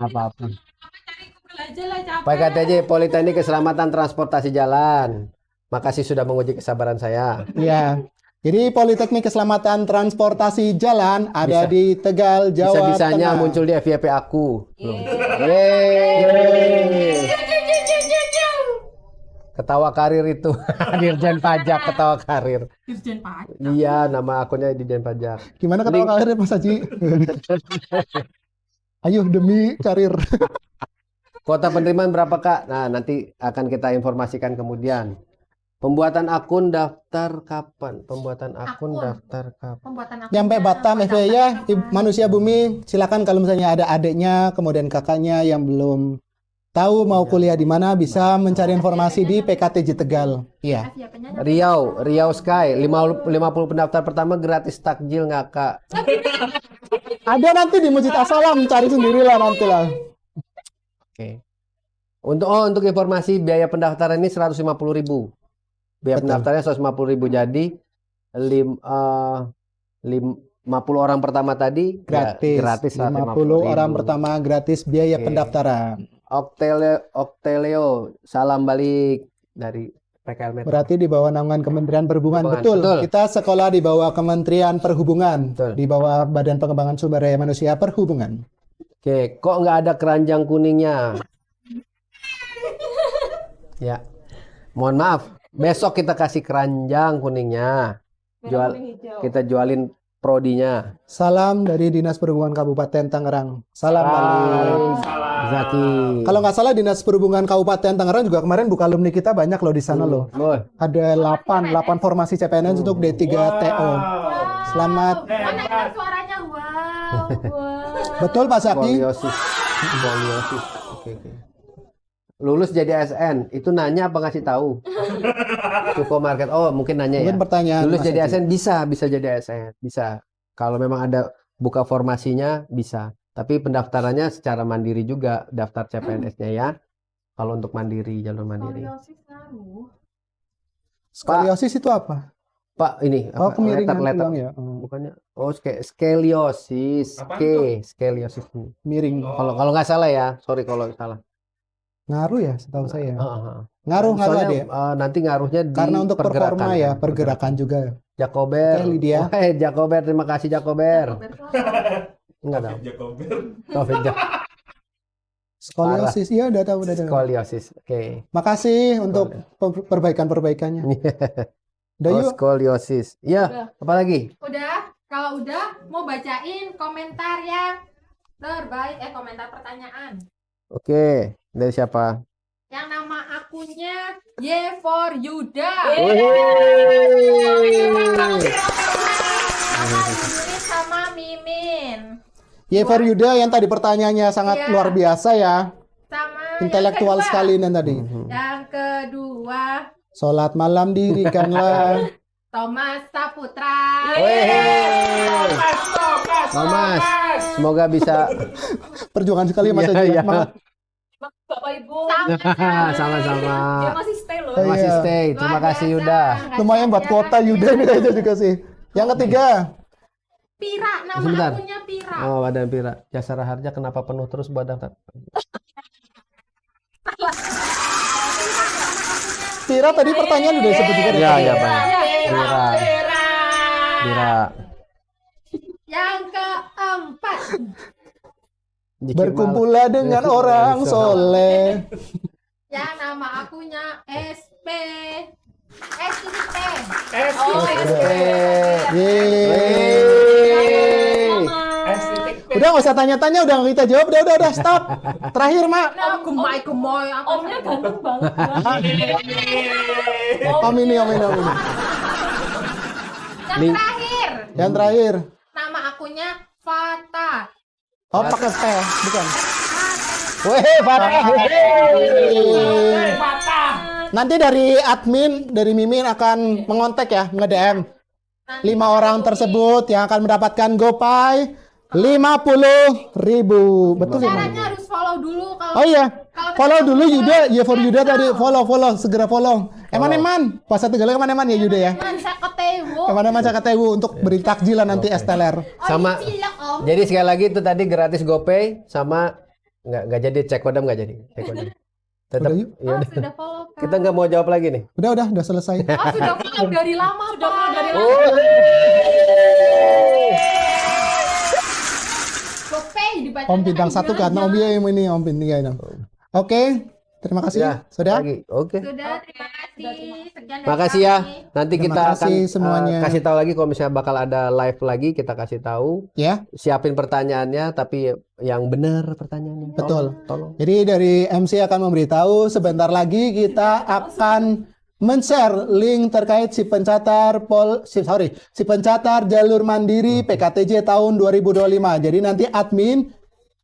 Speaker 1: Apa-apa.
Speaker 3: Cari Google aja lah, capek.
Speaker 1: PKTJ Politeknik Keselamatan Transportasi Jalan. Makasih sudah menguji kesabaran saya.
Speaker 2: Iya. Jadi Politeknik Keselamatan Transportasi Jalan ada di Tegal, Jawa
Speaker 1: Bisa-bisanya
Speaker 2: Tengah.
Speaker 1: muncul di FYP aku. Ketawa karir itu. Dirjen Pajak ketawa karir.
Speaker 3: Dirjen Pajak.
Speaker 1: Iya, nama akunnya Dirjen Pajak.
Speaker 2: Gimana ketawa karir Mas Haji? Ayo demi karir.
Speaker 1: Kuota penerimaan berapa Kak? Nah, nanti akan kita informasikan kemudian. Pembuatan akun daftar kapan? Pembuatan akun daftar kapan?
Speaker 3: Pembuatan akun.
Speaker 2: Nyampe Batam FYI ya, manusia bumi. Silakan kalau misalnya ada adiknya, kemudian kakaknya yang belum tahu mau kuliah di mana, bisa mencari informasi di PKTJ Tegal. Iya.
Speaker 1: Riau Sky 50 pendaftar pertama gratis takjil nggak Kak?
Speaker 2: Ada nanti di Masjid As-Salam, cari sendirilah nanti lah.
Speaker 1: Oke. Untuk informasi biaya pendaftaran ini 150.000. Biaya pendaftarannya 150.000, jadi 50 orang pertama tadi
Speaker 2: Gratis 50 orang pertama gratis biaya pendaftaran.
Speaker 1: Octeleo, salam balik dari PKL Metro.
Speaker 2: Berarti di bawah naungan Kementerian Perhubungan. Betul. Kita sekolah di bawah Kementerian Perhubungan.
Speaker 1: Betul.
Speaker 2: Di bawah Badan Pengembangan Sumber Daya Manusia Perhubungan.
Speaker 1: Oke, kok nggak ada keranjang kuningnya? Ya, mohon maaf. Besok kita kasih keranjang kuningnya. Kita jualin prodinya.
Speaker 2: Salam dari Dinas Perhubungan Kabupaten Tangerang. Salam balik.
Speaker 1: Zaki.
Speaker 2: Kalau nggak salah Dinas Perhubungan Kabupaten Tangerang juga kemarin buka alumni kita banyak loh di sana loh. Ada 8 formasi CPNS untuk D3TO. Selamat.
Speaker 3: Mana yang suaranya? Wow.
Speaker 2: Betul Pak Zaki?
Speaker 1: Skoliosis. Oke. Lulus jadi ASN, itu nanya apa ngasih tahu? Cukup market. Oh, mungkin nanya
Speaker 2: Mungkin
Speaker 1: ya.
Speaker 2: pertanyaan
Speaker 1: Lulus
Speaker 2: Mas
Speaker 1: jadi
Speaker 2: Haji.
Speaker 1: ASN bisa jadi ASN, bisa. Kalau memang ada buka formasinya bisa. Tapi pendaftarannya secara mandiri juga, daftar CPNS-nya ya. Kalau untuk mandiri, jalur mandiri.
Speaker 3: Skoliosis ngaruh.
Speaker 2: Skoliosis itu apa?
Speaker 1: Pak, ini
Speaker 2: Oh, kemiringan
Speaker 1: letter.
Speaker 2: tulang ya.
Speaker 1: Bukannya? Oh, skoliosis. Skoliosis.
Speaker 2: Miring.
Speaker 1: Kalau nggak salah ya, sorry kalau salah.
Speaker 2: Ngaruh ya setahu saya.
Speaker 1: Ngaruh
Speaker 2: Soalnya,
Speaker 1: dia. Nanti ngaruhnya di
Speaker 2: karena untuk performa ya,
Speaker 1: kan?
Speaker 2: pergerakan juga.
Speaker 1: Jakober.
Speaker 2: Lydia.
Speaker 1: Jakober, terima kasih Jakober. Enggak tahu. Taufik
Speaker 2: Skoliosis, iya udah tahu.
Speaker 1: Skoliosis. Oke.
Speaker 2: Makasih untuk perbaikan-perbaikannya. Udah yuk.
Speaker 1: Skoliosis. Iya, apa lagi?
Speaker 3: Udah, kalau udah mau bacain komentar yang terbaik, komentar pertanyaan.
Speaker 1: Oke, dari siapa?
Speaker 3: Yang nama akunnya Y for Yuda. Sama Mimin.
Speaker 2: Y for Yuda yang tadi pertanyaannya sangat luar biasa ya.
Speaker 3: Sama
Speaker 2: Intelektual
Speaker 3: yang kedua.
Speaker 2: sekali dan tadi.
Speaker 3: Yang kedua,
Speaker 2: Sholat malam dirikanlah.
Speaker 3: Thomas Saputra.
Speaker 1: Thomas, semoga bisa.
Speaker 2: Perjuangan sekali Mas Haji.
Speaker 1: Iya.
Speaker 2: Semangat.
Speaker 5: Bapak Ibu.
Speaker 1: Sama-sama.
Speaker 5: Dia masih stay loh.
Speaker 1: Masih
Speaker 2: Iya.
Speaker 1: stay. Terima
Speaker 3: Luar
Speaker 1: kasih
Speaker 3: biasa.
Speaker 1: Yuda.
Speaker 2: Lumayan buat kota Yuda ini aja juga sih. Yang ketiga,
Speaker 3: Pira, nama
Speaker 1: Sebentar.
Speaker 3: akunnya Pira.
Speaker 1: Oh, Badan Pira. Jasara Harja kenapa penuh terus buat daftar?
Speaker 2: Pira tadi pertanyaan udah disebut juga deh.
Speaker 1: Iya, Pak. Pira. Pira.
Speaker 3: Yang keempat.
Speaker 2: Berkumpullah dengan orang soleh.
Speaker 3: Yang nama akunnya SP. S ini T.
Speaker 2: Yeay. Udah nggak usah tanya-tanya, udah kita jawab, udah stop. Terakhir mak.
Speaker 3: Gemoy.
Speaker 5: Omnya ganteng banget.
Speaker 2: Om ini.
Speaker 3: Yang terakhir.
Speaker 2: Yang terakhir.
Speaker 3: Nama akunnya Fata.
Speaker 2: Oh pakai T, bukan.
Speaker 1: Weh, Fatah.
Speaker 2: Nanti dari admin, dari Mimin akan mengontak ya, nge-DM 5 orang tersebut yang akan mendapatkan GoPay 50.000. Betul ya?
Speaker 3: Caranya harus follow dulu kalau.
Speaker 2: Oh iya, follow dulu Yuda, ya for Yuda tadi follow, segera follow. Eman, pas Tegal eman ya Yuda ya.
Speaker 3: Saya ketemu.
Speaker 2: Eman saya ketewu untuk beri takjilan nanti es teler.
Speaker 1: Sama. Jadi sekali lagi itu tadi gratis GoPay sama nggak jadi cek kodam nggak jadi. Cek kodam. Tetap.
Speaker 2: Udah yuk.
Speaker 1: Ya udah.
Speaker 3: Sudah follow kan?
Speaker 1: Kita nggak mau jawab lagi nih.
Speaker 2: Udah selesai.
Speaker 3: Sudah follow dari lama. GoPay dibaca.
Speaker 2: Om bintang 1 karena Om ya ini Om bintang. Oke, terima kasih.
Speaker 1: Ya,
Speaker 2: Sudah?
Speaker 1: lagi. Oke.
Speaker 3: Sudah, terima kasih. Sekian dari
Speaker 1: Makasih ya.
Speaker 3: kami.
Speaker 1: Nanti
Speaker 2: Terima
Speaker 1: kita akan
Speaker 2: kasih semuanya.
Speaker 1: kasih tahu lagi kalau misalnya bakal ada live lagi, kita kasih tahu.
Speaker 2: Ya.
Speaker 1: Siapin pertanyaannya tapi yang benar pertanyaannya.
Speaker 2: Betul.
Speaker 1: Tolong.
Speaker 2: Jadi dari MC akan memberitahu sebentar lagi kita akan men-share link terkait si pencatar jalur mandiri PKTJ tahun 2025. Jadi nanti admin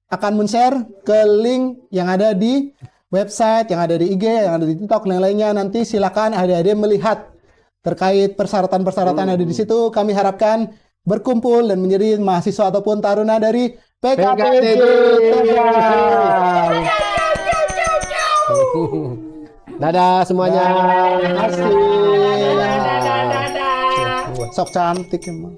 Speaker 2: akan men-share ke link yang ada di website, yang ada di IG, yang ada di TikTok, dan lainnya. Nanti silakan adik-adik melihat terkait persyaratan-persyaratan yang ada di situ. Kami harapkan berkumpul dan menjadi mahasiswa ataupun taruna dari PKTJ Tegal.
Speaker 1: Dadah semuanya.
Speaker 2: Terima kasih. Sok cantik emang.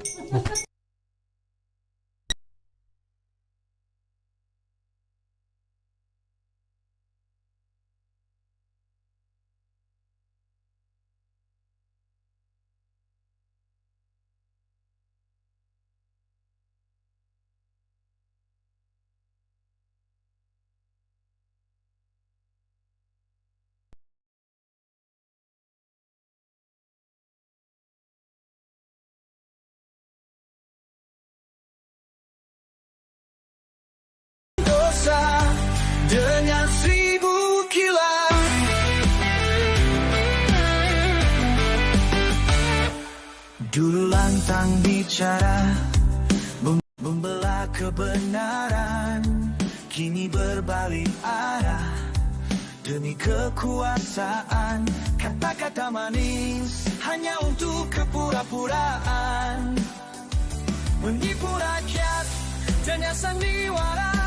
Speaker 6: Dengan 1000 kilau dulu lantang bicara membelah kebenaran, kini berbalik arah demi kekuasaan. Kata-kata manis hanya untuk kepura-puraan, menipu rakyat dengan sandiwara.